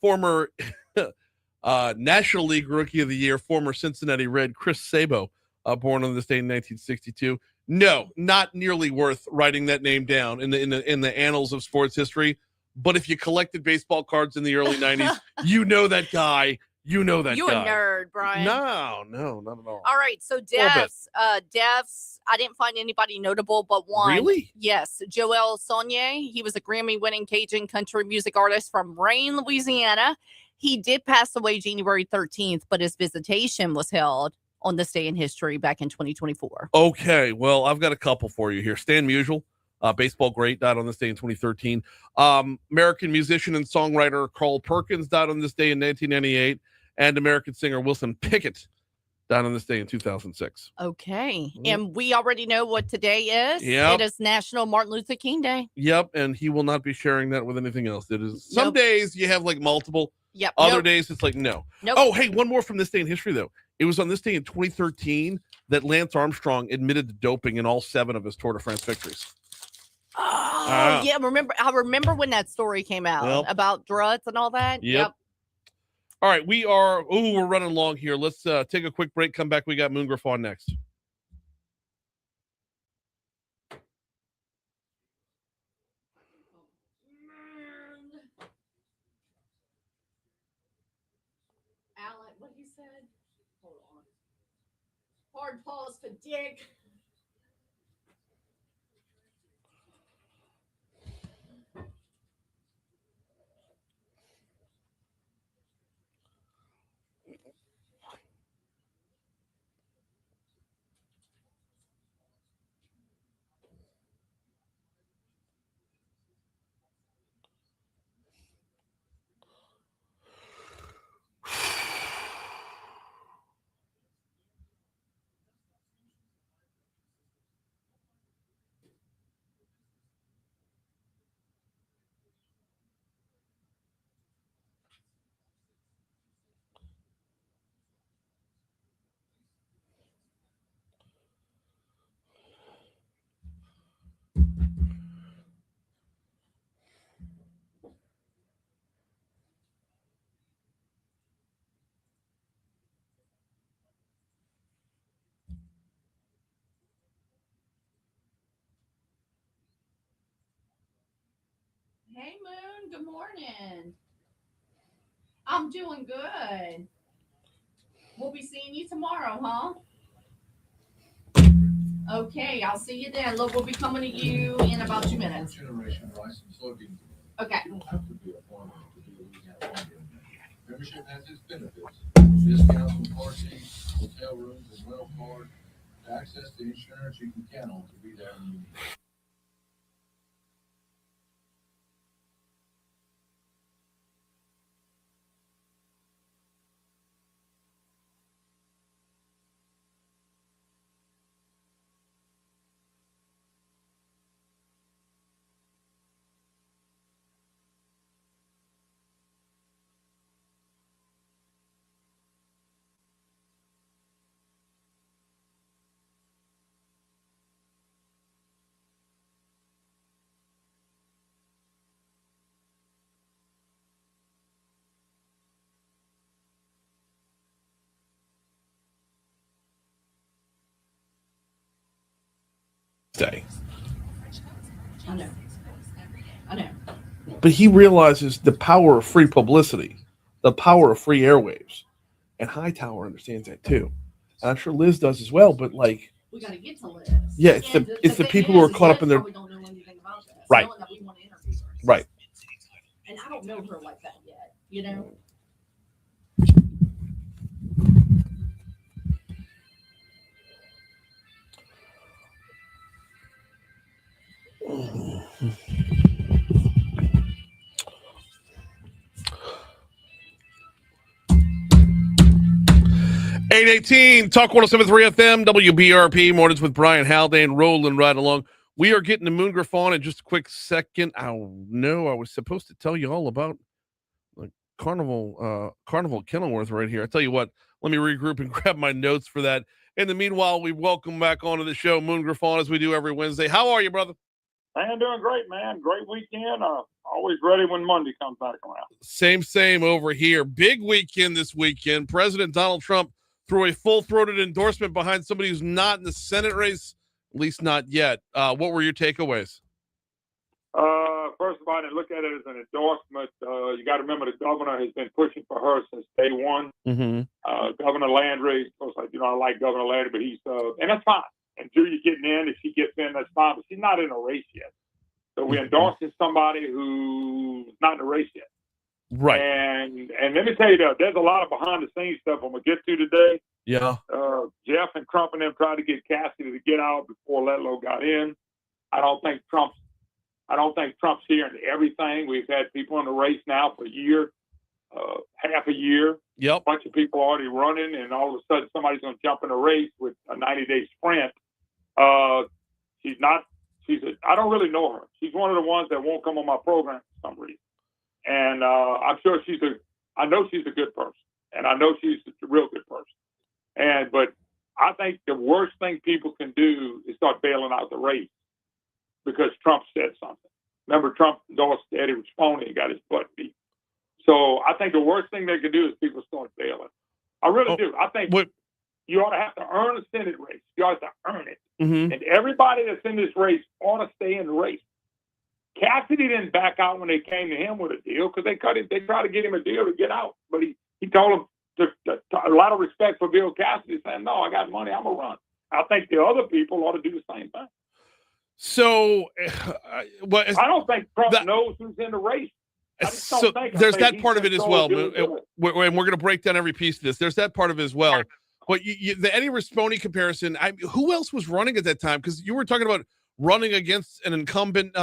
Former National League Rookie of the Year, former Cincinnati Red, Chris Sabo, born on this day in 1962. No, not nearly worth writing that name down in the annals of sports history. But if you collected baseball cards in the early 90s, you know that guy. You know that you guy. a nerd, Brian. No, not at all. All right, so deaths. I didn't find anybody notable but one. Really? Yes, Joel Sonnier. He was a Grammy-winning Cajun country music artist from Rain, Louisiana. He did pass away January 13th, but his visitation was held on this day in history back in 2024. Okay, well, I've got a couple for you here. Stan Musial, baseball great, died on this day in 2013. American musician and songwriter Carl Perkins died on this day in 1998. And American singer Wilson Pickett died on this day in 2006. Okay, and we already know what today is. Yep. It is National Martin Luther King Day. Yep, and he will not be sharing that with anything else. It is some days you have like multiple. Yep. Other days it's like no. Nope. Oh, hey, one more from this day in history though. It was on this day in 2013 that Lance Armstrong admitted to doping in all 7 of his Tour de France victories. Oh, yeah. I remember when that story came out about drugs and all that. Yep. All right, we're running long here. Let's take a quick break. Come back. We got Moon Griffon next. Alan, what he said? Hold on. Hard pause for Dick. Hey, Moon. Good morning. I'm doing good. We'll be seeing you tomorrow, huh? Okay, I'll see you then. Look, we'll be coming to you in about 2 minutes. Okay. You don't have to be a farmer to be a Louisiana farmer. Membership has its benefits. Discounts on car seats, hotel rooms, and rental cars. Access to insurance you can count on to be there when you need it. Day. I know. But he realizes the power of free publicity, the power of free airwaves. And Hightower understands that too. And I'm sure Liz does as well, but like We got to get to Liz. yeah, it's the people who are caught up in their Probably don't know anything about this. Right. Knowing that we want to interview her. Right. And I don't know her like that yet, you know? $818 Talk 107.3 FM WBRP Mornings with Brian Haldane rolling right along. We are getting to Moon Griffon in just a quick second. I was supposed to tell you all about the Carnival Kenilworth right here. I tell you what, let me regroup and grab my notes for that. In the meanwhile, we welcome back onto the show Moon Griffon as we do every Wednesday. How are you, brother? Man, doing great, man. Great weekend. Always ready when Monday comes back around. Same over here. Big weekend this weekend. President Donald Trump threw a full-throated endorsement behind somebody who's not in the Senate race, at least not yet. What were your takeaways? First of all, I didn't look at it as an endorsement. You got to remember the governor has been pushing for her since day one. Mm-hmm. Governor Landry, of course, I like Governor Landry, but he's and that's fine. And Julia getting in, if she gets in, that's fine. But she's not in a race yet. So we're endorsing somebody who's not in a race yet. Right. And let me tell you, there's a lot of behind-the-scenes stuff I'm going to get to today. Yeah. Jeff and Trump and them tried to get Cassidy to get out before Letlow got in. I don't think Trump's hearing everything. We've had people in the race now for a year, half a year. Yep. A bunch of people already running, and all of a sudden somebody's going to jump in a race with a 90-day sprint. I don't really know her. She's one of the ones that won't come on my program for some reason. And I'm sure I know she's a good person, and I know she's a real good person. But I think the worst thing people can do is start bailing out the race because Trump said something. Remember, Trump endorsed Eddie Rispone and got his butt beat. So I think the worst thing they can do is people start bailing. I really do. I think you ought to have to earn a Senate race. You ought to earn it. Mm-hmm. And everybody that's in this race ought to stay in the race. Cassidy didn't back out when they came to him with a deal because they tried to get him a deal to get out. But he told them a lot of respect for Bill Cassidy, saying, no, I got money, I'm going to run. I think the other people ought to do the same thing. So, I don't think Trump knows who's in the race. So there's that part of it as well. And we're going to break down every piece of this. There's that part of it as well. But the Eddie Rispone comparison, who else was running at that time? Because you were talking about running against an incumbent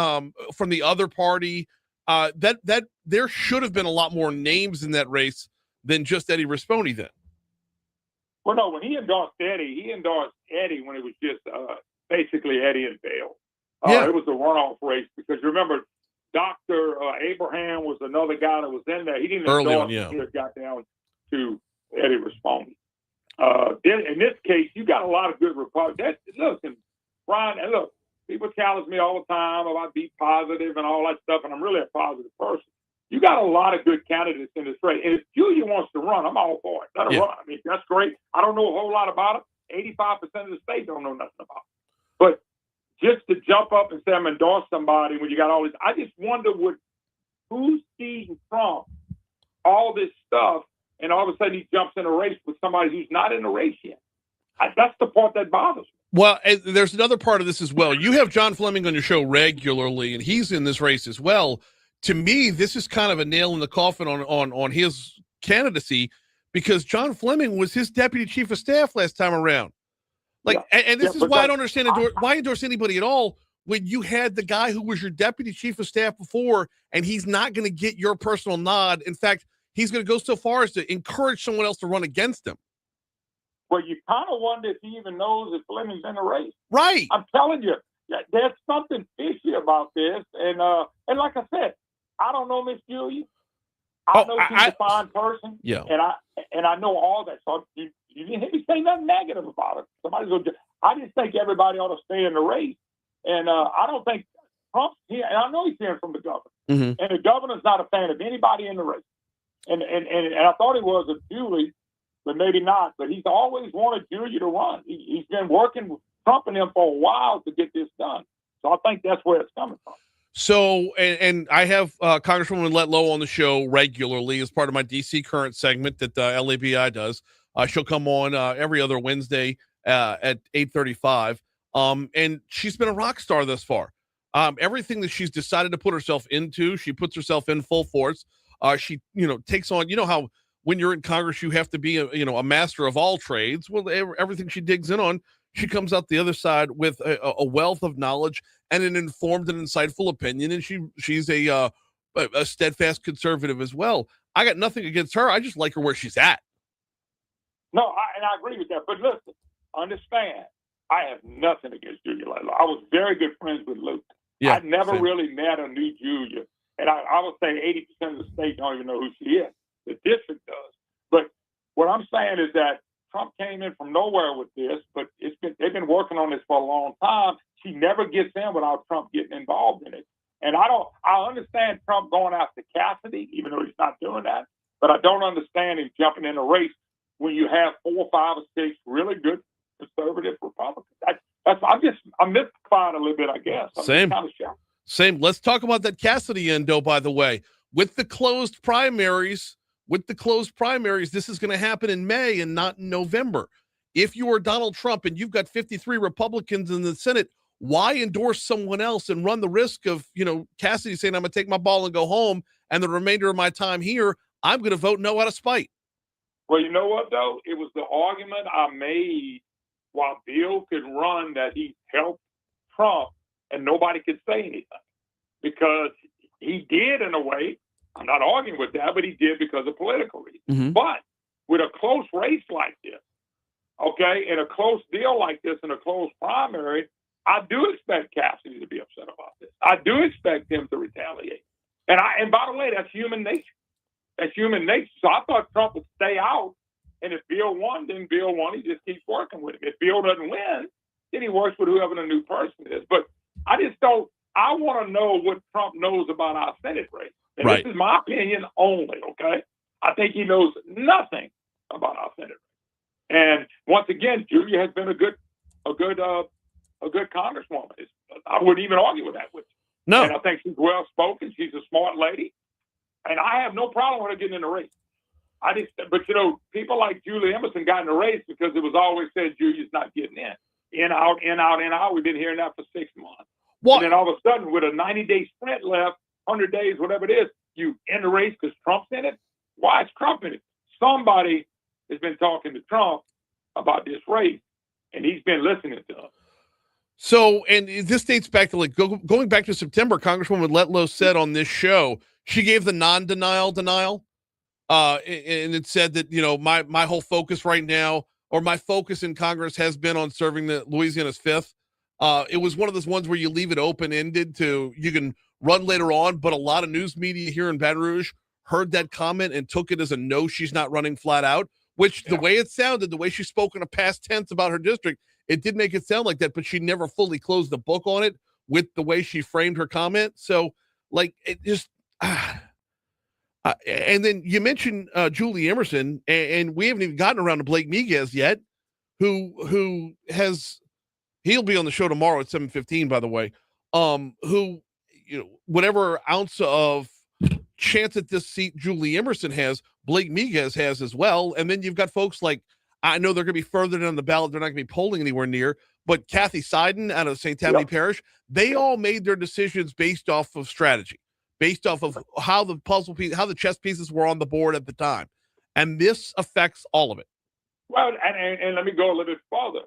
from the other party. That there should have been a lot more names in that race than just Eddie Rispone then. Well, no, when he endorsed Eddie when it was just basically Eddie and Bale. It was a runoff race because remember, Dr. Abraham was another guy that was in there. He didn't endorse until it got down to Eddie Rispone. In this case, you got a lot of good Republicans. Listen, Brian, and look, people challenge me all the time about be positive and all that stuff, and I'm really a positive person. You got a lot of good candidates in this race. And if Julia wants to run, I'm all for it. Let her run. I mean, that's great. I don't know a whole lot about it. 85% of the state don't know nothing about it. But just to jump up and say I'm endorse somebody when you got all this, I just wonder who's feeding Trump all this stuff, and all of a sudden he jumps in a race with somebody who's not in the race yet. That's the part that bothers me. Well, there's another part of this as well. You have John Fleming on your show regularly, and he's in this race as well. To me, this is kind of a nail in the coffin on his candidacy because John Fleming was his deputy chief of staff last time around. And this is why I don't understand why endorse anybody at all when you had the guy who was your deputy chief of staff before, and he's not going to get your personal nod. In fact, he's going to go so far as to encourage someone else to run against him. Well, you kind of wonder if he even knows if Fleming's in the race. Right. I'm telling you, there's something fishy about this. And like I said, I don't know Miss Julia. I know she's a fine person. Yeah. And I know all that. So you didn't hear me say nothing negative about it. I just think everybody ought to stay in the race. And I don't think Trump's here. And I know he's hearing from the governor. Mm-hmm. And the governor's not a fan of anybody in the race. And I thought he was a Julie, but maybe not. But he's always wanted Julia to run. He's been working with Trump and him for a while to get this done. So I think that's where it's coming from. So, and I have Congresswoman Letlow on the show regularly as part of my DC Current segment that LABI does. She'll come on every other Wednesday at 8:35. And she's been a rock star thus far. Everything that she's decided to put herself into, she puts herself in full force. She, takes on, how when you're in Congress, you have to be a master of all trades. Well, everything she digs in on, she comes out the other side with a wealth of knowledge and an informed and insightful opinion. And she's a steadfast conservative as well. I got nothing against her. I just like her where she's at. No, I agree with that. But listen, understand, I have nothing against Julia Letlow. I was very good friends with Luke. Yeah, I never same. really met or knew Julia. And I would say 80% of the state don't even know who she is. The district does. But what I'm saying is that Trump came in from nowhere with this, but they've been working on this for a long time. She never gets in without Trump getting involved in it. And I understand Trump going after Cassidy, even though he's not doing that. But I don't understand him jumping in a race when you have 4, 5, or 6 really good conservative Republicans. I'm mystified a little bit, I guess. Same. Kind of shocked. Same. Let's talk about that Cassidy endo, by the way. With the closed primaries, this is going to happen in May and not in November. If you are Donald Trump and you've got 53 Republicans in the Senate, why endorse someone else and run the risk of, Cassidy saying, I'm going to take my ball and go home, and the remainder of my time here, I'm going to vote no out of spite? Well, you know what, though? It was the argument I made while Bill could run that he helped Trump and nobody could say anything. Because he did in a way. I'm not arguing with that, but he did because of political reasons. Mm-hmm. But with a close race like this, okay, and a close deal like this in a close primary, I do expect Cassidy to be upset about this. I do expect him to retaliate. And by the way, that's human nature. That's human nature. So I thought Trump would stay out. And if Bill won, then Bill won. He just keeps working with him. If Bill doesn't win, then he works with whoever the new person is. But I want to know what Trump knows about our Senate race. And right. This is my opinion only, okay? I think he knows nothing about our Senate race. And once again, Julia has been a good congresswoman. I wouldn't even argue with that with you. No. And I think she's well spoken. She's a smart lady. And I have no problem with her getting in the race. But people like Julie Emerson got in the race because it was always said Julia's not getting in. In, out, in, out, in, out. We've been hearing that for 6 months. What? And then all of a sudden, with a 90-day sprint left, 100 days, whatever it is, you in the race because Trump's in it? Why is Trump in it? Somebody has been talking to Trump about this race, and he's been listening to him. So, and this dates back to going back to September, Congresswoman Letlow said on this show, she gave the non-denial denial. And it said that, my whole focus right now, or my focus in Congress has been on serving the Louisiana's 5th. It was one of those ones where you leave it open-ended you can run later on, but a lot of news media here in Baton Rouge heard that comment and took it as a no, she's not running flat out, which the way it sounded, the way she spoke in a past tense about her district, it did make it sound like that, but she never fully closed the book on it with the way she framed her comment. So, it just... and then you mentioned Julie Emerson, and we haven't even gotten around to Blake Miguez yet, who he'll be on the show tomorrow at 7:15, by the way, who, whatever ounce of chance at this seat Julie Emerson has, Blake Miguez has as well. And then you've got folks like, I know they're going to be further down the ballot. They're not going to be polling anywhere near, but Kathy Seiden out of St. Tammany Parish, they all made their decisions based off of strategy, based off of how the chess pieces were on the board at the time. And this affects all of it. Well, and let me go a little bit further.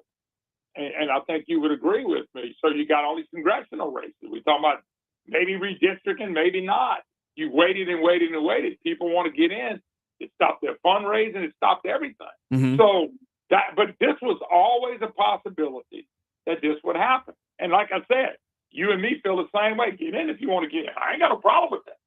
And I think you would agree with me. So you got all these congressional races. We're talking about maybe redistricting, maybe not. You waited and waited and waited. People want to get in. It stopped their fundraising. It stopped everything. Mm-hmm. But this was always a possibility that this would happen. And like I said, you and me feel the same way. Get in if you want to get in. I ain't got no problem with that.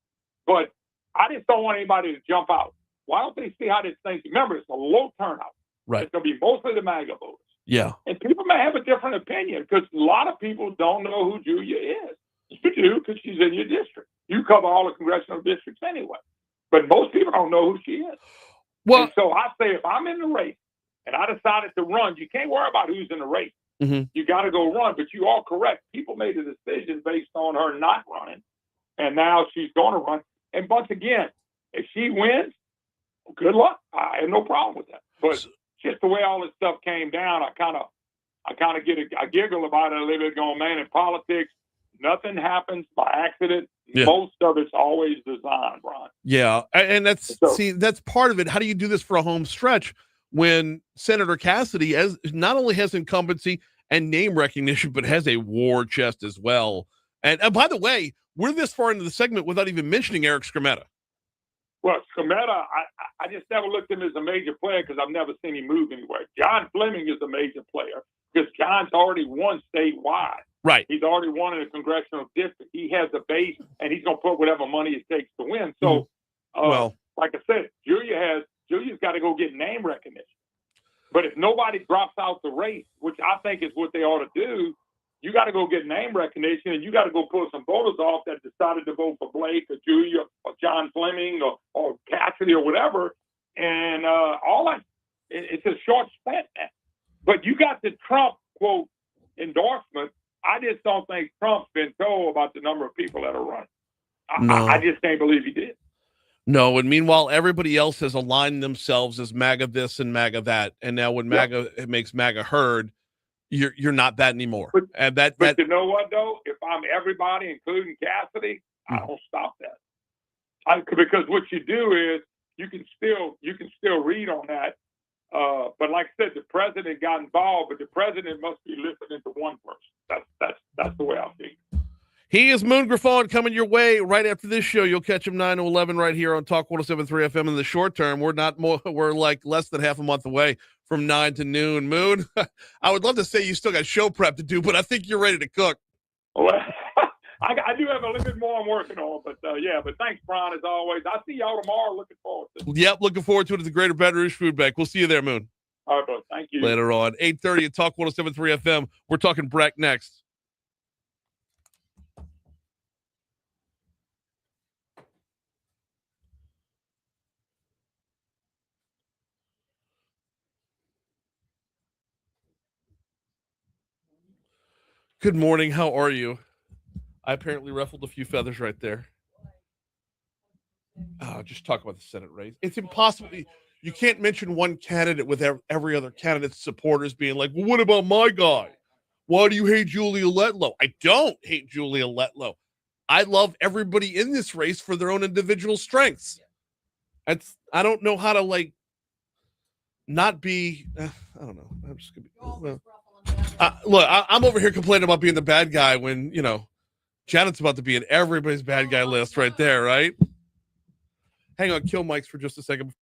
But I just don't want anybody to jump out. Why don't they see how this thing? Remember, it's a low turnout. Right. It's going to be mostly the MAGA voters. Yeah. And people may have a different opinion because a lot of people don't know who Julia is. You do because she's in your district. You cover all the congressional districts anyway. But most people don't know who she is. Well, and so I say if I'm in the race and I decided to run, you can't worry about who's in the race. Mm-hmm. You got to go run. But you are correct. People made a decision based on her not running. and now she's going to run. And once again, if she wins, good luck. I have no problem with that. But just the way all this stuff came down, I kind of I giggle about it a little bit. Going, man, in politics, nothing happens by accident. Yeah. Most of it's always designed, Brian. Yeah, and that's part of it. How do you do this for a home stretch when Senator Cassidy not only has incumbency and name recognition, but has a war chest as well? And by the way, we're this far into the segment without even mentioning Eric Skrmetta. Well, Skrmetta, I just never looked at him as a major player because I've never seen him move anywhere. John Fleming is a major player because John's already won statewide. Right. He's already won in a congressional district. He has the base, and he's going to put whatever money it takes to win. So, like I said, Julia's got to go get name recognition. But if nobody drops out the race, which I think is what they ought to do, you got to go get name recognition, and you got to go pull some voters off that decided to vote for Blake or Julia or John Fleming or Cassidy or whatever. And all that, it's a short sprint. But you got the Trump, quote, endorsement. I just don't think Trump's been told about the number of people that are running. I just can't believe he did. No, and meanwhile, everybody else has aligned themselves as MAGA this and MAGA that. And now when MAGA it makes MAGA heard, you're not that anymore. But you know what, though? If I'm everybody, including Cassidy, I don't stop that. Because what you do is you can still read on that. But like I said, the president got involved, but the president must be listening to one person. That's the way I think. He is Moon Griffon coming your way right after this show. You'll catch him 9 to 11 right here on Talk 107.3 FM. In the short term, we're like less than half a month away from 9 to noon. Moon, I would love to say you still got show prep to do, but I think you're ready to cook. Well, I do have a little bit more I'm working on, but but thanks, Brian, as always. I'll see y'all tomorrow. Looking forward to it. Yep, looking forward to it at the Greater Baton Rouge Food Bank. We'll see you there, Moon. All right, bro. Thank you. Later on. 8:30 at Talk 107.3 FM. We're talking BREC next. Good morning. How are you? I apparently ruffled a few feathers right there. Just talk about the Senate race. It's impossible. You can't mention one candidate with every other candidate's supporters being like, well, what about my guy? Why do you hate Julia Letlow? I don't hate Julia Letlow. I love everybody in this race for their own individual strengths. I don't know how to not be. I don't know. I'm just gonna be. Look, I'm over here complaining about being the bad guy when Janet's about to be in everybody's bad guy list right there, right? Hang on, kill mics for just a second.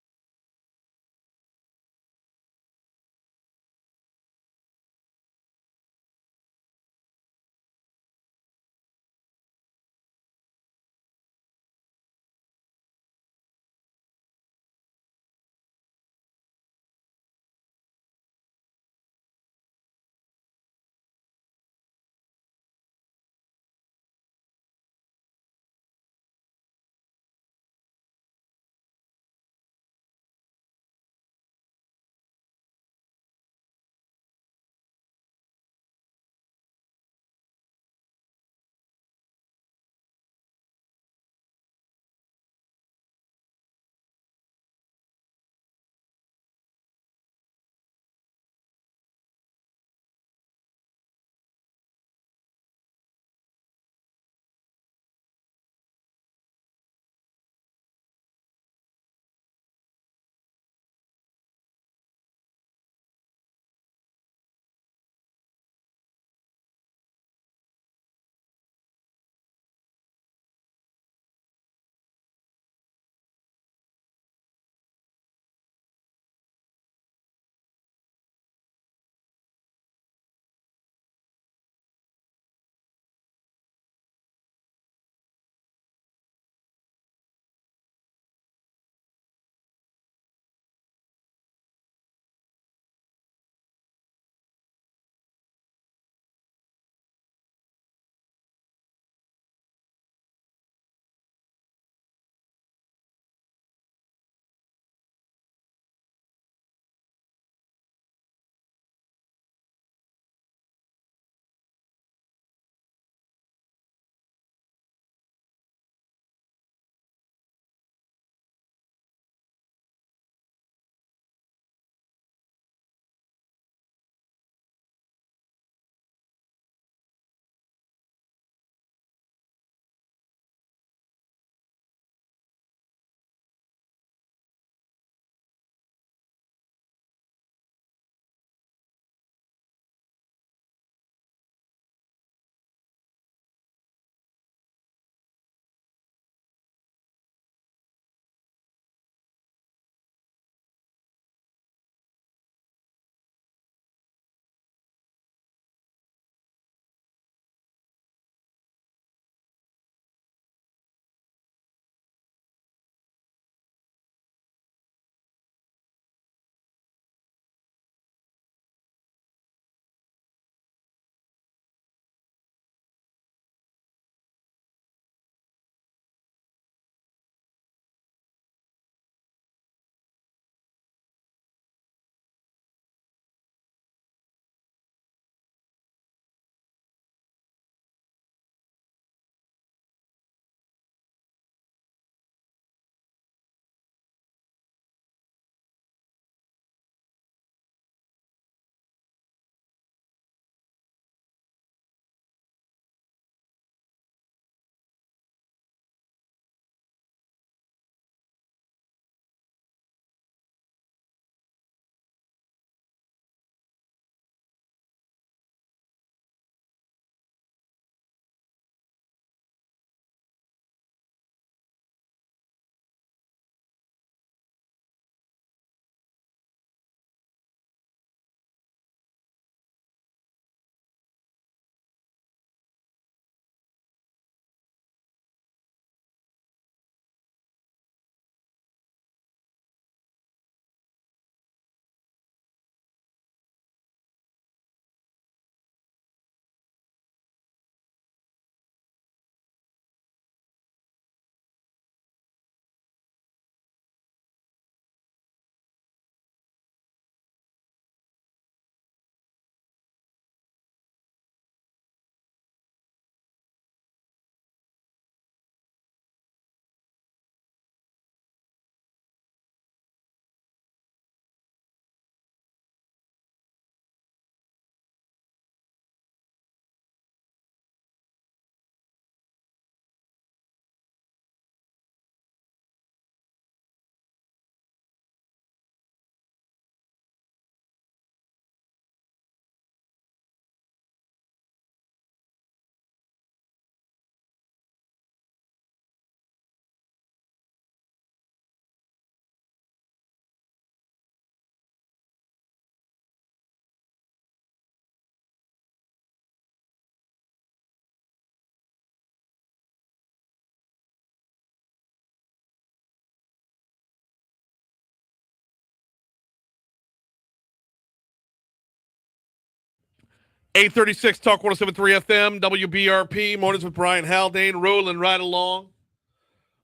836 Talk 107.3 FM, WBRP, Mornings with Brian Haldane, rolling right along.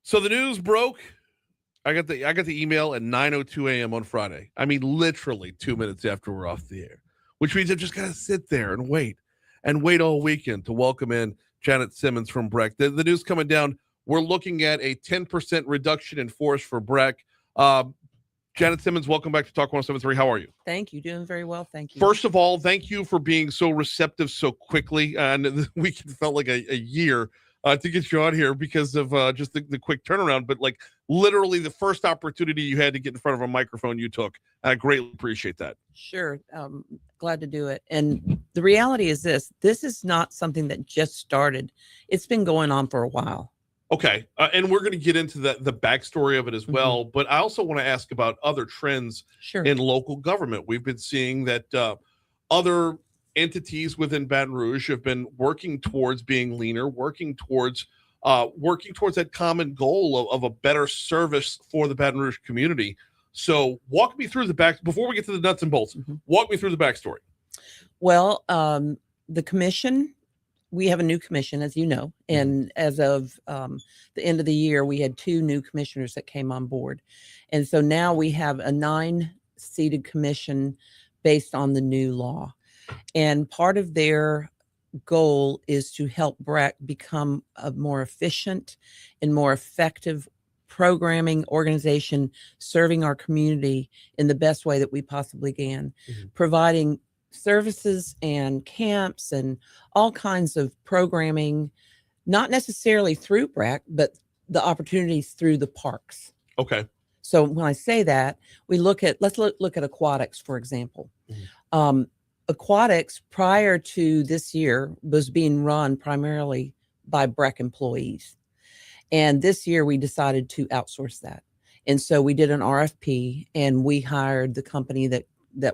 So the news broke. I got the email at 9:02 a.m. on Friday. I mean, literally 2 minutes after we're off the air, which means I just got to sit there and wait all weekend to welcome in Janet Simmons from BREC. The news coming down, we're looking at a 10% reduction in force for BREC. Janet Simmons, welcome back to Talk 107.3. How are you? Thank you. Doing very well. Thank you. First of all, thank you for being so receptive so quickly. And the weekend felt like a year to get you on here because of just the quick turnaround. But like literally the first opportunity you had to get in front of a microphone you took. I greatly appreciate that. Sure. Glad to do it. And the reality is this is not something that just started. It's been going on for a while. Okay. And we're going to get into the backstory of it as well. But I also want to ask about other trends in local government. We've been seeing that other entities within Baton Rouge have been working towards being leaner, working towards that common goal of a better service for the Baton Rouge community. So walk me through before we get to the nuts and bolts, walk me through the backstory. Well, the commission, we have a new commission, as you know, and as of the end of the year, we had 2 new commissioners that came on board. And so now we have a 9-seated commission based on the new law. And part of their goal is to help BREC become a more efficient and more effective programming organization, serving our community in the best way that we possibly can, providing services and camps and all kinds of programming, not necessarily through BREC, but the opportunities through the parks. Okay. So when I say that, we look at aquatics, for example. Aquatics prior to this year was being run primarily by BREC employees. And this year we decided to outsource that. And so we did an RFP and we hired the company that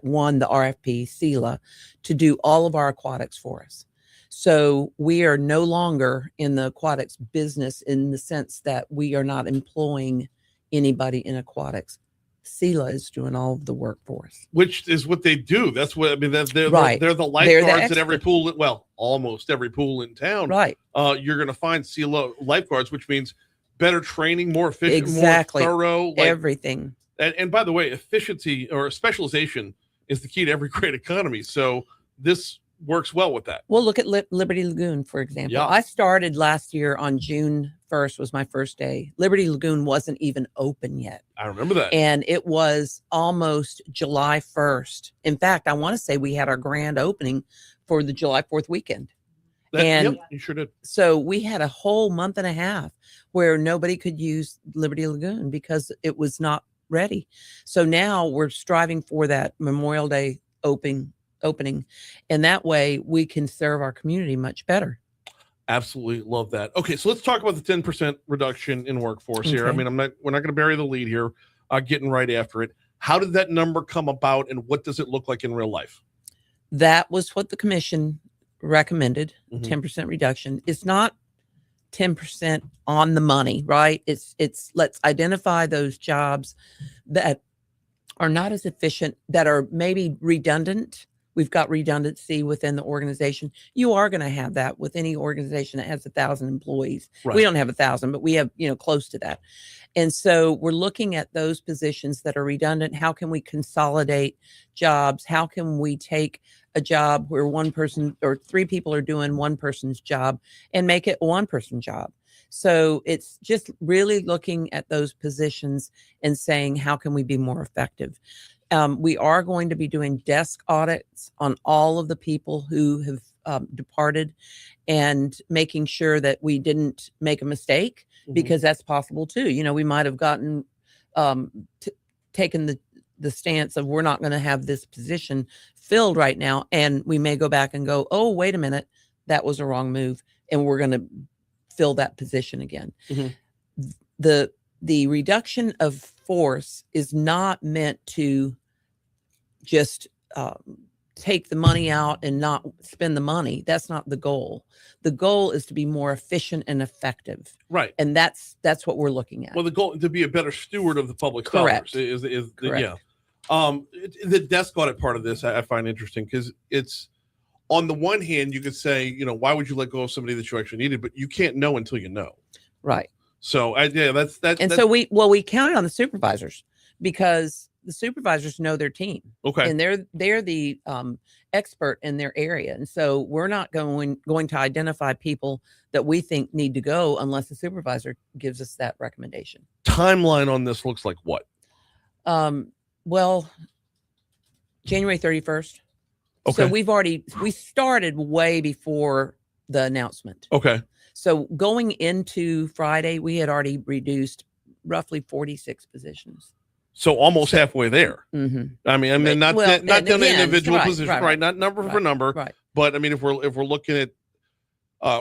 won the RFP, SELA, to do all of our aquatics for us. So we are no longer in the aquatics business in the sense that we are not employing anybody in aquatics. SELA is doing all of the work for us. Which is what they do. That's what I mean. They're the lifeguards at every pool. Well, almost every pool in town. Right. You're going to find SELA lifeguards, which means better training, more efficient, more thorough. Everything. And by the way, efficiency or specialization is the key to every great economy. So this works well with that. Well, look at Liberty Lagoon, for example. Yeah. I started last year on June 1st was my first day. Liberty Lagoon wasn't even open yet. I remember that. And it was almost July 1st. In fact, I want to say we had our grand opening for the July 4th weekend. Yep, you sure did. So we had a whole month and a half where nobody could use Liberty Lagoon because it was not ready. So now we're striving for that Memorial Day opening, and that way we can serve our community much better. Absolutely love that. Okay, so let's talk about the 10% reduction in workforce here. I mean, we're not going to bury the lead here. Getting right after it. How did that number come about, and what does it look like in real life? That was what the commission recommended, 10% reduction. It's not 10% on the money, right? It's let's identify those jobs that are not as efficient, that are maybe redundant. We've got redundancy within the organization. You are going to have that with any organization that has 1,000 employees. Right. We don't have 1,000, but we have, close to that. And so we're looking at those positions that are redundant. How can we consolidate jobs? How can we take a job where one person or 3 people are doing one person's job and make it a one-person job? So it's just really looking at those positions and saying, how can we be more effective? We are going to be doing desk audits on all of the people who have departed and making sure that we didn't make a mistake, because that's possible too. We might have gotten taken the stance of we're not going to have this position filled right now. And we may go back and go, oh, wait a minute, that was a wrong move. And we're going to fill that position again. The reduction of force is not meant to just take the money out and not spend the money. That's not the goal. The goal is to be more efficient and effective. Right. And that's what we're looking at. Well, the goal to be a better steward of the public Correct. dollars is Correct. yeah. The desk audit part of this I find interesting because it's on the one hand, you could say, why would you let go of somebody that you actually needed? But you can't know until you know. Right. So that's that. And so we counted on the supervisors because the supervisors know their team. Okay. And they're the expert in their area. And so we're not going to identify people that we think need to go unless the supervisor gives us that recommendation. Timeline on this looks like what? Well, January 31st. Okay. So we started way before the announcement. Okay. So going into Friday, we had already reduced roughly 46 positions. So almost halfway there. Mm-hmm. I mean, not down to individual position, right? Not number for number, right? But I mean, if we're looking at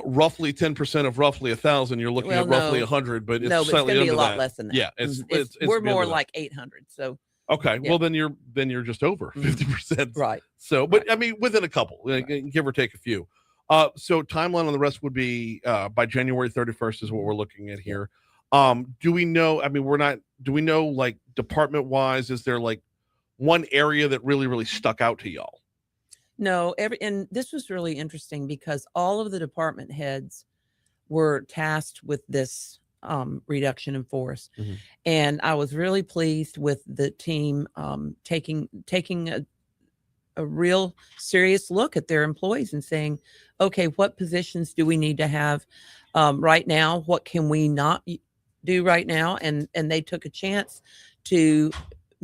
roughly 10% of roughly 1,000, you're looking at roughly 100, but it's slightly going to be under a lot that. less than that. Yeah, it's we're more like 800. So okay, yeah. Well then you're just over 50%, right? So, but I mean, within a couple, give or take a few. So timeline on the rest would be by January 31st is what we're looking at here. Do we know? I mean, do we know like department wise? Is there like one area that really stuck out to y'all? No, and this was really interesting because all of the department heads were tasked with this reduction in force, and I was really pleased with the team taking a real serious look at their employees and saying, okay, what positions do we need to have right now? What can we not do right now? And they took a chance to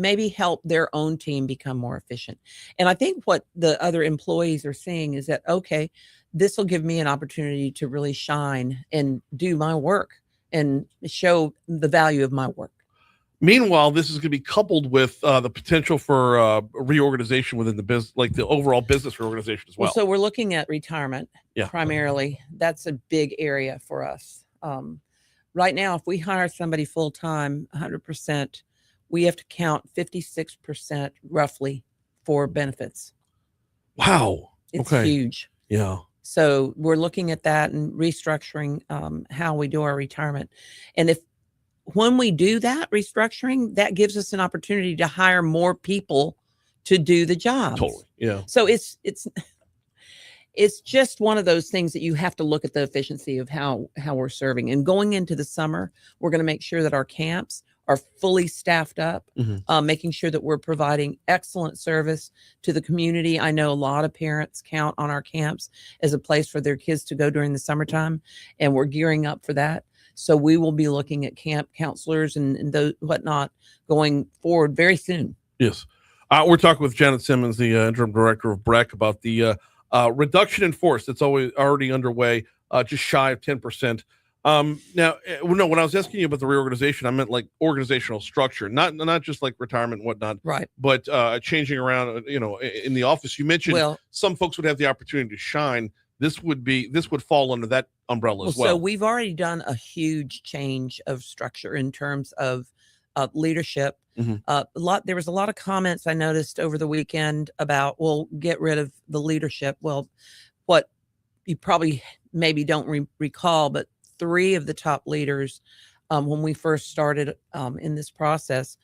maybe help their own team become more efficient. And I think what the other employees are seeing is that, okay, this will give me an opportunity to really shine and do my work and show the value of my work. Meanwhile, this is going to be coupled with the potential for reorganization within the business, like the overall business reorganization as well. So we're looking at retirement primarily. That's a big area for us. Right now, if we hire somebody full-time, 100%, we have to count 56% roughly for benefits. Wow. It's huge. Yeah. So we're looking at that and restructuring how we do our retirement. And when we do that restructuring, that gives us an opportunity to hire more people to do the jobs. Totally. Yeah. So it's just one of those things that you have to look at the efficiency of how we're serving. And going into the summer, we're going to make sure that our camps are fully staffed up, making sure that we're providing excellent service to the community. I know a lot of parents count on our camps as a place for their kids to go during the summertime, and we're gearing up for that. So we will be looking at camp counselors and those whatnot going forward very soon. Yes. We're talking with Janet Simmons, the interim director of BREC, about the reduction in force that's already underway, just shy of 10%. Now, when I was asking you about the reorganization, I meant like organizational structure, not just like retirement and whatnot, right? But changing around, in the office. You mentioned some folks would have the opportunity to shine. This would fall under that umbrella as well. So we've already done a huge change of structure in terms of leadership. There was a lot of comments I noticed over the weekend about, well, get rid of the leadership. Well, what you probably maybe don't recall, but 3 of the top leaders when we first started in this process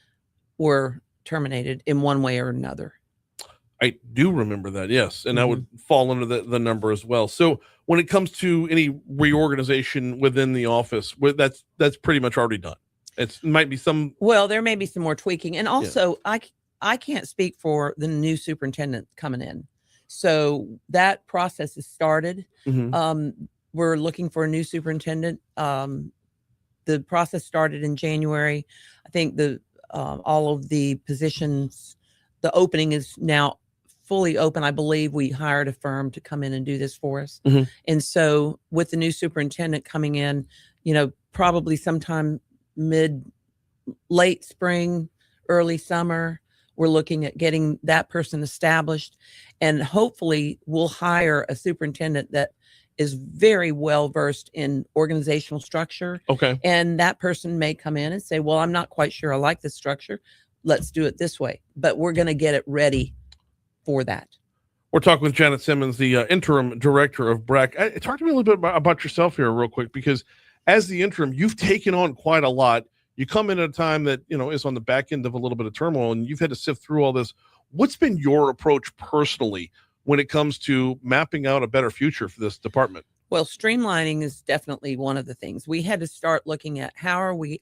were terminated in one way or another. I do remember that, yes. And that would fall under the number as well. So when it comes to any reorganization within the office, that's pretty much already done. Might be some. Well, there may be some more tweaking. And also, I can't speak for the new superintendent coming in. So that process has started. We're looking for a new superintendent. The process started in January. I think all of the positions, the opening is now fully open. I believe we hired a firm to come in and do this for us. And so with the new superintendent coming in, probably sometime late spring, early summer, we're looking at getting that person established, and hopefully we'll hire a superintendent that is very well versed in organizational structure. Okay. And that person may come in and say, well, I'm not quite sure I like this structure. Let's do it this way. But we're going to get it ready for that. We're talking with Janet Simmons, the interim director of BREC. Talk to me a little bit about yourself here real quick, because as the interim, you've taken on quite a lot. You come in at a time that, is on the back end of a little bit of turmoil, and you've had to sift through all this. What's been your approach personally when it comes to mapping out a better future for this department? Well, streamlining is definitely one of the things. We had to start looking at how are we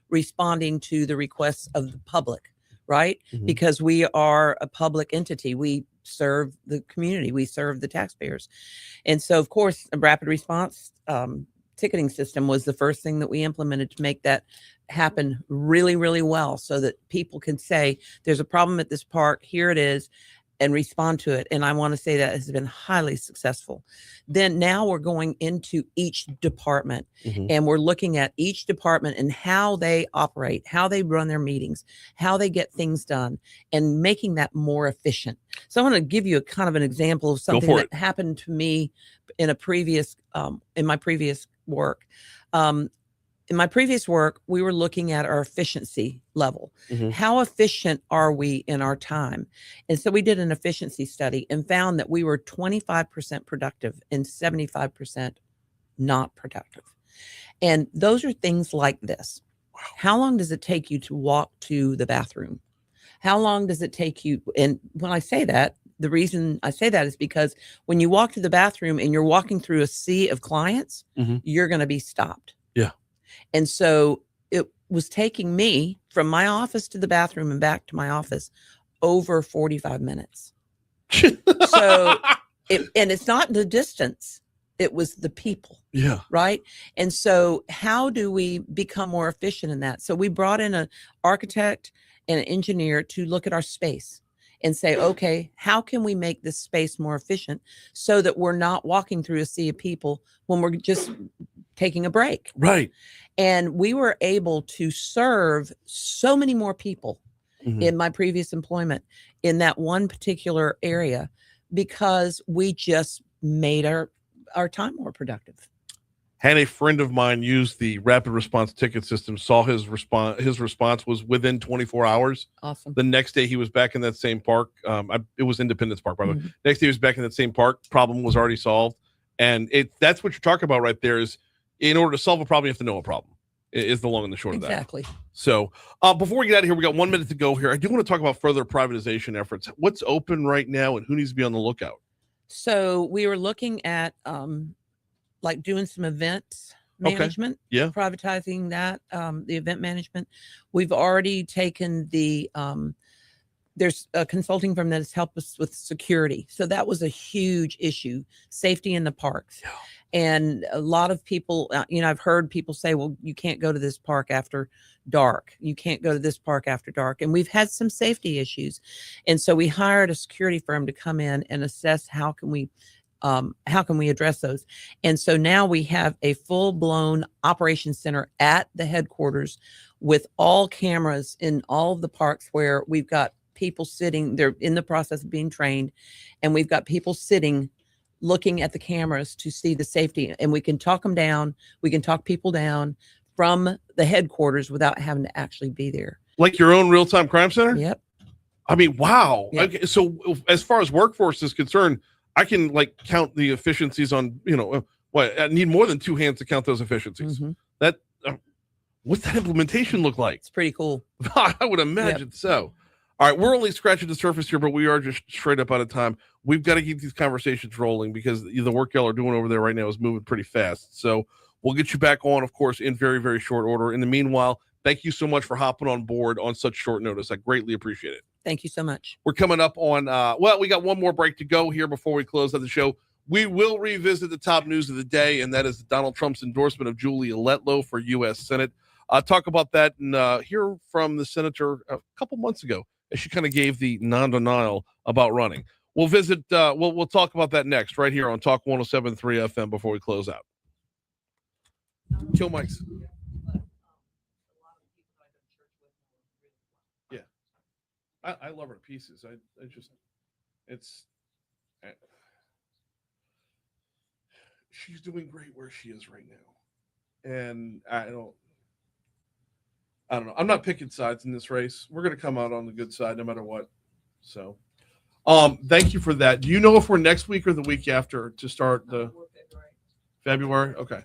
responding to the requests of the public, right? Mhm. Because we are a public entity. We serve the community. We serve the taxpayers. And so, of course, a rapid response ticketing system was the first thing that we implemented to make that happen really, really well, so that people can say, there's a problem at this park, here it is, and respond to it. And I want to say that has been highly successful. Then now we're going into each department, Mhm. and we're looking at each department and how they operate, how they run their meetings, how they get things done, and making that more efficient. So I want to give you a kind of an example of something for that it. happened to me in a previous in my previous work. In my previous work, we were looking at our efficiency level. Mhm. How efficient are we in our time? And so we did an efficiency study and found that we were 25% productive and 75% not productive. And those are things like this. How long does it take you to walk to the bathroom? How long does it take you? And when I say that, the reason I say that is because when you walk to the bathroom and you're walking through a sea of clients, Mhm. you're going to be stopped. Yeah. And so it was taking me from my office to the bathroom and back to my office over 45 minutes. So and it's not the distance, it was the people. Yeah. Right. And so how do we become more efficient in that? So we brought in an architect and an engineer to look at our space and say, okay, how can we make this space more efficient so that we're not walking through a sea of people when we're just taking a break? Right. And we were able to serve so many more people Mhm. in my previous employment in that one particular area because we just made our time more productive. Had a friend of mine use the rapid response ticket system, saw his response was within 24 hours. Awesome. The next day he was back in that same park. It was Independence Park, by the way. Mhm. Next day he was back in that same park. Problem was already solved. And that's what you're talking about right there is in order to solve a problem, you have to know a problem is the long and the short of that. Exactly. So before we get out of here, we got 1 minute to go here. I do want to talk about further privatization efforts. What's open right now and who needs to be on the lookout? So we were looking at like doing some events management, Yeah. privatizing that, the event management. We've already taken the there's a consulting firm that has helped us with security. So that was a huge issue, safety in the parks. Yeah. And a lot of people, I've heard people say, well, you can't go to this park after dark. You can't go to this park after dark. And we've had some safety issues. And so we hired a security firm to come in and assess how can we address those. And so now we have a full-blown operations center at the headquarters with all cameras in all of the parks where we've got people sitting, they're in the process of being trained, and we've got people sitting looking at the cameras to see the safety, and we can talk them down, we can talk people down from the headquarters without having to actually be there. Like your own real-time crime center? Yep. I mean, wow. Yep. Okay, so as far as workforce is concerned, I can like count the efficiencies on, I need more than two hands to count those efficiencies. Mhm. That what's that implementation look like? It's pretty cool. I would imagine so. All right, we're only scratching the surface here, but we are just straight up out of time. We've got to keep these conversations rolling because the work y'all are doing over there right now is moving pretty fast. So we'll get you back on, of course, in very, very short order. In the meanwhile, thank you so much for hopping on board on such short notice. I greatly appreciate it. Thank you so much. We're coming up on, we got one more break to go here before we close out the show. We will revisit the top news of the day, and that is Donald Trump's endorsement of Julia Letlow for U.S. Senate. Talk about that and hear from the senator a couple months ago as she kind of gave the non-denial about running. We'll visit, we'll talk about that next right here on Talk 107.3 FM before we close out. Kill mics. Yeah. I love her to pieces. She's doing great where she is right now. And I don't know. I'm not picking sides in this race. We're going to come out on the good side no matter what. So, thank you for that. Do you know if we're next week or the week after to start the February? Okay.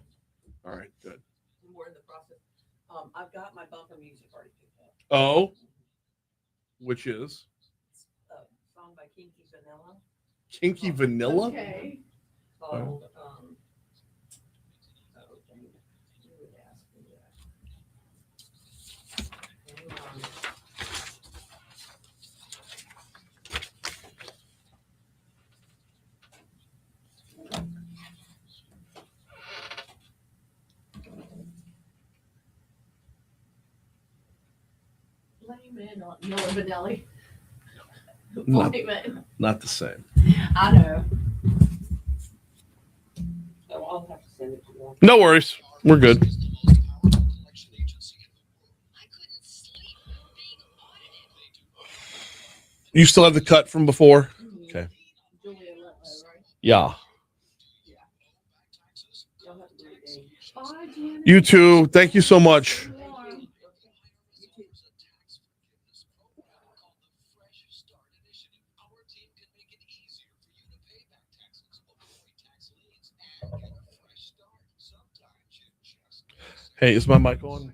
All right, good. We're in the process. I've got my bumper music already picked up. Oh, which is? A song by Kinky Vanilla. Kinky vanilla? Okay. Called, Blame it on Miller Vanelli. Not, Blame it. not the same. I know. So I'll have to send it to you. No worries. We're good. You still have the cut from before? Okay. Yeah. You too. Thank you so much. Hey, is my mic on?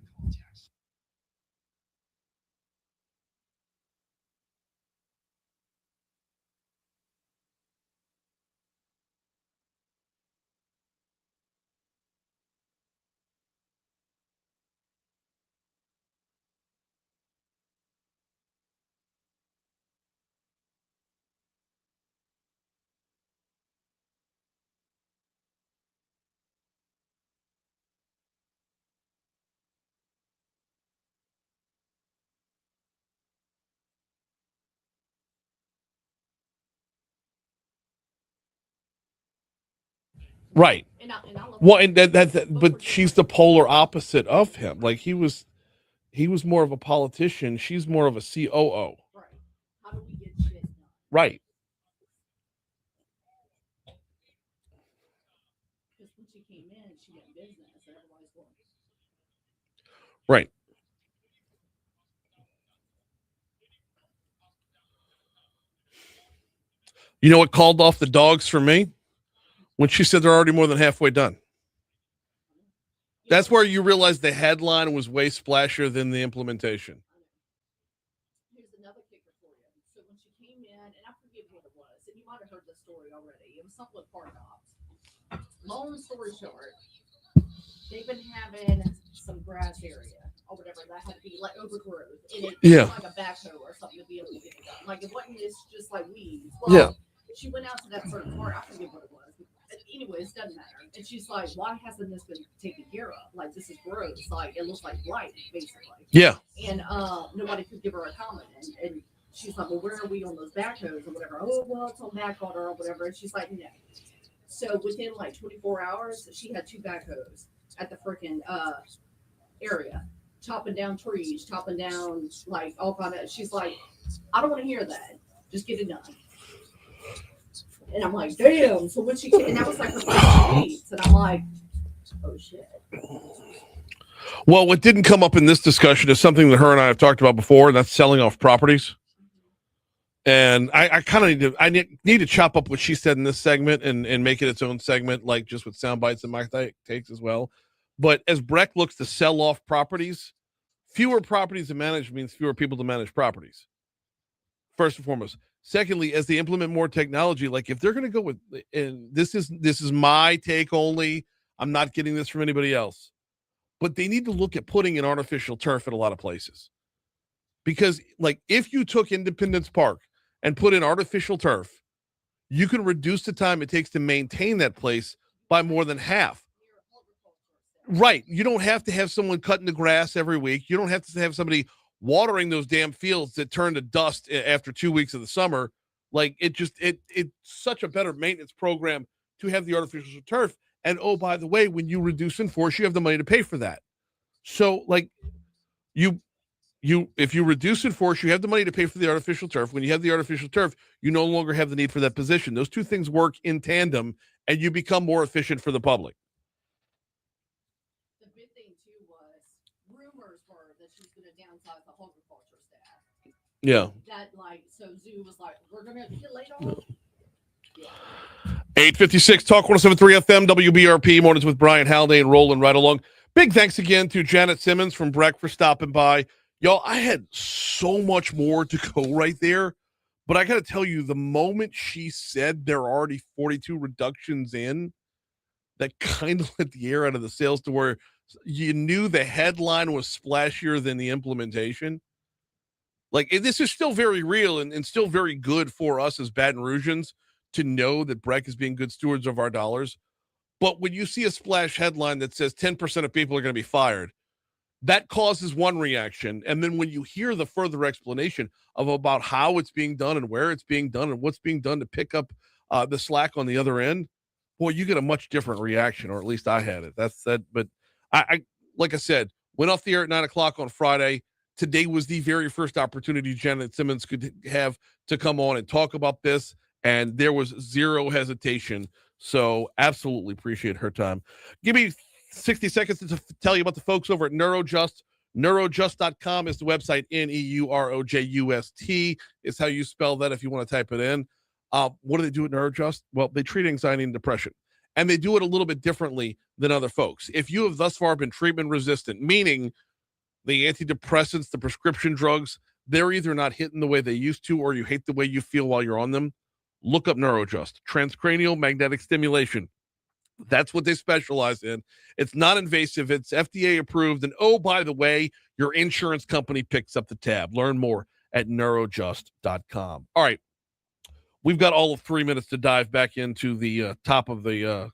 Right. Well, and but she's the polar opposite of him. Like he was more of a politician. She's more of a COO. Right. How do we get shit done? Right. Because when she came in, she got business. Otherwise, what? Right. You know what called off the dogs for me? When she said they're already more than halfway done. That's where you realize the headline was way splashier than the implementation. Here's another kicker for you. So when she came in, and I forget what it was, and you might have heard the story already. It was something with park ops. Long story short, they've been having some grass area or whatever that had to be like overgrowth, and it Yeah. was like a backhoe or something to be able to get it done. Like it wasn't just like weeds. Yeah. She went out to that certain part. I forget what it was. Anyways, doesn't matter. And she's like, why hasn't this been taken care of? Like, this is gross. Like, it looks like blight, basically. Yeah. And nobody could give her a comment. And she's like, well, where are we on those backhoes or whatever? Oh, well, it's on back order or whatever. And she's like, no. So within like 24 hours, she had 2 backhoes at the freaking area, chopping down trees, chopping down like all kind of. She's like, I don't want to hear that. Just get it done. And I'm like, damn. So when she came, and that was like her first 2 weeks, and I'm like, oh shit. Well, what didn't come up in this discussion is something that her and I have talked about before, and that's selling off properties. And I kind of need to chop up what she said in this segment and make it its own segment, like just with sound bites and my takes as well. But as BREC looks to sell off properties, fewer properties to manage means fewer people to manage properties. First and foremost. Secondly, as they implement more technology, like if they're going to go with, and this is my take only, I'm not getting this from anybody else, but they need to look at putting in artificial turf in a lot of places. Because like if you took Independence Park and put in artificial turf, you can reduce the time it takes to maintain that place by more than half. Right. You don't have to have someone cutting the grass every week. You don't have to have somebody watering those damn fields that turn to dust after 2 weeks of the summer. Like it's such a better maintenance program to have the artificial turf. And oh, by the way, when you reduce in force, you have the money to pay for that. So like if you reduce in force, you have the money to pay for the artificial turf. When you have the artificial turf, you no longer have the need for that position. Those two things work in tandem and you become more efficient for the public. The big thing too was rumors were that she's going to downsize the horticulture staff. Yeah. That like, so Zoo was like, we're going to get laid off. Yeah. 856 Talk 107.3 FM WBRP Mornings with Brian Haldane rolling right along. Big thanks again to Janet Simmons from BREC for stopping by. Y'all, I had so much more to go right there, But I got to tell you, the moment she said there are already 42 reductions in, that kind of let the air out of the sails to where you knew the headline was splashier than the implementation. Like, this is still very real and still very good for us as Baton Rougeans to know that BREC is being good stewards of our dollars. But when you see a splash headline that says 10% of people are going to be fired, that causes one reaction. And then when you hear the further explanation of about how it's being done and where it's being done and what's being done to pick up the slack on the other end, boy, you get a much different reaction, or at least I had it. That's that. But I like I said, went off the air at 9:00 on Friday. Today was the very first opportunity Janet Simmons could have to come on and talk about this, and there was zero hesitation. So absolutely appreciate her time. Give me 60 seconds to tell you about the folks over at Neurojust. Neurojust.com is the website. Neurojust is how you spell that if you want to type it in. What do they do at Neurojust? Well, they treat anxiety and depression, and they do it a little bit differently than other folks. If you have thus far been treatment resistant, meaning the antidepressants, the prescription drugs, they're either not hitting the way they used to, or you hate the way you feel while you're on them, look up Neurojust. Transcranial magnetic stimulation. That's what they specialize in. It's not invasive. It's FDA approved. And oh, by the way, your insurance company picks up the tab. Learn more at neurojust.com. All right. We've got all of 3 minutes to dive back into the top of the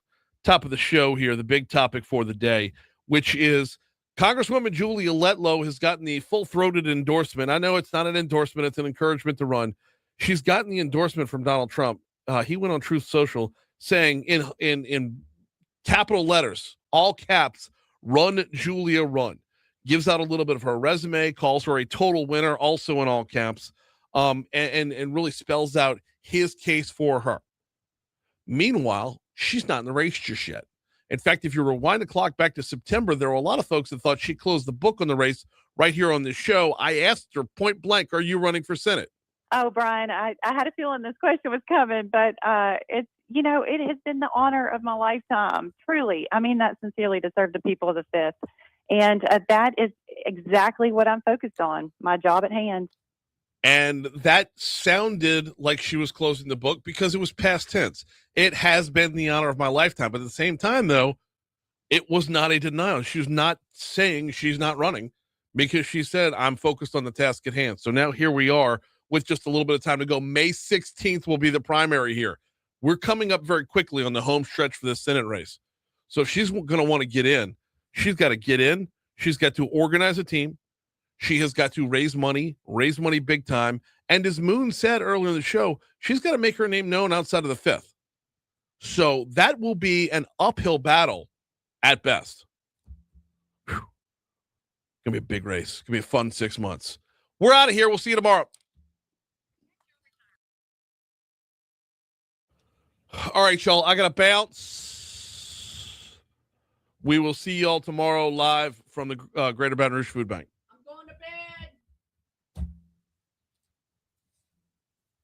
show here, the big topic for the day, which is Congresswoman Julia Letlow has gotten the full-throated endorsement. I know it's not an endorsement. It's an encouragement to run. She's gotten the endorsement from Donald Trump. He went on Truth Social saying in capital letters, all caps, "Run, Julia, run." Gives out a little bit of her resume, calls her a total winner, also in all caps, and really spells out his case for her. Meanwhile, she's not in the race just yet. In fact, if you rewind the clock back to September, there were a lot of folks that thought she closed the book on the race right here on this show. I asked her point blank, "Are you running for Senate?" Oh, Brian, I had a feeling this question was coming, but it has been the honor of my lifetime. Truly. I mean that sincerely, to serve the people of the Fifth. And that is exactly what I'm focused on, my job at hand. And that sounded like she was closing the book because it was past tense. It has been the honor of my lifetime. But at the same time, though, it was not a denial. She was not saying she's not running because she said, "I'm focused on the task at hand." So now here we are with just a little bit of time to go. May 16th will be the primary here. We're coming up very quickly on the home stretch for the Senate race. So if she's going to want to get in, she's got to get in. She's got to organize a team. She has got to raise money big time. And as Moon said earlier in the show, she's got to make her name known outside of the Fifth. So that will be an uphill battle at best. Whew. Gonna be a big race. Gonna be a fun 6 months. We're out of here. We'll see you tomorrow. All right, y'all. I gotta bounce. We will see y'all tomorrow live from the Greater Baton Rouge Food Bank.